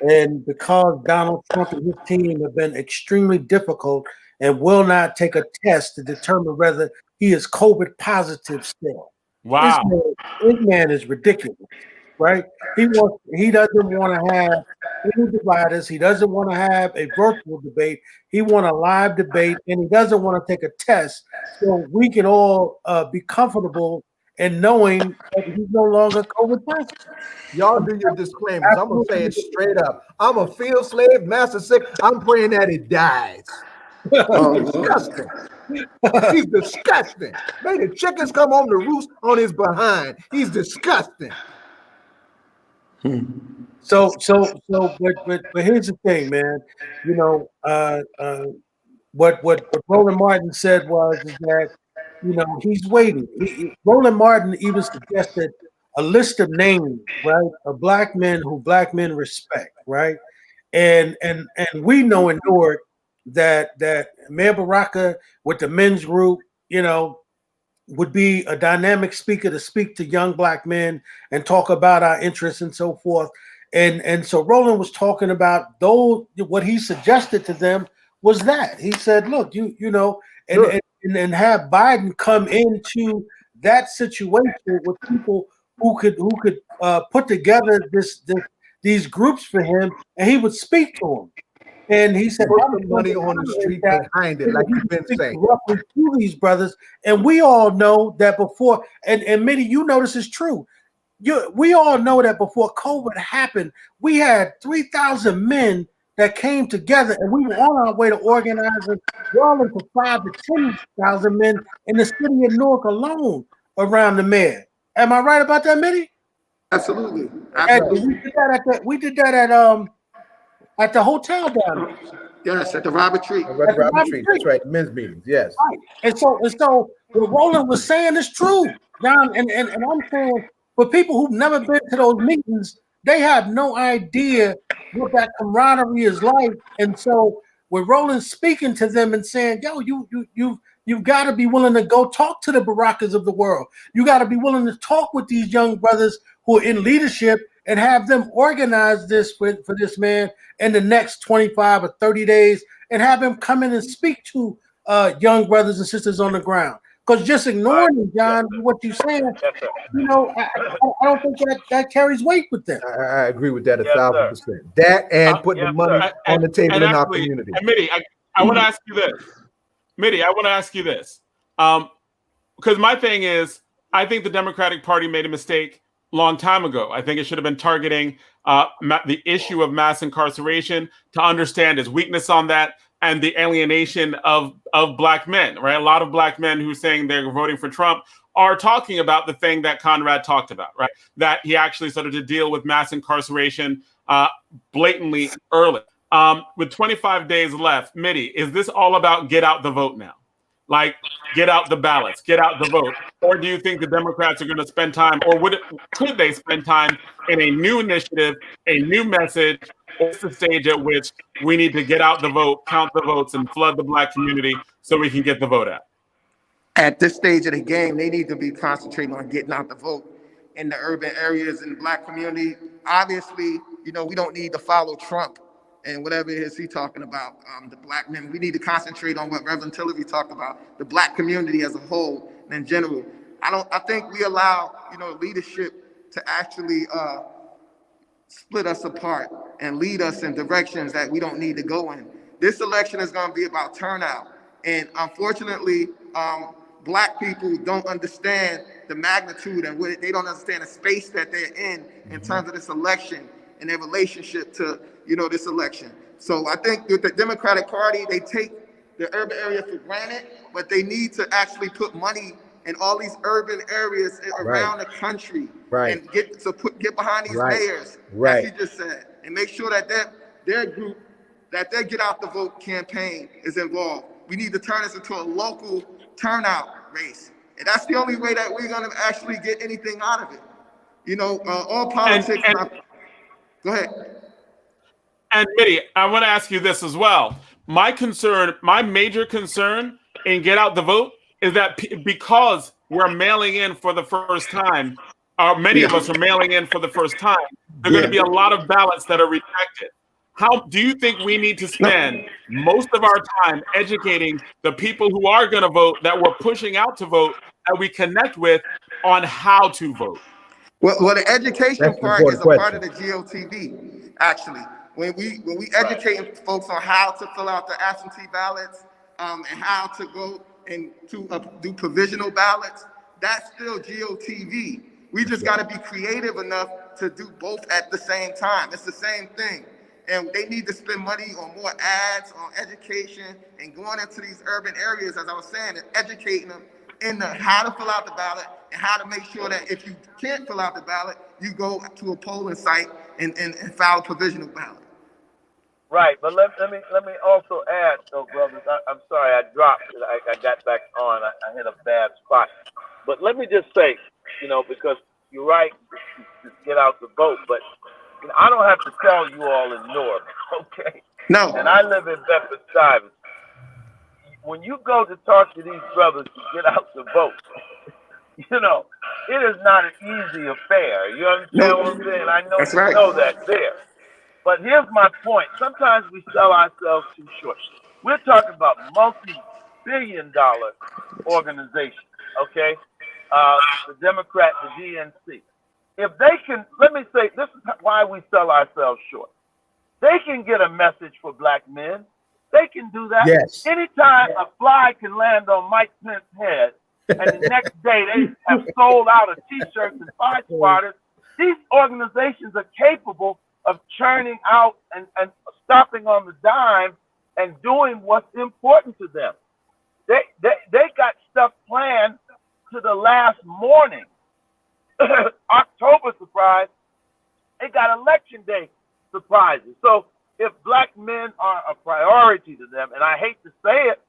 and because Donald Trump and his team have been extremely difficult and will not take a test to determine whether he is COVID positive still. Wow. This man is ridiculous, right? He doesn't want to have any dividers. He doesn't want to have a virtual debate. He wants a live debate, and he doesn't want to take a test so we can all be comfortable in knowing that he's no longer COVID positive. Y'all do your disclaimers. I'm gonna say it straight up. I'm a field slave, master sick. I'm praying that it dies. He's disgusting. He's disgusting. May the chickens come home to roost on his behind. He's disgusting. So, but here's the thing, man. What Roland Martin said is that he's waiting. Roland Martin even suggested a list of names, right, of black men who black men respect, right, and we know in Newark that Mayor Baraka with the men's group, would be a dynamic speaker to speak to young black men and talk about our interests and so forth. And so Roland was talking about what he suggested to them was that he said, look, and have Biden come into that situation with people who could put together these groups for him, and he would speak to them. And he said, put the money on the street behind it, like you've been saying. To these brothers, and we all know that before, and Mitty, you know this is true. We all know that before COVID happened, we had 3,000 men that came together, and we were on our way to organizing well into 5,000 to 10,000 men in the city of Newark alone around the mayor. Am I right about that, Mitty? Absolutely. We did that at the hotel down there. Yes, at the Robert Tree. Robert Tree. That's right. Men's meetings. Yes. Right. And so what Roland was saying is true, John. And I'm saying for people who've never been to those meetings, they have no idea what that camaraderie is like. And so with Roland speaking to them and saying, yo, you've got to be willing to go talk to the Barakas of the world. You got to be willing to talk with these young brothers who are in leadership and have them organize this for this man in the next 25 or 30 days and have him come in and speak to young brothers and sisters on the ground. Because just ignoring him, John, what you're saying, I don't think that carries weight with them. I agree with that 1,000%. That and putting the money on the table in our community. And Mitty, I want to ask you this. Mitty, I want to ask you this. Because my thing is, I think the Democratic Party made a mistake long time ago. I think it should have been targeting the issue of mass incarceration to understand his weakness on that and the alienation of black men, right? A lot of black men who are saying they're voting for Trump are talking about the thing that Conrad talked about, right? That he actually started to deal with mass incarceration blatantly early. With 25 days left, Mitty, is this all about get out the vote now? Like, get out the ballots, get out the vote? Or do you think the Democrats are going to spend time, or could they spend time in a new initiative, a new message? What's the stage at which we need to get out the vote, count the votes, and flood the black community so we can get the vote out? At this stage of the game, they need to be concentrating on getting out the vote in the urban areas in the black community. Obviously, we don't need to follow Trump and whatever it is he talking about, the black men. We need to concentrate on what Reverend Tillery talked about, the black community as a whole and in general. I think we allow, leadership to actually split us apart and lead us in directions that we don't need to go in. This election is going to be about turnout. And unfortunately, black people don't understand the magnitude and they don't understand the space that they're in terms of this election and their relationship to, this election. So I think with the Democratic Party, they take the urban area for granted, but they need to actually put money in all these urban areas around the country and get behind these mayors, as he just said, and make sure that their group, that their get out the vote campaign is involved. We need to turn this into a local turnout race. And that's the only way that we're going to actually get anything out of it. All politics. Go ahead. And Mitty, I want to ask you this as well. My major concern in Get Out the Vote is that because we're mailing in for the first time, or many of us are mailing in for the first time, there are going to be a lot of ballots that are rejected. How do you think we need to spend most of our time educating the people who are going to vote, that we're pushing out to vote, that we connect with on how to vote? Well, the education That's an part is a important part of the GOTV, actually. When we educate folks on how to fill out the absentee ballots, and how to go and to do provisional ballots, that's still GOTV. We just got to be creative enough to do both at the same time. It's the same thing. And they need to spend money on more ads, on education, and going into these urban areas, as I was saying, and educating them in how to fill out the ballot and how to make sure that if you can't fill out the ballot, you go to a polling site and file a provisional ballot. Right, but let me also add, though, brothers. I'm sorry, I dropped. I got back on. I hit a bad spot. But let me just say, because you're right, to get out the vote. But I don't have to tell you all in North, okay? No. And I live in Bedford-Stuyvesant. When you go to talk to these brothers to get out the vote, it is not an easy affair. You understand what I'm saying? I know That's you right. know that there. But here's my point. Sometimes we sell ourselves too short. We're talking about multi-billion-dollar organizations, okay? The Democrat, the DNC. If they can, let me say, this is why we sell ourselves short. They can get a message for black men. They can do that. Yes. Anytime a fly can land on Mike Pence's head, and the next day they have sold out of T-shirts and fire spotters, these organizations are capable of churning out and stopping on the dime and doing what's important to them. They got stuff planned to the last morning. October surprise. They got election day surprises. So if black men are a priority to them, and I hate to say it,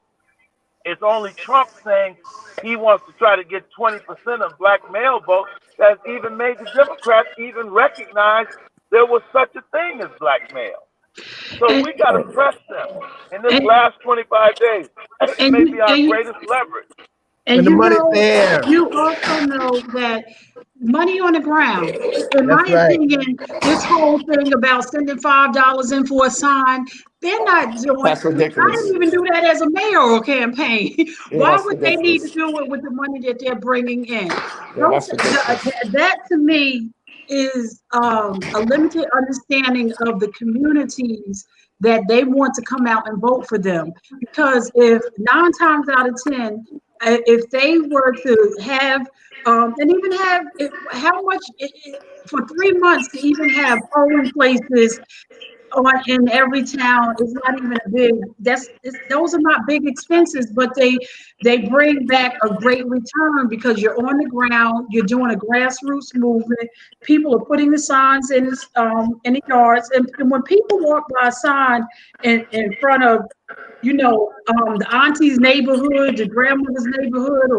it's only Trump saying he wants to try to get 20% of black male votes that's even made the Democrats even recognize there was such a thing as black male. So we got to press them in this last 25 days. It may be our greatest leverage. And the money's there. You also know that money on the ground, in my opinion, this whole thing about sending $5 in for a sign, they're not doing. That's ridiculous. I didn't even do that as a mayoral campaign. Why that's would they need to ridiculous. do it with the money that they're bringing in? that's ridiculous. That to me is a limited understanding of the communities that they want to come out and vote for them. Because if 9 times out of 10, if they were to have, and even have, how much, for 3 months to even have polling places in every town is not even a big, those are not big expenses, but they bring back a great return because you're on the ground, you're doing a grassroots movement, people are putting the signs in the yards, and when people walk by a sign in front of the auntie's neighborhood, the grandmother's neighborhood,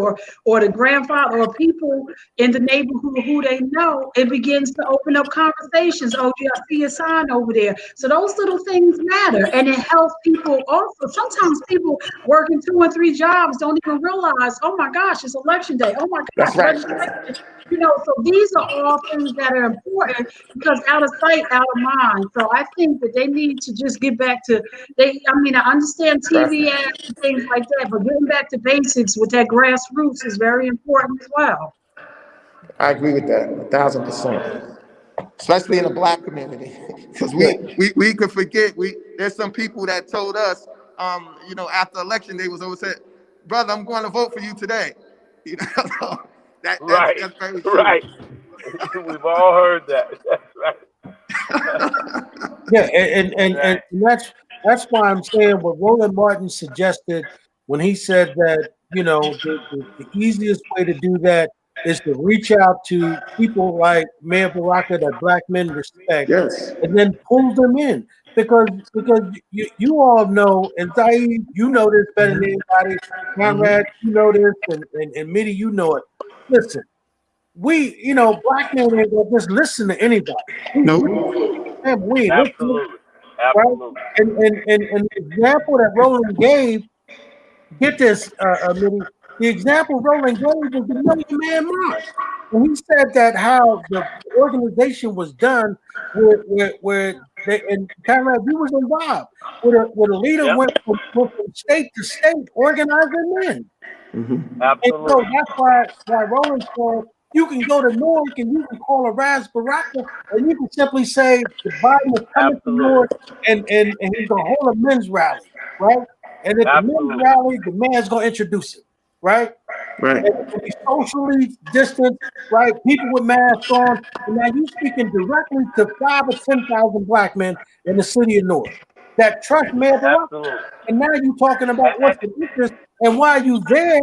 or the grandfather, or people in the neighborhood who they know, it begins to open up conversations. Oh, yeah, I see a sign over there. So those little things matter, and it helps people also. Sometimes people working 2 or 3 jobs don't even realize, oh my gosh, it's election day. Oh my gosh, That's right. so these are all things that are important because out of sight, out of mind. So I think that they need to just get back to, I understand TV ads and things like that, but getting back to basics with that grassroots is very important as well. I agree with that 1,000%. Especially in the black community, because we could forget. There's some people that told us, after election day was over, said, "Brother, I'm going to vote for you today." That's very true. Right. We've all heard that. That's right. Yeah, and that's why I'm saying what Roland Martin suggested when he said that the easiest way to do that is to reach out to people like Mayor Baraka that black men respect, and then pull them in because you all know, and Zaid, you know this better than anybody. Conrad, you know this, and Mitty, you know it. Listen, black men ain't gonna just listen to anybody. No. Man, we ain't listening, Absolutely. right? And the example that Roland gave, get this, Mitty, the example Roland gave was the Million Man March. And he said that how the organization was done where they, and Conrad, you was involved, where a leader went from state to state organizing men. Absolutely. And so that's why Roland said you can go to Newark and you can call a Raz Baraka and you can simply say the Biden is coming to Newark and he's gonna hold a men's rally, right? And at the men's rally, the man's gonna introduce it, right? Right. And it'll be socially distant, right? People with masks on. And now you're speaking directly to 5,000 or 10,000 black men in the city of Newark that trust Mayor Baraka. And now you're talking about what's the interest and why you there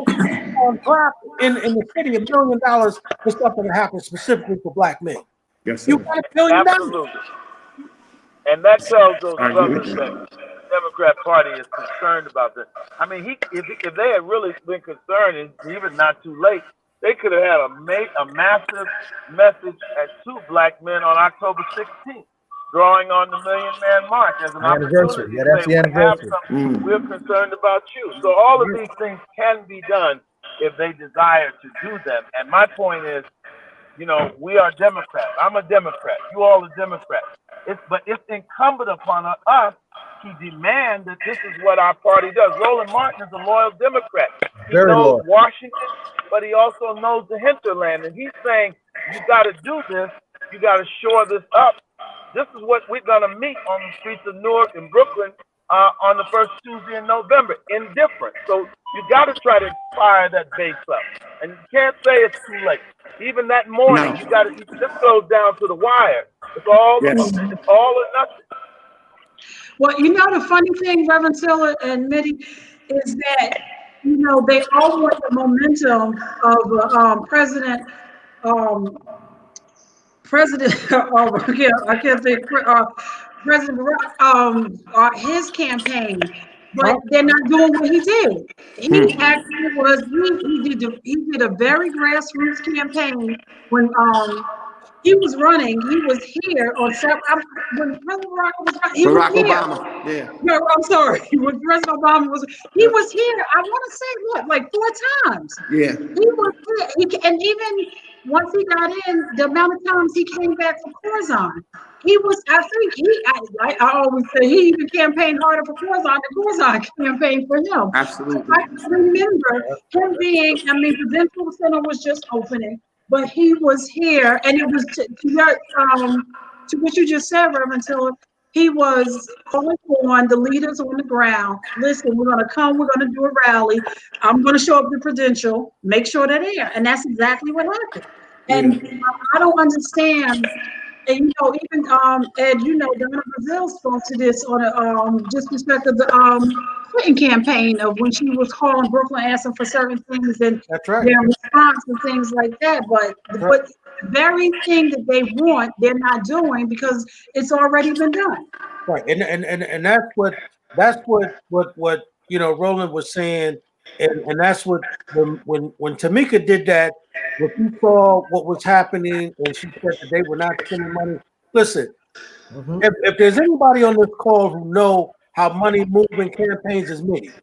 on top in the city $1 million for stuff that happens specifically for black men. Yes, sir. You got $1 billion. Absolutely. And that tells those brothers that the Democrat Party is concerned about this. I mean, if they had really been concerned, and even not too late, they could have had a massive message at 2 black men on October 16th, drawing on the Million Man March as an Anniversary. opportunity. Yeah, that's the anniversary. We're concerned about you. So all of these things can be done if they desire to do them. And my point is, you know, we are Democrats. I'm a Democrat. You all are Democrats. But it's incumbent upon us to demand that this is what our party does. Roland Martin is a loyal Democrat. He knows Washington, but he also knows the hinterland. And he's saying, you got to do this. You got to shore this up. This is what we're going to meet on the streets of Newark and Brooklyn on the first Tuesday in November. Indifferent. So you got to try to fire that base up. And you can't say it's too late. Even that morning, you got to. This goes down to the wire. It's all or nothing. Well, you know, the funny thing, Reverend Tiller and Mitty, is that, you know, they all want the momentum of President President Barack, his campaign, but they're not doing what he did. He actually was. He did a very grassroots campaign when he was running. He was here on when President Barack was running. He was here. Obama. Yeah. No, I'm sorry. When President Obama was, he was here. I want to say like 4 times. Yeah. He was here. And even once he got in, the amount of times he came back for Corzine, he was. I think I always say he even campaigned harder for Corzine than Corzine campaigned for him. Absolutely. I remember him being. I mean, the Prudential Center was just opening, but he was here, and it was to what you just said, Reverend Tiller. He was calling on the leaders on the ground. Listen, we're going to come. We're going to do a rally. I'm going to show up the Prudential. Make sure they're there, and that's exactly what happened. And I don't understand. And you know, even Ed, you know, Donna Brazil spoke to this on a just respect of the Clinton campaign of when she was calling Brooklyn, asking for certain things and their response and things like that. But the very thing that they want, they're not doing because it's already been done. Right, and that's what you know Roland was saying, and that's what when Tamika did that. When she saw what was happening and she said that they were not spending money, listen, if there's anybody on this call who know how money moving campaigns is made,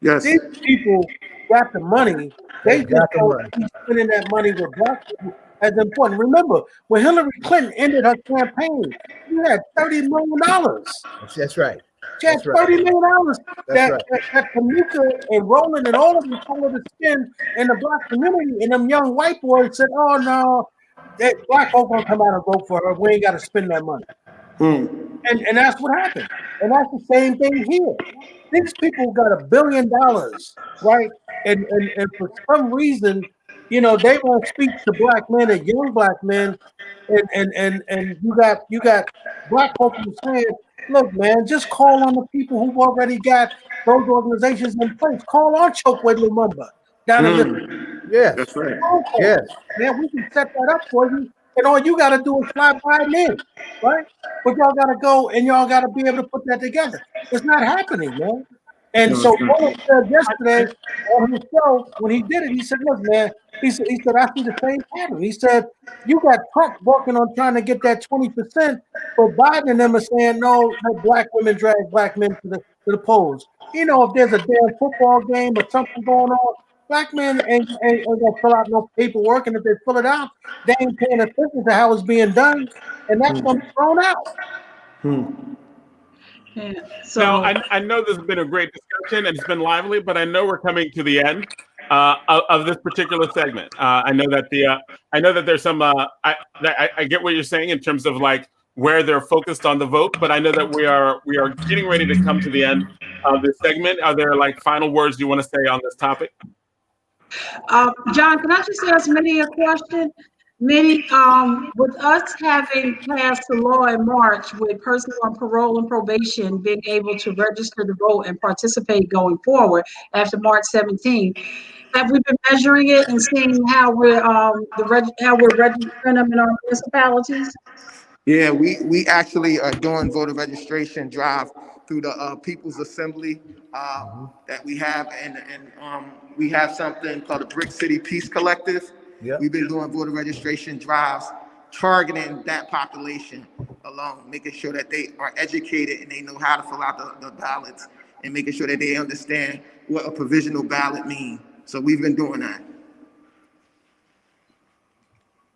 these people got the money. They just don't keep spending that money with black people as important. Remember, when Hillary Clinton ended her campaign, she had $30 million. That's right. She had $30 million that Tamika and Roland and all of them told her to spend in the black community, and them young white boys said, "Oh no, that black folk gonna come out and vote for her. We ain't got to spend that money." And that's what happened. And that's the same thing here. These people got $1 billion, right? And for some reason, you know, they won't speak to black men and young black men, and you got black folks saying, look, man, just call on the people who've already got those organizations in place. Call on Chokwe Lumumba down in the that's right. Yes, man, we can set that up for you. And all you got to do is fly by in, right? But y'all got to go and y'all got to be able to put that together. It's not happening, man. And so Roland said yesterday on his show, when he did it, he said, look, man, He said, I see the same pattern. He said, you got Trump working on trying to get that 20%, but Biden and them are saying, no, let black women drag black men to the polls. You know, if there's a damn football game or something going on, black men ain't gonna fill out no paperwork, and if they fill it out, they ain't paying attention to how it's being done, and that's gonna be thrown out. Yeah. So Now, I know this has been a great discussion and it's been lively, but I know we're coming to the end of this particular segment. I know that there's some. I get what you're saying in terms of like where they're focused on the vote, but I know that we are getting ready to come to the end of this segment. Are there like final words you want to say on this topic? John, can I just ask Mitty a question? Mitty, with us having passed the law in March with persons on parole and probation being able to register to vote and participate going forward after March 17th, have we been measuring it and seeing how we're registering them in our municipalities? Yeah, we actually are doing voter registration drive through the People's Assembly that we have, and we have something called the Brick City Peace Collective. Yep. We've been doing voter registration drives targeting that population alone, making sure that they are educated and they know how to fill out the ballots, and making sure that they understand what a provisional ballot means. So we've been doing that.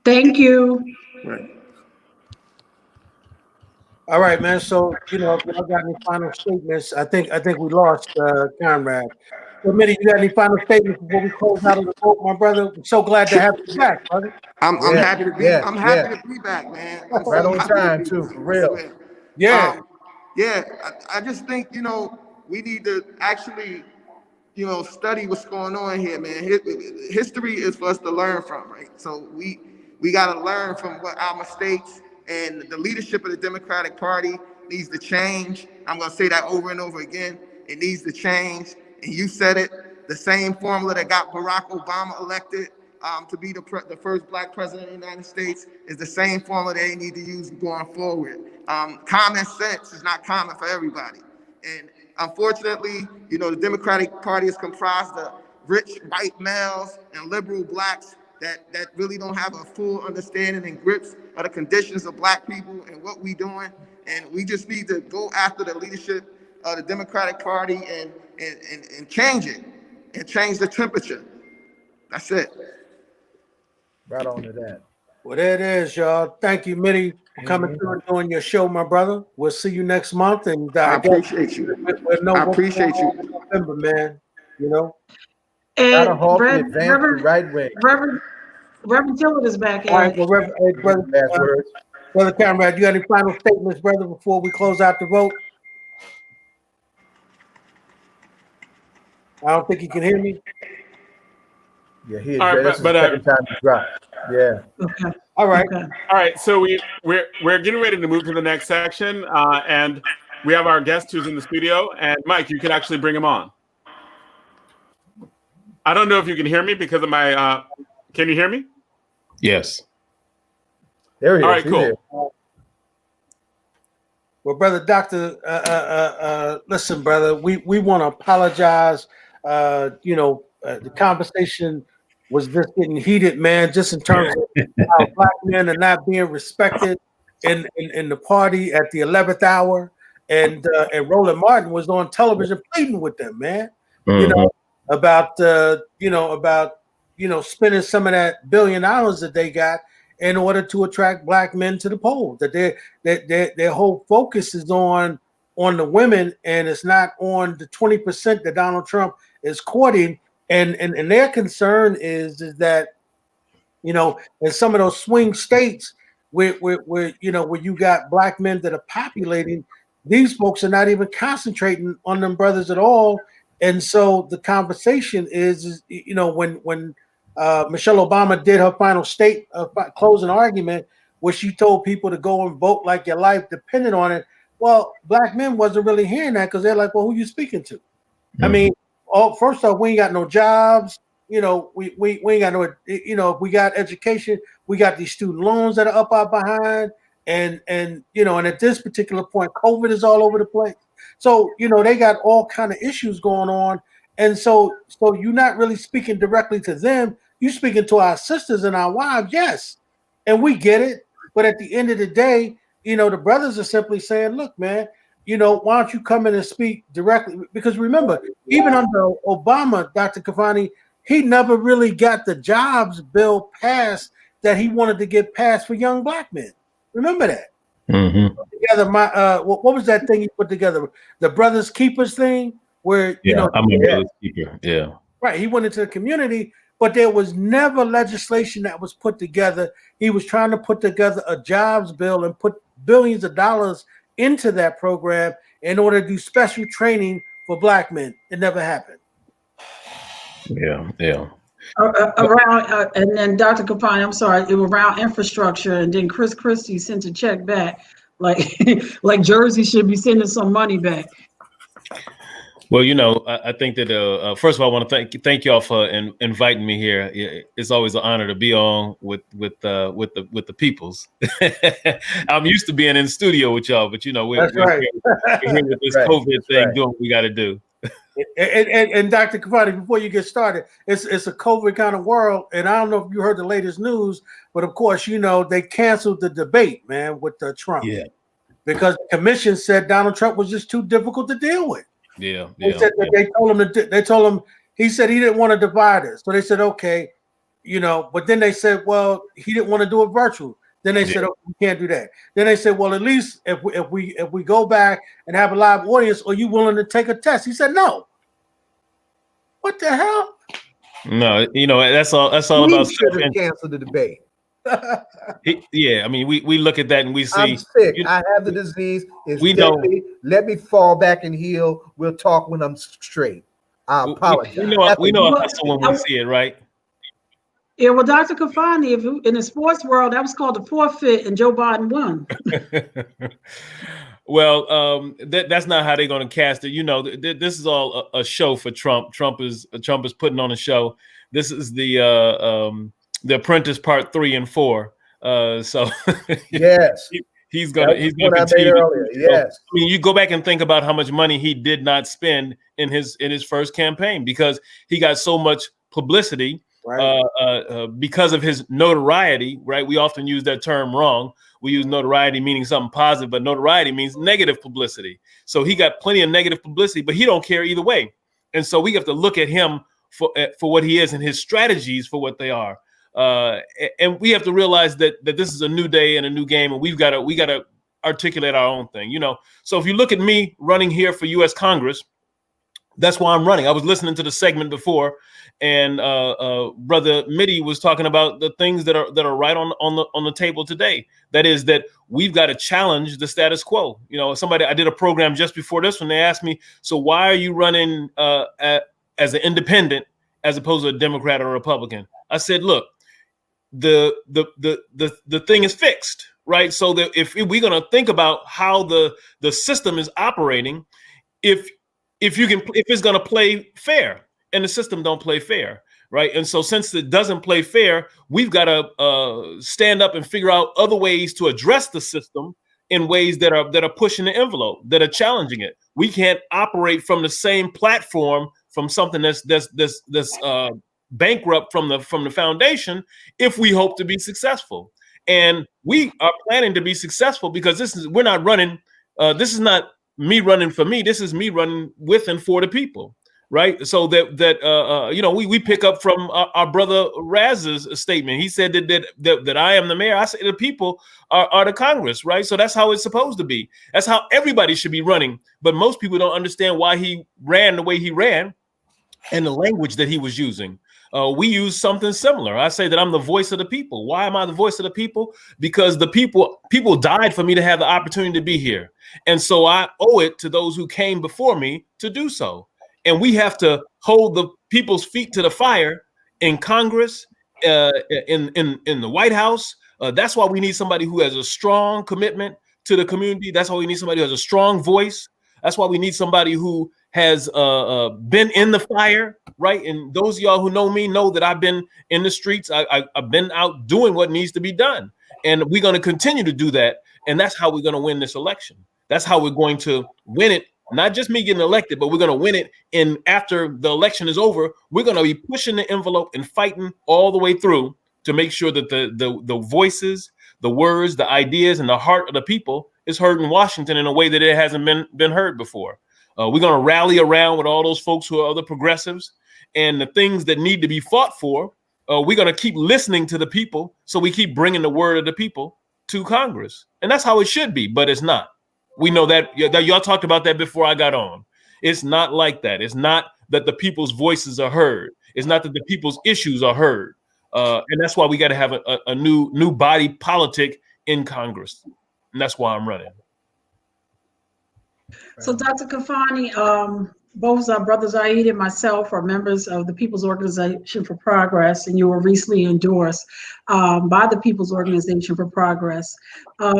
Thank you. Right. All right, man. So, you know, if y'all got any final statements, I think we lost Conrad. So, Mitty, you got any final statements before we close out of the vote, my brother? I'm so glad to have you back, brother. I'm happy to be. Yeah, I'm happy to be back, man. I'm Right so on happy to time, be too, back, for real. I swear. Yeah. Yeah. I just think, you know, we need to actually, you know, study what's going on here, man. History is for us to learn from, right? So we got to learn from what our mistakes, and the leadership of the Democratic Party needs to change. I'm going to say that over and over again. It needs to change. And you said it, the same formula that got Barack Obama elected to be the first black president of the United States is the same formula they need to use going forward. Common sense is not common for everybody. And unfortunately, you know, the Democratic Party is comprised of rich white males and liberal blacks that really don't have a full understanding and grips of the conditions of black people and what we doing. And we just need to go after the leadership of the Democratic Party and change it, and change the temperature. That's it. Right on to that. Well, there it is, y'all. Thank you, Mitty, for coming through and doing your show, my brother. We'll see you next month. And I appreciate you. I appreciate you. November, man. You know. Gotta And hope we advance the right way. Reverend Tillett is back. All right, well, brother Conrad, you got any final statements, brother, before we close out the vote? I don't think you can hear me. Yeah, he All right, this is but, the second time he dropped. Yeah. Okay. All right. Okay. All right, so we're getting ready to move to the next section, and we have our guest who's in the studio. And Mike, you can actually bring him on. I don't know if you can hear me because of my. Can you hear me? Yes. There he is. All right, He's cool. here. Well, brother, Doctor, listen, brother, we want to apologize. The conversation was just getting heated, man, just in terms of how black men are not being respected in the party at the 11th hour. And Roland Martin was on television pleading with them, man. Mm-hmm. About spending some of that $1 billion that they got in order to attract black men to the polls. That their whole focus is on the women, and it's not on the 20% that Donald Trump is courting. And their concern is that, you know, in some of those swing states where you got black men that are populating, these folks are not even concentrating on them brothers at all. And so the conversation is when Michelle Obama did her final closing argument, where she told people to go and vote like your life depended on it. Well, black men wasn't really hearing that, because they're like, well, who you speaking to? Mm-hmm. I mean, first off, we ain't got no jobs. You know, we ain't got no, if we got education, we got these student loans that are up our behind. And at this particular point, COVID is all over the place. So, they got all kind of issues going on. And so you're not really speaking directly to them. You speaking to our sisters and our wives, yes, and we get it. But at the end of the day, you know, the brothers are simply saying, look, man, you know, why don't you come in and speak directly? Because remember, even under Obama, Dr. Kafani, he never really got the jobs bill passed that he wanted to get passed for young black men. Remember that? Mm-hmm. Together, what was that thing he put together? The Brothers Keepers thing, where you know, I'm a brother's keeper. Yeah, right. He went into the community, but there was never legislation that was put together. He was trying to put together a jobs bill and put billions of dollars into that program in order to do special training for black men. It never happened. Yeah. Around and then Dr. Kapani, I'm sorry, it was around infrastructure, and then Chris Christie sent a check back, like like Jersey should be sending some money back. Well, you know, I think that first of all, I want to thank y'all for inviting me here. It's always an honor to be on with the peoples. I'm used to being in the studio with y'all, but you know, we're here with this COVID thing, doing what we got to do. And Dr. Kafani, before you get started, it's a COVID kind of world, and I don't know if you heard the latest news, but of course, you know, they canceled the debate, man, with Trump. Yeah, because the commission said Donald Trump was just too difficult to deal with. Yeah. They said that they told him he said he didn't want to divide us. So they said, okay, you know, but then they said, well, he didn't want to do it virtual. Then they said, oh, we can't do that. Then they said, well, at least if we go back and have a live audience, are you willing to take a test? He said, no. What the hell? No, you know, that's all We about should have canceled the debate. Yeah, I mean, we look at that and we see. I'm sick. I have the disease. It's we deadly. Let me fall back and heal. We'll talk when I'm straight. I apologize. We know a hustle when we see it, right? Yeah, well, Dr. Kafani, if in the sports world, that was called a forfeit, and Joe Biden won. Well, that's not how they're going to cast it. You know, this is all a show for Trump. Trump is putting on a show. This is the Apprentice Part 3 and 4. So yes, he's gonna continue. Yes, I mean, you go back and think about how much money he did not spend in his first campaign because he got so much publicity. Right. Because of his notoriety, right? We often use that term wrong. We use notoriety meaning something positive, but notoriety means negative publicity. So he got plenty of negative publicity, but he don't care either way. And so we have to look at him for what he is and his strategies for what they are. And we have to realize that this is a new day and a new game, and we got to articulate our own thing, you know. So if you look at me running here for U.S. Congress, that's why I'm running. I was listening to the segment before, and Brother Mitty was talking about the things that are right on the table today. That is that we've got to challenge the status quo. You know, I did a program just before this when they asked me, so why are you running as an independent as opposed to a Democrat or a Republican? I said, look, the thing is fixed, right? So that if we're going to think about how the system is operating, if it's going to play fair, and the system don't play fair, right? And so since it doesn't play fair, we've got to stand up and figure out other ways to address the system in ways that are pushing the envelope, that are challenging it. We can't operate from the same platform from something that's bankrupt from the foundation if we hope to be successful. And we are planning to be successful because we're not running. This is not me running for me. This is me running with and for the people, right? So that you know, we pick up from our brother Raz's statement. He said that I am the mayor. I say the people are the Congress, right? So that's how it's supposed to be. That's how everybody should be running. But most people don't understand why he ran the way he ran and the language that he was using. We use something similar. I say that I'm the voice of the people. Why am I the voice of the people? Because the people died for me to have the opportunity to be here. And so I owe it to those who came before me to do so. And we have to hold the people's feet to the fire in Congress, in the White House. That's why we need somebody who has a strong commitment to the community. That's why we need somebody who has a strong voice. That's why we need somebody who has been in the fire, right? And those of y'all who know me know that I've been in the streets. I've been out doing what needs to be done. And we're going to continue to do that. And that's how we're going to win this election. That's how we're going to win it not just me getting elected, but we're going to win it. And after the election is over, we're going to be pushing the envelope and fighting all the way through to make sure that the voices, the words, the ideas, and the heart of the people is heard in Washington in a way that it hasn't been heard before. We're going to rally around with all those folks who are other progressives, and the things that need to be fought for. We're going to keep listening to the people, so we keep bringing the word of the people to Congress. And that's how it should be, but it's not. We know that y'all talked about that before I got on. It's not like that. It's not that the people's voices are heard. It's not that the people's issues are heard. And that's why we got to have a new body politic in Congress. And that's why I'm running. So Dr. Kafani, both our brothers Aid and myself are members of the People's Organization for Progress, and you were recently endorsed by the People's Organization for Progress.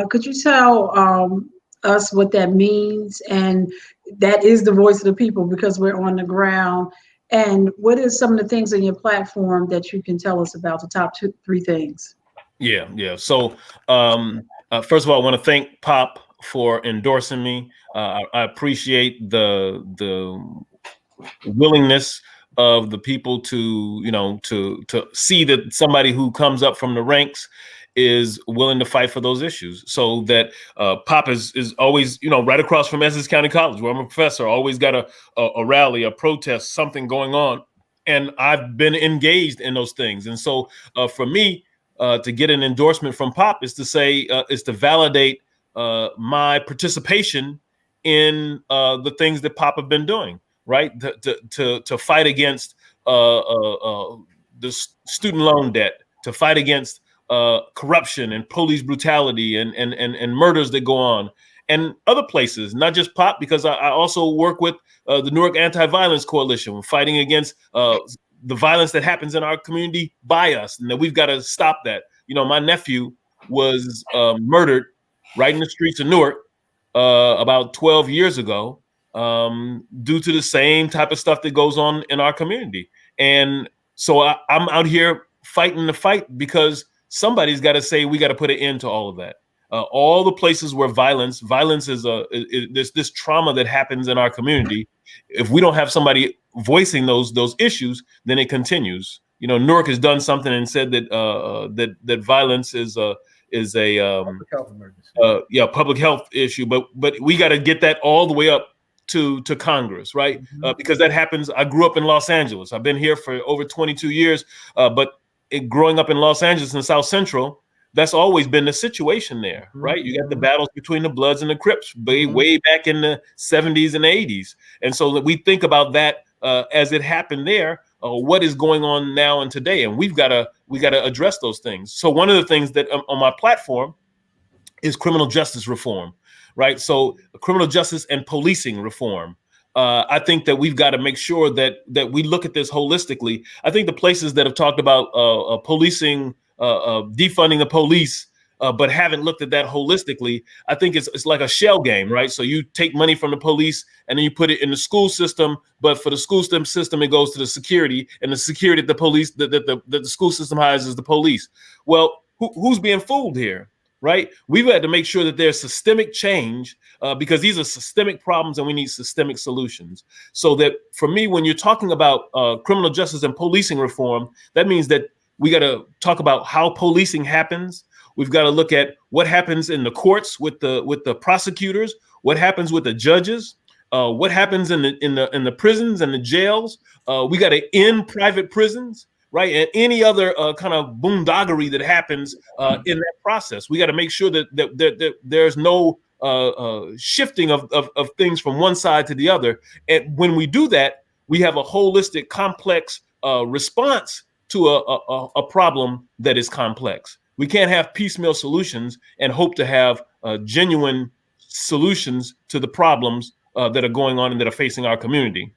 Could you tell us what that means? And that is the voice of the people because we're on the ground. And what is some of the things in your platform that you can tell us about, the top 3 things? Yeah. So first of all, I want to thank Pop for endorsing me. I appreciate the willingness of the people to see that somebody who comes up from the ranks is willing to fight for those issues. So that Pop is always, right across from Essex County College, where I'm a professor, always got a rally, a protest, something going on. And I've been engaged in those things. And so for me, to get an endorsement from Pop is to say, is to validate my participation in the things that Pop have been doing, right? To fight against the student loan debt, to fight against corruption and police brutality and murders that go on, and other places, not just Pop, because I also work with the Newark Anti-Violence Coalition, fighting against the violence that happens in our community by us, and that we've got to stop that. My nephew was murdered right in the streets of Newark about 12 years ago due to the same type of stuff that goes on in our community. And so I'm out here fighting the fight because somebody's got to say we got to put an end to all of that. All the places where violence is this trauma that happens in our community. If we don't have somebody voicing those issues, then it continues. Newark has done something and said that that violence is a public health emergency. Public health issue. But we got to get that all the way up to Congress, right? Because that happens. I grew up in Los Angeles. I've been here for over 22 years, but growing up in Los Angeles and South Central, that's always been the situation there, right? You got the battles between the Bloods and the Crips way back in the 70s and 80s. And so that we think about that as it happened there, what is going on now and today. And we got to address those things. So one of the things that on my platform is criminal justice reform, right? So criminal justice and policing reform. I think that we've got to make sure that we look at this holistically. I think the places that have talked about policing, defunding the police, but haven't looked at that holistically, I think it's like a shell game, right? So you take money from the police and then you put it in the school system, but for the school system, it goes to the security, and the security that the police, that the school system hires is the police. Well, who's being fooled here, right? We've had to make sure that there's systemic change because these are systemic problems and we need systemic solutions. So that for me, when you're talking about criminal justice and policing reform, that means that we got to talk about how policing happens. We've got to look at what happens in the courts with the prosecutors, what happens with the judges, what happens in the prisons and the jails. We got to end private prisons, right? And any other kind of boondoggery that happens in that process. We got to make sure that there's no shifting of things from one side to the other. And when we do that, we have a holistic, complex response to a problem that is complex. We can't have piecemeal solutions and hope to have genuine solutions to the problems that are going on and that are facing our community.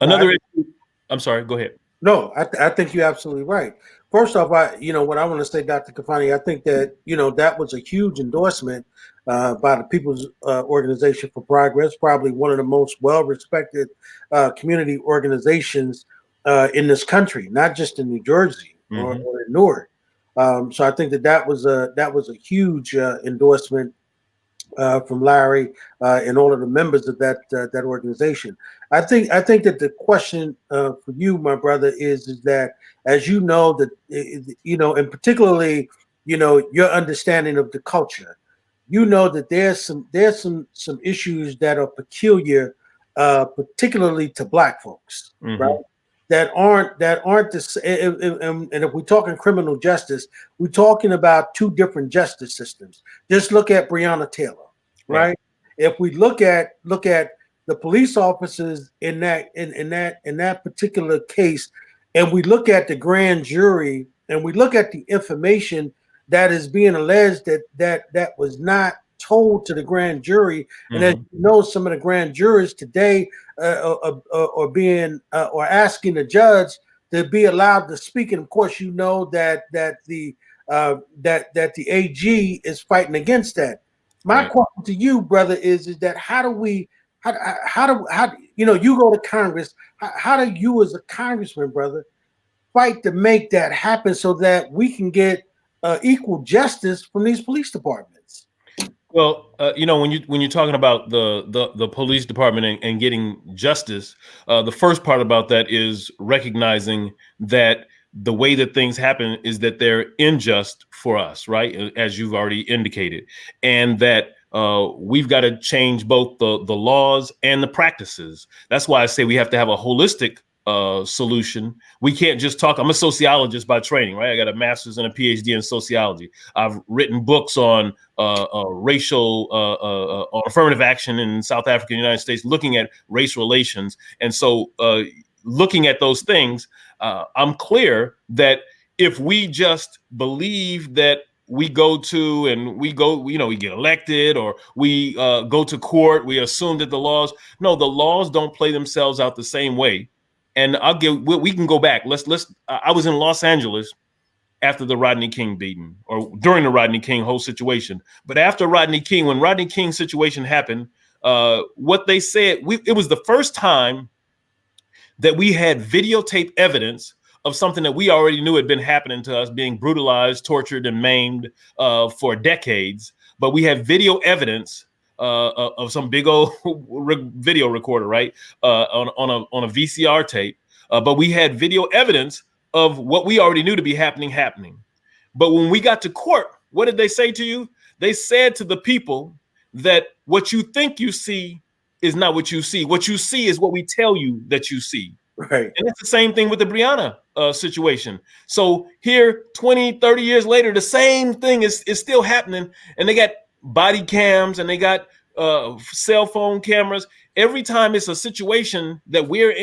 Another issue, I'm sorry, go ahead. No, I think you're absolutely right. First off, what I want to say, Dr. Kafani, I think that, that was a huge endorsement by the People's Organization for Progress, probably one of the most well-respected community organizations in this country, not just in New Jersey or in Newark. So I think that was a huge endorsement from Larry and all of the members of that organization. I think that the question for you, my brother, is that, as you know, that and particularly your understanding of the culture, that there's some issues that are peculiar, particularly to Black folks, right? That aren't and if we're talking criminal justice, we're talking about two different justice systems. Just look at Breonna Taylor, right? If we look at the police officers in that particular case, and we look at the grand jury, and we look at the information that is being alleged that was not told to the grand jury, and as you know, some of the grand jurors today are being or asking the judge to be allowed to speak, and of course, that the AG is fighting against that. My question to you, brother, is that how do you go to Congress? How do you, as a congressman, brother, fight to make that happen so that we can get equal justice from these police departments? Well, when you're talking about the police department and getting justice, the first part about that is recognizing that the way that things happen is that they're unjust for us, right? As you've already indicated, and that we've got to change both the laws and the practices. That's why I say we have to have a holistic solution. We can't just talk. I'm a sociologist by training, right? I got a master's and a PhD in sociology. I've written books on racial, on affirmative action in South Africa and the United States, looking at race relations. And so looking at those things, I'm clear that if we just believe that we go to and we get elected, or we go to court, we assume that the laws don't play themselves out the same way. And we can go back. I was in Los Angeles after the Rodney King beating, or during the Rodney King whole situation. But after Rodney King, when Rodney King's situation happened, what they said, it was the first time that we had videotape evidence of something that we already knew had been happening to us, being brutalized, tortured, and maimed for decades. But we have video evidence of some big old video recorder, right? On a VCR tape. But we had video evidence of what we already knew to be happening. But when we got to court, what did they say to you? They said to the people that what you think you see is not what you see. What you see is what we tell you that you see. Right. And it's the same thing with the Breonna situation. So here, 20, 30 years later, the same thing is still happening. And they got body cams and they got cell phone cameras. Every time it's a situation that we're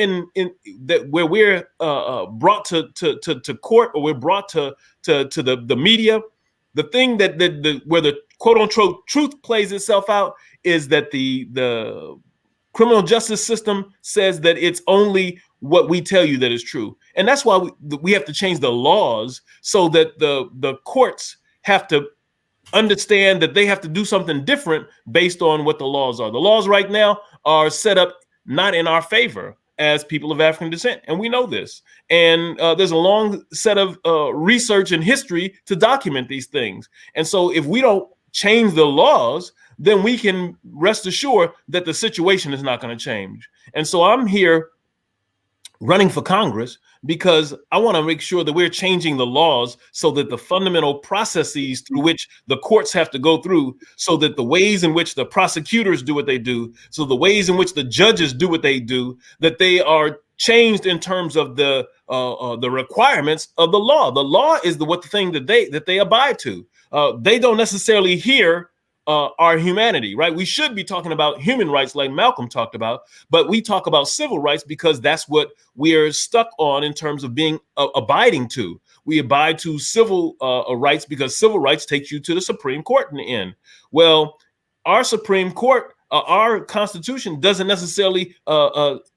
where we're brought to court, or we're brought to the media, the thing where the quote unquote truth plays itself out is that the criminal justice system says that it's only what we tell you that is true. And that's why we have to change the laws so that the courts have to understand that they have to do something different based on what the laws are. The laws right now are set up not in our favor as people of African descent. And we know this. And there's a long set of research and history to document these things. And so if we don't change the laws, then we can rest assured that the situation is not going to change. And so I'm here running for Congress because I want to make sure that we're changing the laws so that the fundamental processes through which the courts have to go through, so that the ways in which the prosecutors do what they do, so the ways in which the judges do what they do, that they are changed in terms of the requirements of the law. The law is the thing that they abide to. They don't necessarily hear our humanity, right? We should be talking about human rights like Malcolm talked about, but we talk about civil rights because that's what we're stuck on in terms of being abiding to. We abide to civil rights because civil rights takes you to the Supreme Court in the end. Well, our Supreme Court, our Constitution doesn't necessarily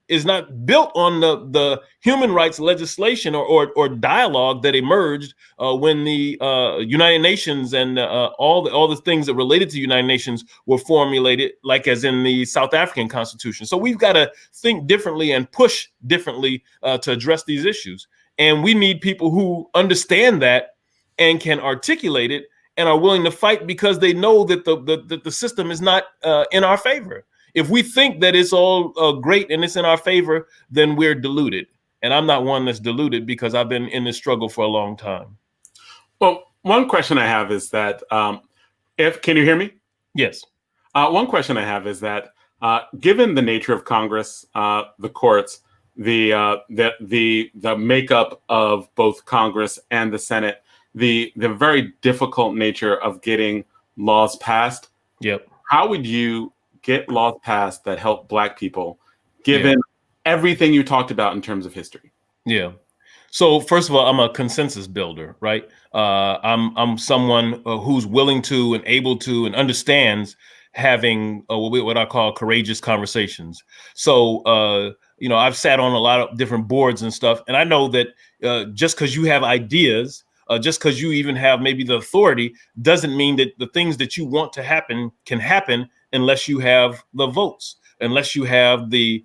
is not built on the human rights legislation or dialogue that emerged when the United Nations and all the things that related to the United Nations were formulated, like as in the South African Constitution. So we've got to think differently and push differently to address these issues. And we need people who understand that and can articulate it and are willing to fight because they know that the system is not in our favor. If we think that it's all great and it's in our favor, then we're deluded. And I'm not one that's deluded because I've been in this struggle for a long time. Well, one question I have is that can you hear me? Yes. One question I have is that given the nature of Congress, the courts, the makeup of both Congress and the Senate, the very difficult nature of getting laws passed. Yep. How would you get laws passed that help Black people, given everything you talked about in terms of history? Yeah. So first of all, I'm a consensus builder, right? I'm someone who's willing to and able to and understands having what I call courageous conversations. So, I've sat on a lot of different boards and stuff, and I know that just because you have ideas, just because you even have maybe the authority, doesn't mean that the things that you want to happen can happen unless you have the votes, unless you have the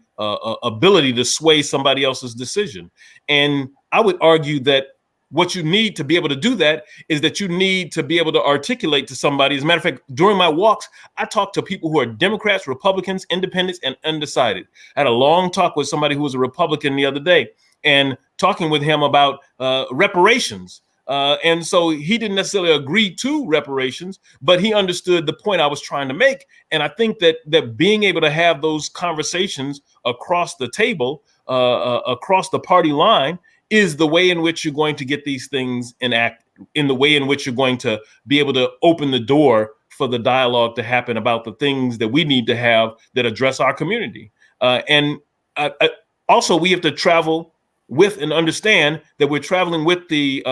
ability to sway somebody else's decision. And I would argue that what you need to be able to do that is that you need to be able to articulate to somebody. As a matter of fact, during my walks, I talk to people who are Democrats, Republicans, independents, and undecided. I had a long talk with somebody who was a Republican the other day and talking with him about reparations. And so he didn't necessarily agree to reparations, but he understood the point I was trying to make. And I think that being able to have those conversations across the table, across the party line, is the way in which you're going to get these things in the way in which you're going to be able to open the door for the dialogue to happen about the things that we need to have that address our community. And also, we have to travel with and understand that we're traveling with the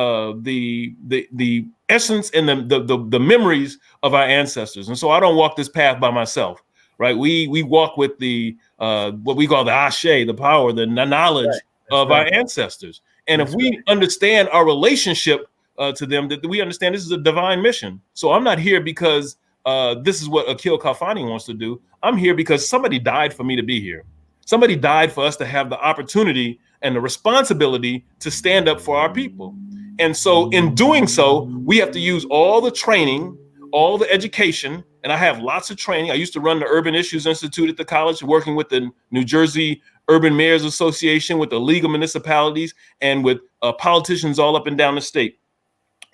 essence and the memories of our ancestors. And so I don't walk this path by myself, right? We walk with the what we call the ashe, the power, the knowledge of our ancestors. And if we understand our relationship to them, that we understand this is a divine mission. So I'm not here because this is what Akil Kafani wants to do. I'm here because somebody died for me to be here. Somebody died for us to have the opportunity and the responsibility to stand up for our people. And so in doing so, we have to use all the training, all the education, and I have lots of training. I used to run the Urban Issues Institute at the college, working with the New Jersey Urban Mayors Association, with the League of Municipalities, and with politicians all up and down the state.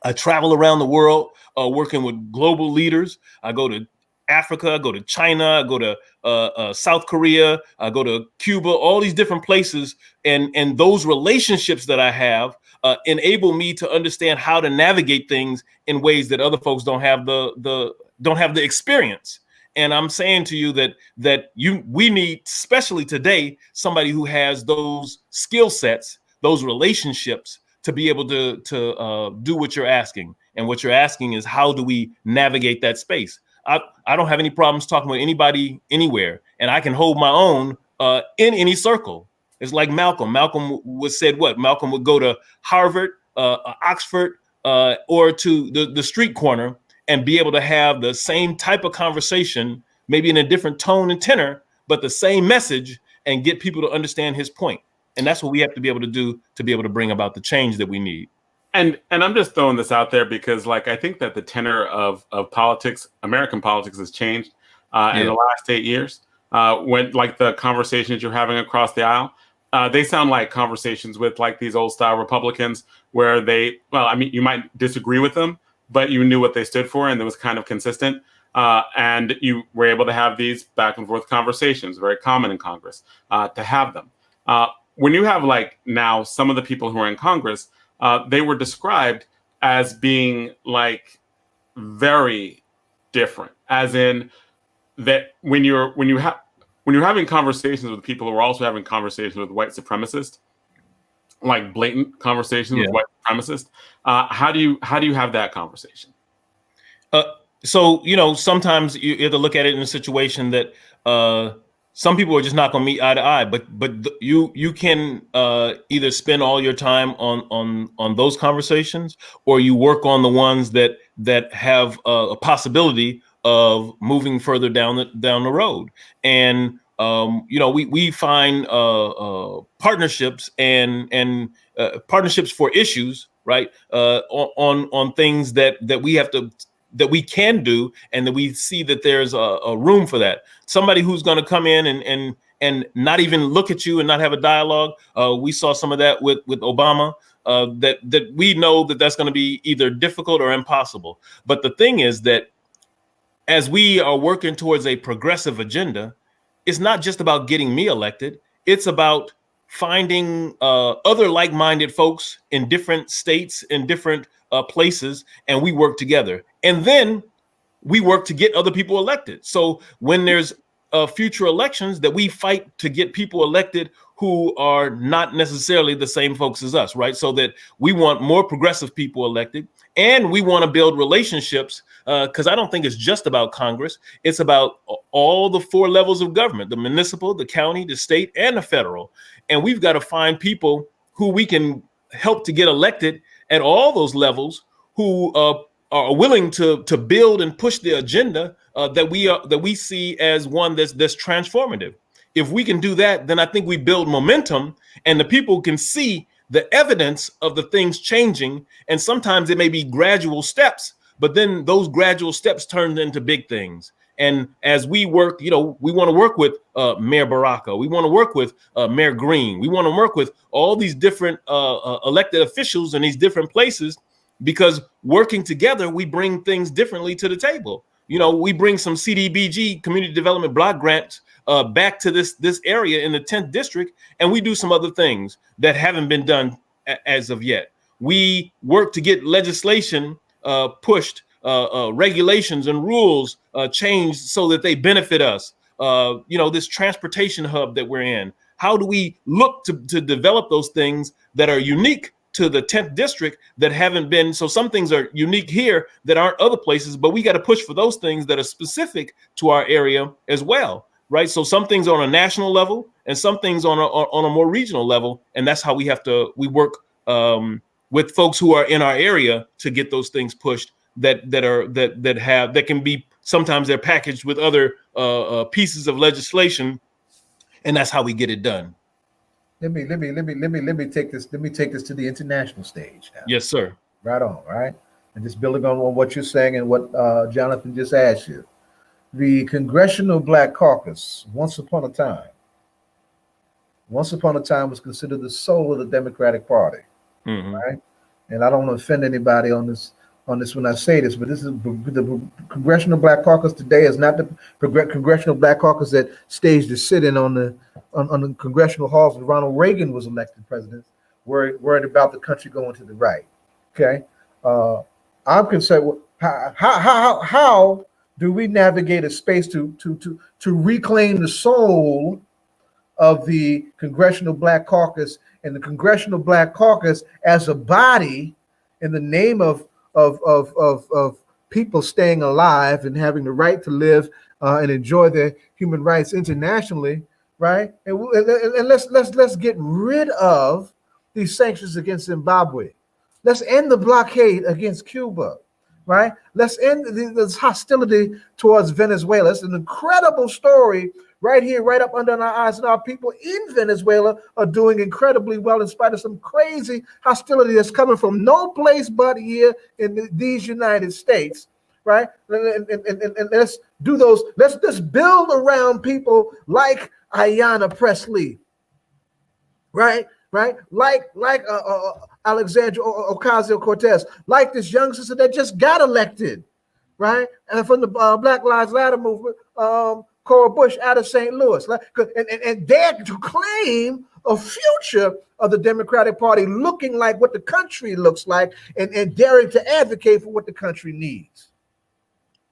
I travel around the world working with global leaders. I go to Africa, I go to China, I go to South Korea, I go to Cuba, all these different places. And those relationships that I have enable me to understand how to navigate things in ways that other folks don't have the experience. And I'm saying to you that we need, especially today, somebody who has those skill sets, those relationships, to be able to do what you're asking. And what you're asking is, how do we navigate that space? I don't have any problems talking with anybody anywhere, and I can hold my own in any circle. It's like Malcolm. Malcolm said what? Malcolm would go to Harvard, Oxford, or to the street corner and be able to have the same type of conversation, maybe in a different tone and tenor, but the same message, and get people to understand his point. And that's what we have to be able to do to be able to bring about the change that we need. And I'm just throwing this out there because, like, I think that the tenor of politics, American politics, has changed in the last 8 years. When, like, the conversations you're having across the aisle, they sound like conversations with, like, these old style Republicans where you might disagree with them, but you knew what they stood for and it was kind of consistent. And you were able to have these back and forth conversations, very common in Congress, to have them. When you have, like, now some of the people who are in Congress, they were described as being, like, very different, as in that when you're having conversations with people who are also having conversations with white supremacists, like blatant conversations with white supremacists, how do you have that conversation? So sometimes you have to look at it in a situation that some people are just not going to meet eye to eye, but you can either spend all your time on those conversations, or you work on the ones that have a possibility of moving further down the road. And we find partnerships and partnerships for issues, right? On things that we have to that we can do, and that we see that there's a room for that. Somebody who's going to come in and not even look at you and not have a dialogue. We saw some of that with Obama. That we know that that's going to be either difficult or impossible. But the thing is that as we are working towards a progressive agenda, it's not just about getting me elected. It's about finding other like-minded folks in different states, in different places, and we work together. And then we work to get other people elected. So when there's future elections, that we fight to get people elected who are not necessarily the same folks as us, right? So that we want more progressive people elected, and we want to build relationships, because I don't think it's just about Congress. It's about all the 4 levels of government: the municipal, the county, the state, and the federal. And we've got to find people who we can help to get elected at all those levels, who are willing to build and push the agenda that we see as one that's transformative. If we can do that, then I think we build momentum, and the people can see the evidence of the things changing. And sometimes it may be gradual steps, but then those gradual steps turn into big things. And as we work, we want to work with Mayor Baraka. We want to work with Mayor Green. We want to work with all these different elected officials in these different places, because working together, we bring things differently to the table. We bring some CDBG, Community Development Block Grants, back to this area in the 10th district, and we do some other things that haven't been done as of yet. We work to get legislation pushed, regulations and rules changed so that they benefit us. This transportation hub that we're in, how do we look to develop those things that are unique to the 10th district that haven't been? So some things are unique here that aren't other places, but we got to push for those things that are specific to our area as well, right? So some things are on a national level and some things on a more regional level, and that's how we work with folks who are in our area to get those things pushed that can be, sometimes they're packaged with other pieces of legislation, and that's how we get it done. Let me take this to the international stage now. Yes, sir. Right on, right? And just building on what you're saying and what Jonathan just asked you. The Congressional Black Caucus, once upon a time, was considered the soul of the Democratic Party, right? And I don't want to offend anybody on this when I say this, but this is the Congressional Black Caucus today is not the Congressional Black Caucus that staged the sit-in on the congressional halls when Ronald Reagan was elected president, worried about the country going to the right. Okay, I'm concerned. How do we navigate a space to reclaim the soul of the Congressional Black Caucus and the Congressional Black Caucus as a body in the name of people staying alive and having the right to live and enjoy their human rights internationally, right? And let's get rid of these sanctions against Zimbabwe. Let's end the blockade against Cuba, right? Let's end this hostility towards Venezuela. It's an incredible story right here, right up under our eyes, and our people in Venezuela are doing incredibly well in spite of some crazy hostility that's coming from no place but here in these United States, right? And let's do those. Let's build around people like Ayanna Pressley, right? Like Alexandria Ocasio-Cortez, like this young sister that just got elected, right? And from the Black Lives Matter movement, Cora Bush out of St. Louis, and dare to claim a future of the Democratic Party looking like what the country looks like, and daring to advocate for what the country needs.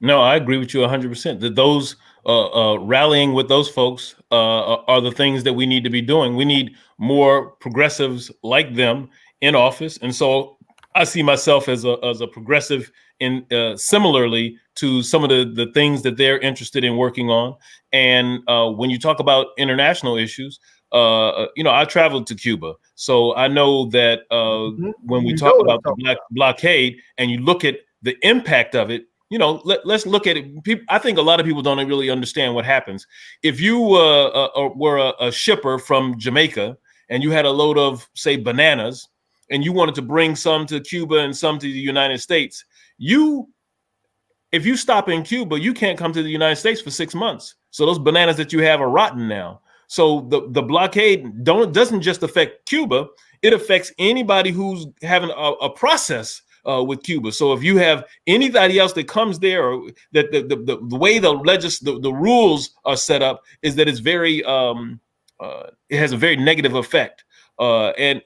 No, I agree with you 100%. That those rallying with those folks are the things that we need to be doing. We need more progressives like them in office, and so I see myself as a progressive in similarly to some of the things that they're interested in working on. And when you talk about international issues, I traveled to Cuba, so I know that when we talk about the blockade and you look at the impact of it, let's look at it. I think a lot of people don't really understand what happens. If you were a shipper from Jamaica and you had a load of, say, bananas, and you wanted to bring some to Cuba and some to the United States, you if you stop in Cuba, you can't come to the United States for 6 months. So those bananas that you have are rotten now. So the blockade doesn't just affect Cuba, it affects anybody who's having a process with Cuba. So if you have anybody else that comes there, or that the way the rules are set up is that it's very it has a very negative effect. And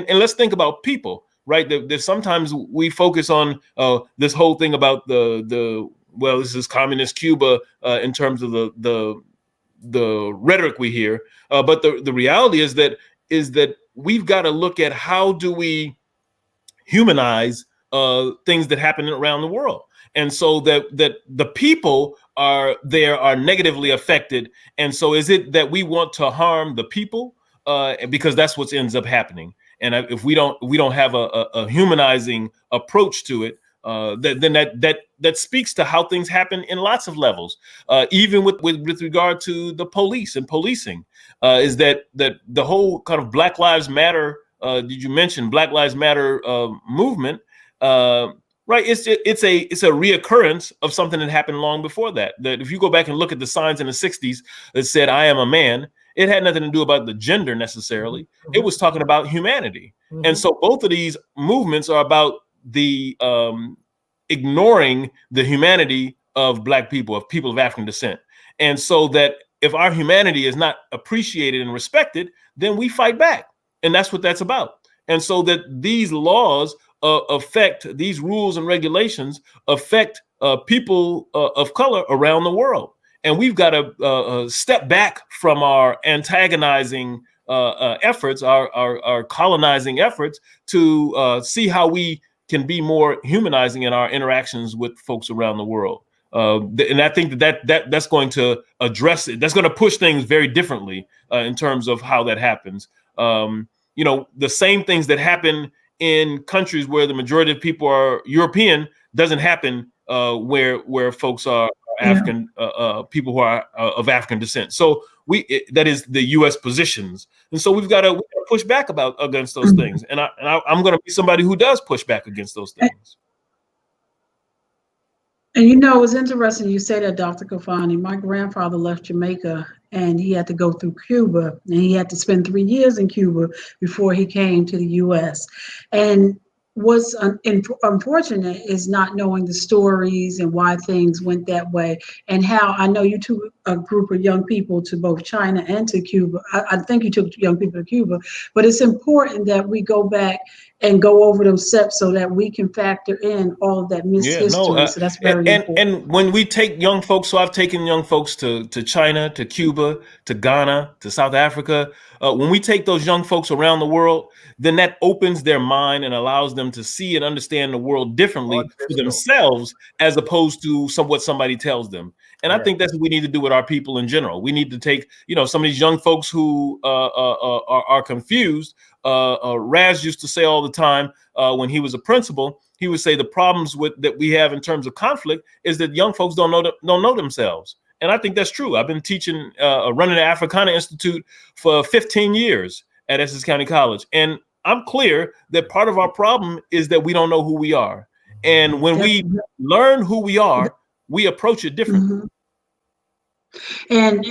let's think about people, right? There's sometimes we focus on this whole thing about this is communist Cuba in terms of the rhetoric we hear, but the reality is that we've got to look at how do we humanize things that happen around the world, and so that the people are negatively affected. And so is it that we want to harm the people because that's what ends up happening? And if we don't have a humanizing approach to it, then that speaks to how things happen in lots of levels, even with regard to the police and policing, is that the whole kind of Black Lives Matter, did you mention Black Lives Matter movement, right? It's a reoccurrence of something that happened long before that. That if you go back and look at the signs in the 60s that said "I am a man," it had nothing to do about the gender necessarily. Mm-hmm. It was talking about humanity. Mm-hmm. And so both of these movements are about the ignoring the humanity of Black people, of people of African descent. And so that if our humanity is not appreciated and respected, then we fight back. And that's what that's about. And so that these laws affect, these rules and regulations affect people of color around the world. And we've got to step back from our antagonizing efforts, our colonizing efforts, to see how we can be more humanizing in our interactions with folks around the world. And I think that's going to address it. That's going to push things very differently in terms of how that happens. The same things that happen in countries where the majority of people are European doesn't happen where folks are African, people who are of African descent. So that is the U.S. positions, and so we've got to push back against those things. And I'm going to be somebody who does push back against those things. And it's interesting you say that, Dr. Kafani. My grandfather left Jamaica and he had to go through Cuba, and he had to spend 3 years in Cuba before he came to the U.S. And what's unfortunate is not knowing the stories and why things went that way, and how I know you took a group of young people to both China and to Cuba. I think you took young people to Cuba, but it's important that we go back and go over them steps so that we can factor in all of that missed history. So that's very important. And when we take young folks, so I've taken young folks to China, to Cuba, to Ghana, to South Africa. When we take those young folks around the world, then that opens their mind and allows them to see and understand the world differently for themselves, as opposed to what somebody tells them. And I think that's what we need to do with our people in general. We need to take, some of these young folks who are confused. Raz used to say all the time when he was a principal, he would say the problems that we have in terms of conflict is that young folks don't know themselves. And I think that's true. I've been teaching, running the Africana Institute for 15 years at Essex County College. And I'm clear that part of our problem is that we don't know who we are. And when we learn who we are, we approach it differently. Mm-hmm. And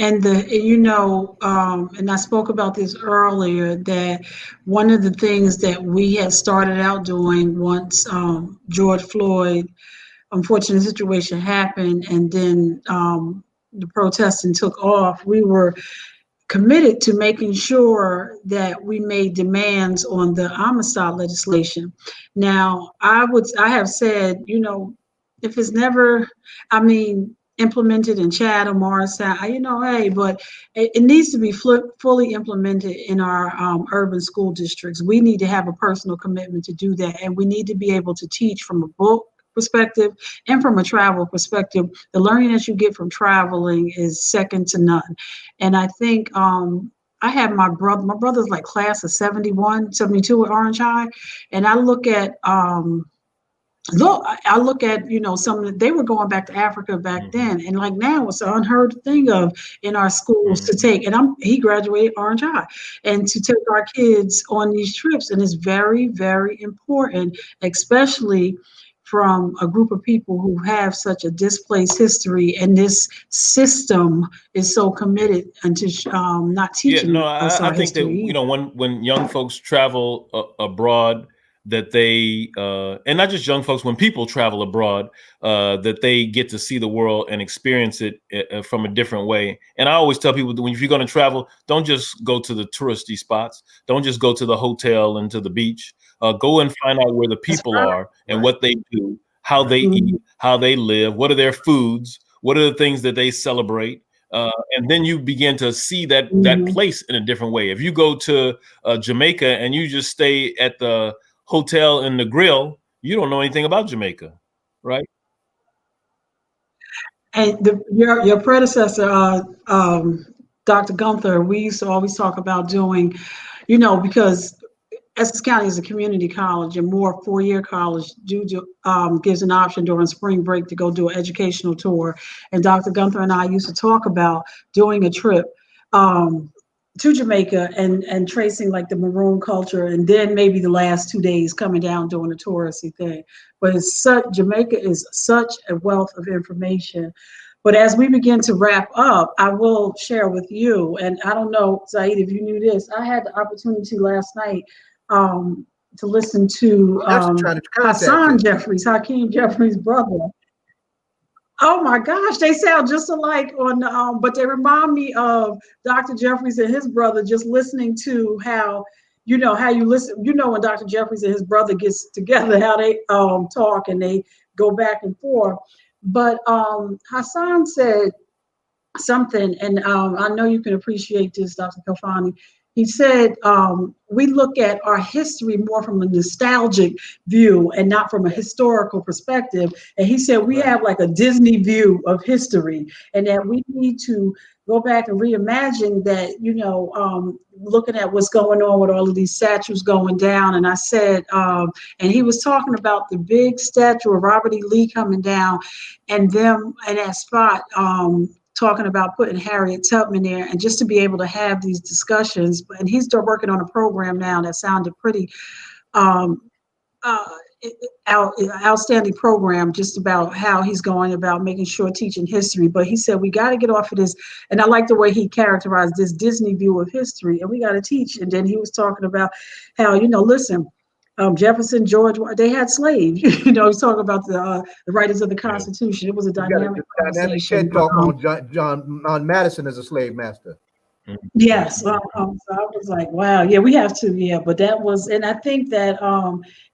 I spoke about this earlier, that one of the things that we had started out doing once George Floyd unfortunate situation happened, and then the protesting took off, we were committed to making sure that we made demands on the Amistad legislation. Now, I have said, if it's never, implemented in Chatham, Morristown, but it needs to be fully implemented in our urban school districts. We need to have a personal commitment to do that, and we need to be able to teach from a book perspective and from a travel perspective. The learning that you get from traveling is second to none. And I think I have my brother's like class of 71, 72 at Orange High, and I look at some, they were going back to Africa back then, and like now it's an unheard thing of in our schools to take, and he graduated Orange High, and to take our kids on these trips. And it's very, very important, especially from a group of people who have such a displaced history, and this system is so committed into not teaching us our I think that, history. you know, when young folks travel abroad, that they and not just young folks, when people travel abroad, that they get to see the world and experience it from a different way. And I always tell people that if you're going to travel, don't just go to the touristy spots. Don't just go to the hotel and to the beach. Go and find out where the people are and what they do, how they eat, how they live, what are their foods, what are the things that they celebrate. And then you begin to see that place in a different way. If you go to Jamaica and you just stay at the hotel in the grill, you don't know anything about Jamaica, right? And your predecessor, Dr. Gunther, we used to always talk about doing, you know, because Essex County is a community college, and more four-year college gives an option during spring break to go do an educational tour. And Dr. Gunther and I used to talk about doing a trip to Jamaica and tracing like the maroon culture, and then maybe the last 2 days coming down doing a touristy thing. But Jamaica is such a wealth of information. But as we begin to wrap up, I will share with you, and I don't know, Saeed, if you knew this, I had the opportunity last night to listen to Hakeem Jeffries' brother. Oh my gosh, they sound just alike on, but they remind me of Dr. Jeffries and his brother, just listening to how you listen, when Dr. Jeffries and his brother gets together, how they talk and they go back and forth. But Hassan said something, and I know you can appreciate this, Dr. Kafani. He said, we look at our history more from a nostalgic view and not from a historical perspective. And he said, we have like a Disney view of history, and that we need to go back and reimagine that, looking at what's going on with all of these statues going down. And I said, and he was talking about the big statue of Robert E. Lee coming down, and them in that spot, talking about putting Harriet Tubman there, and just to be able to have these discussions. And he's still working on a program now that sounded pretty outstanding program, just about how he's going about making sure teaching history. But he said, we got to get off of this. And I like the way he characterized this Disney view of history, and we got to teach. And then he was talking about how, listen, Jefferson, George, they had slaves. He's talking about the writers of the Constitution. It was a dynamic conversation. Talk on Madison as a slave master. Yes. So I was like, wow, yeah, we have to, yeah. But that was, and I think that,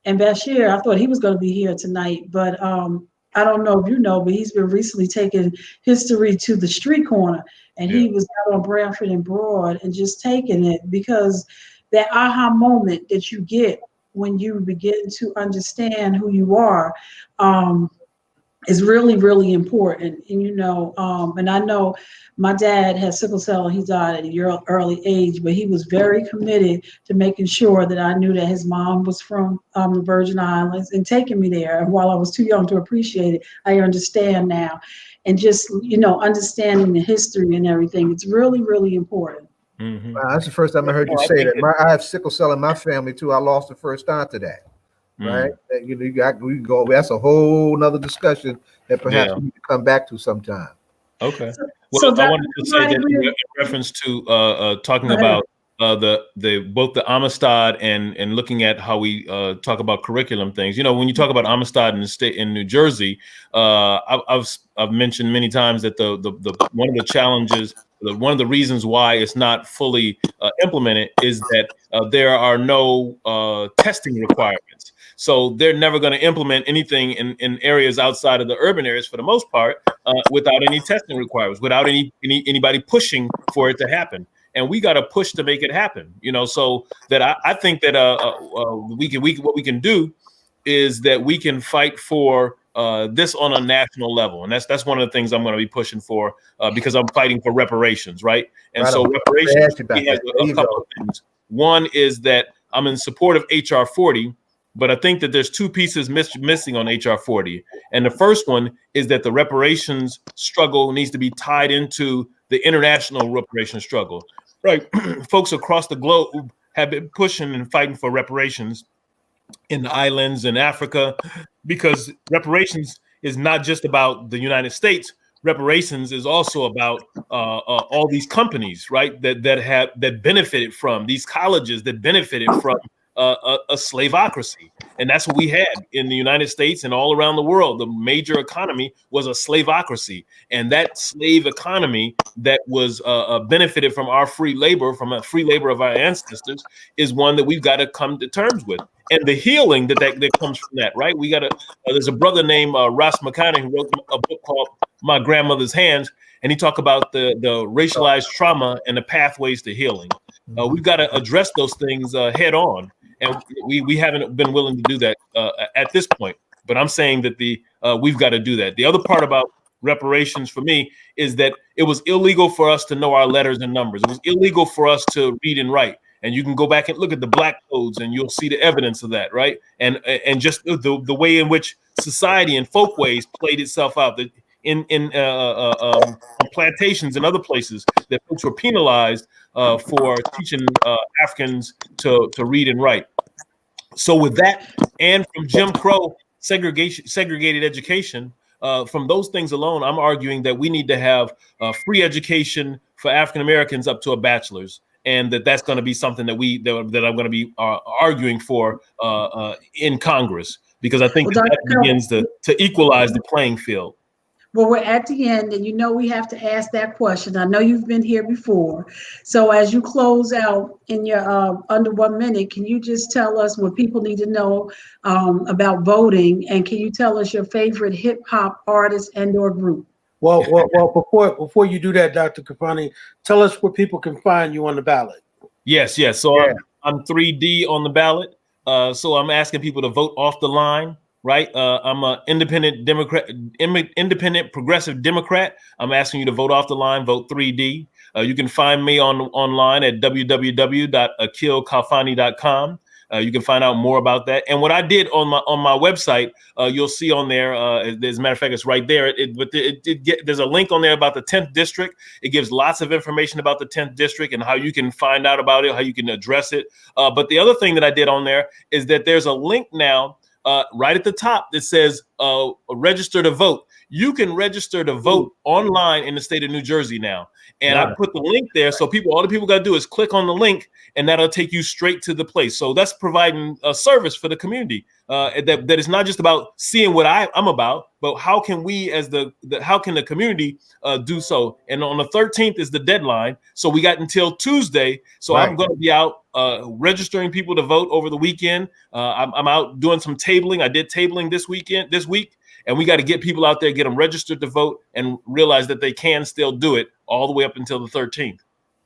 and Bashir, I thought he was going to be here tonight, but I don't know if you know, but he's been recently taking history to the street corner, and he was out on Branford and Broad and just taking it, because that aha moment that you get when you begin to understand who you are, is really, really important. And, and I know my dad had sickle cell and he died at an early age, but he was very committed to making sure that I knew that his mom was from the Virgin Islands and taking me there. And while I was too young to appreciate it, I understand now. And just, understanding the history and everything, it's really, really important. Mm-hmm. Wow, that's the first time I heard you say that. I have sickle cell in my family too. I lost the first aunt to that. Right? We go. That's a whole nother discussion that perhaps we need to come back to sometime. Okay. Well, I wanted to say that in reference to talking about both the Amistad and looking at how we talk about curriculum things. When you talk about Amistad in the state in New Jersey, I've mentioned many times that the one of the challenges, one of the reasons why it's not fully implemented is that there are no testing requirements. So they're never going to implement anything in areas outside of the urban areas for the most part without any testing requirements, without anybody pushing for it to happen. And we got to push to make it happen, so that I think that what we can do is that we can fight for this on a national level. And that's one of the things I'm going to be pushing for because I'm fighting for reparations, right? And so reparations, we have a couple of things. One is that I'm in support of HR 40, but I think that there's two pieces missing on HR 40. And the first one is that the reparations struggle needs to be tied into the international reparations struggle. Right. Folks across the globe have been pushing and fighting for reparations in the islands in Africa, because reparations is not just about the United States. Reparations is also about all these companies, right? That benefited from these colleges that benefited from a slavocracy, and that's what we had in the United States and all around the world. The major economy was a slavocracy, and that slave economy that was benefited from our free labor, from a free labor of our ancestors, is one that we've got to come to terms with. And the healing that comes from that, right? We got to. There's a brother named Ross McConney who wrote a book called My Grandmother's Hands, and he talked about the racialized trauma and the pathways to healing. We've got to address those things head on, and we haven't been willing to do that at this point. But I'm saying that we've got to do that. The other part about reparations for me is that it was illegal for us to know our letters and numbers. It was illegal for us to read and write. And you can go back and look at the black codes, and you'll see the evidence of that, right? And just the way in which society and folkways played itself out. That in plantations and other places, that folks were penalized for teaching Africans to read and write. So with that, and from Jim Crow segregated education, from those things alone, I'm arguing that we need to have free education for African Americans up to a bachelor's. And that's going to be something that I'm going to be arguing for in Congress, because I think that begins to equalize the playing field. Well, we're at the end, and we have to ask that question. I know you've been here before. So as you close out in your under 1 minute, can you just tell us what people need to know about voting? And can you tell us your favorite hip hop artist and/or group? Well, before you do that, Dr. Kafani, tell us where people can find you on the ballot. Yes. So I'm 3D on the ballot. So I'm asking people to vote off the line, right? I'm an independent progressive Democrat. I'm asking you to vote off the line, vote 3D. You can find me online at www.akilkafani.com. You can find out more about that. And what I did on my website, you'll see on there, as a matter of fact, it's right there. There's a link on there about the 10th district. It gives lots of information about the 10th district and how you can find out about it, how you can address it. But the other thing that I did on there is that there's a link now right at the top that says register to vote. You can register to vote online in the state of New Jersey now. And I put the link there, so all the people got to do is click on the link, and that'll take you straight to the place. So that's providing a service for the community. That is not just about seeing what I'm about, but how can we, how can the community do so? And on the 13th is the deadline, so we got until Tuesday. So I'm going to be out registering people to vote over the weekend. I'm out doing some tabling. I did tabling this week. And we got to get people out there, get them registered to vote, and realize that they can still do it all the way up until the 13th.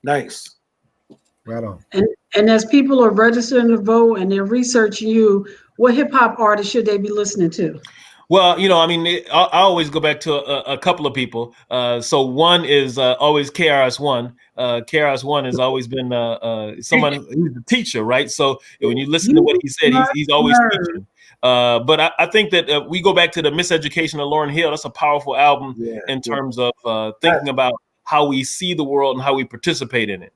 Nice. Right on. And as people are registering to vote and they're researching you, what hip hop artists should they be listening to? Well, I always go back to a couple of people. So one is always KRS-One. KRS-One has always been someone who's a teacher, right? So when you listen to what he said, he's always teaching. But I think that we go back to the Miseducation of Lauryn Hill. That's a powerful album in terms of thinking about how we see the world and how we participate in it.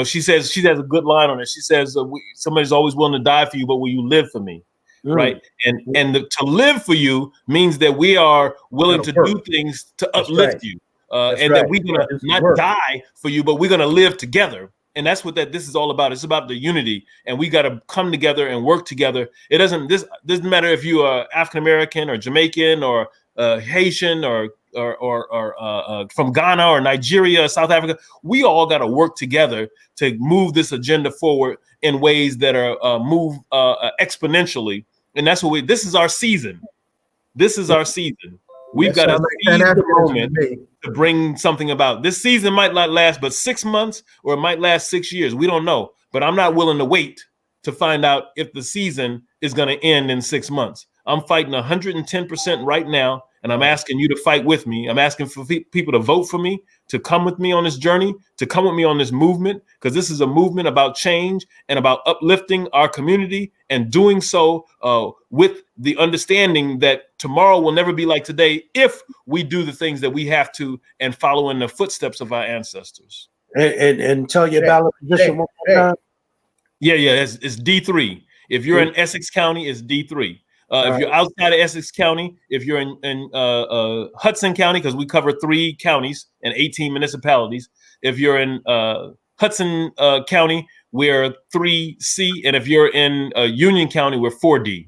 She says, she has a good line on it. She says, somebody's always willing to die for you, but will you live for me? Right. And to live for you means that we are willing to do things to uplift you. That we're going to not die for you, but we're going to live together. And that's what this is all about. It's about the unity, and we got to come together and work together. This doesn't matter if you are African American or Jamaican or Haitian or from Ghana or Nigeria or South Africa. We all got to work together to move this agenda forward in ways that are move exponentially. And that's what this is our season. This is our season. We've got to seize the moment to bring something about. This season might not last but 6 months, or it might last 6 years. We don't know. But I'm not willing to wait to find out if the season is going to end in 6 months. I'm fighting 110% right now, and I'm asking you to fight with me. I'm asking for people to vote for me, to come with me on this journey, to come with me on this movement, because this is a movement about change and about uplifting our community, and doing so with the understanding that tomorrow will never be like today if we do the things that we have to and follow in the footsteps of our ancestors. And tell your ballot position one more time. Yeah, it's D3. If you're in Essex County, it's D3. If you're outside of Essex County, if you're in Hudson County, because we cover 3 counties and 18 municipalities. If you're in Hudson County, we're 3C, and if you're in Union County, we're 4D.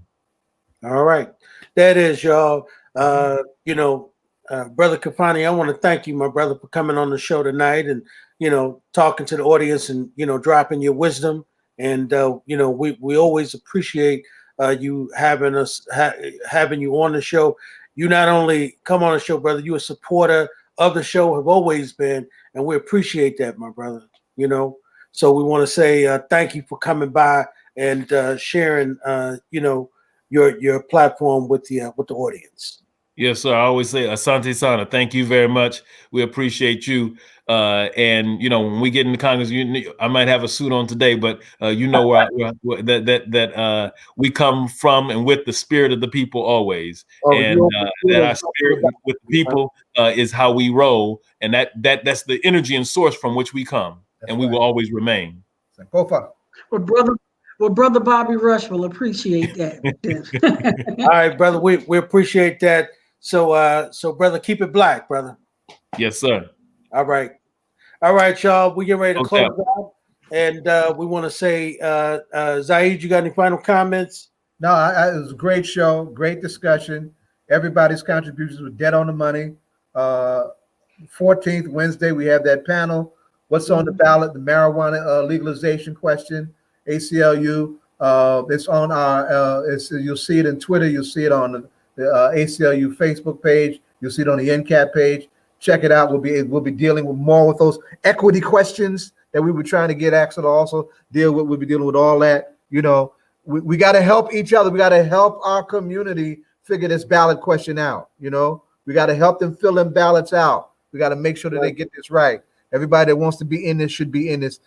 All right, that is y'all. Brother Kafani, I want to thank you, my brother, for coming on the show tonight and talking to the audience and dropping your wisdom. And we always appreciate you having us having you on the show. You not only come on the show, brother, you're a supporter of the show, have always been, and we appreciate that, my brother. So we want to say thank you for coming by and sharing your platform with the audience. Yes, sir. I always say Asante Sana. Thank you very much. We appreciate you. And when we get into Congress, I might have a suit on today, but where we come from and with the spirit of the people always. And that our spirit with the people is how we roll, and that's the energy and source from which we come, and we will always remain. Go for it. Well, brother Bobby Rush will appreciate that. All right, brother. We appreciate that. So brother, keep it black, brother. Yes, sir. All right, y'all. We get ready to close out, and we want to say, Zaid, you got any final comments? No, it was a great show, great discussion. Everybody's contributions were dead on the money. 14th Wednesday, we have that panel. What's on the ballot? The marijuana legalization question. ACLU. It's on our. You'll see it in Twitter. You'll see it on the ACLU Facebook page. You'll see it on the NCAT page. Check it out. We'll be dealing with more with those equity questions that we were trying to get Axel to also deal with. We'll be dealing with all that. We got to help each other. We got to help our community figure this ballot question out. We got to help them fill them ballots out. We got to make sure that they get this right. Everybody that wants to be in this should be in this.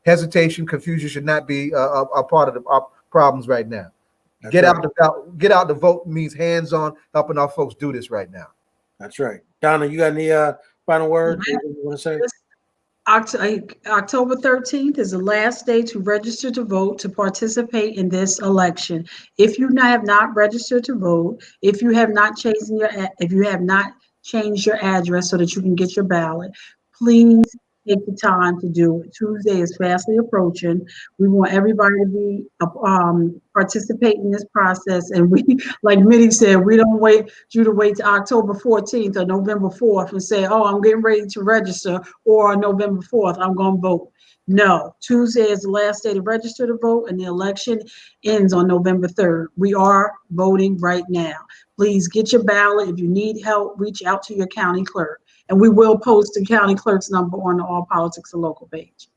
Hesitation, confusion should not be a part of the problems right now. Get out the vote means hands-on helping our folks do this right now. That's right. Donna, you got any final words you want to say? October 13th is the last day to register to vote to participate in this election. If you have not registered to vote, if you have not changed your address so that you can get your ballot, please take the time to do it. Tuesday is fastly approaching. We want everybody to be participate in this process. And we, like Mitty said, we don't wait you to wait to October 14th or November 4th and say, oh, I'm getting ready to register, or November 4th, I'm going to vote. No, Tuesday is the last day to register to vote, and the election ends on November 3rd. We are voting right now. Please get your ballot. If you need help, reach out to your county clerk. And we will post the county clerk's number on the All Politics and Local page.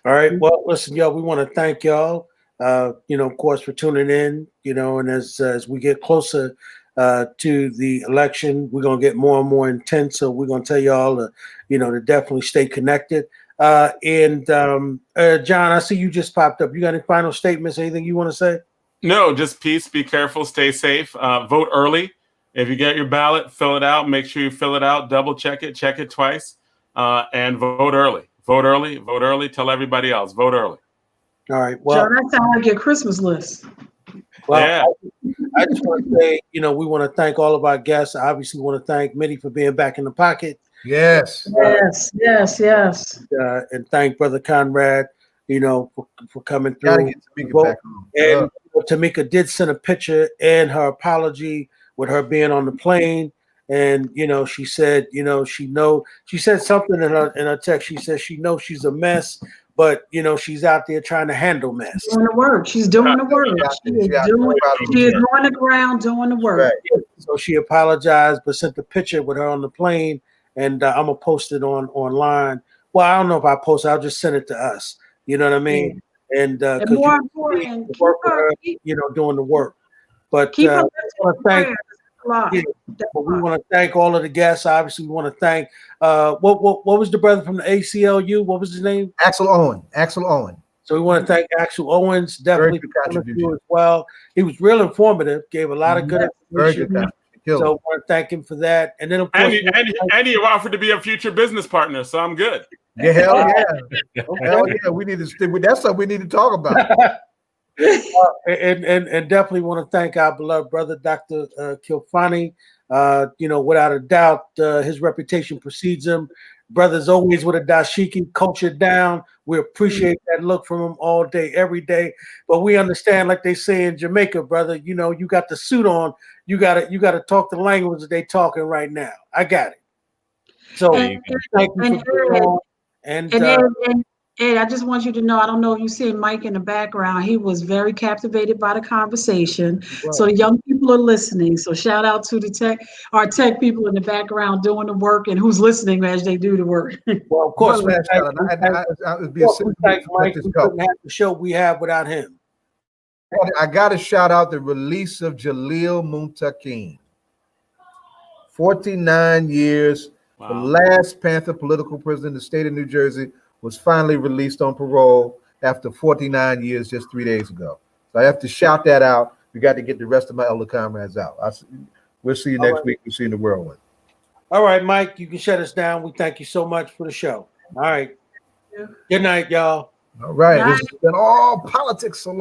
All right. Well, listen, y'all, we want to thank y'all, of course, for tuning in, and as we get closer to the election, we're going to get more and more intense. So we're going to tell y'all, to definitely stay connected. John, I see you just popped up. You got any final statements? Anything you want to say? No, just peace. Be careful. Stay safe. Vote early. If you get your ballot, fill it out. Make sure you fill it out. Double check it twice, and vote early. Vote early. Vote early. Tell everybody else. Vote early. All right. Well, John, that sounds like your Christmas list. Well, yeah. I just want to say, we want to thank all of our guests. I obviously want to thank Mitty for being back in the pocket. Yes. And thank Brother Conrad, for coming through. Gotta get Tamika back on. And Tamika did send a picture and her apology with her being on the plane. And, she said, she said something in her text. She said she knows she's a mess, but, she's out there trying to handle mess. Doing the work. She's doing the work. She is on the ground doing the work. Right. So she apologized, but sent the picture with her on the plane. And I'm going to post it online. Well, I don't know if I post it. I'll just send it to us. You know what I mean? Yeah. And more important, doing the work. But we want to thank all of the guests. Obviously, we want to thank what was the brother from the ACLU? What was his name? Axel Owen. So we want to thank Axel Owens, definitely for coming through as well. He was real informative, gave a lot of good information. So I want to thank him for that. And then of course, and he offered to be a future business partner, so I'm good. Yeah, hell yeah. Hell yeah. We need to that's something we need to talk about. And definitely want to thank our beloved brother, Dr. Kilfani. Without a doubt, his reputation precedes him. Brother's always with a dashiki, culture down. We appreciate that look from him all day, every day. But we understand, like they say in Jamaica, brother, you got the suit on. You gotta talk the language that they talking right now. I got it. So thank you for being on. And Ed, I just want you to know, I don't know if you see Mike in the background. He was very captivated by the conversation. Right. So the young people are listening. So shout out to our tech people in the background doing the work and who's listening as they do the work. Well, of course, we thank Mike. We couldn't have the show we have without him. I got to shout out the release of Jalil Muntaqim. 49 years, the last Panther political prisoner in the state of New Jersey, was finally released on parole after 49 years just 3 days ago. So I have to shout that out. We got to get the rest of my elder comrades out. We'll see you next week. We'll see you in the whirlwind. All right, Mike, you can shut us down. We thank you so much for the show. All right. Good night, y'all. All right. This has been All Politics.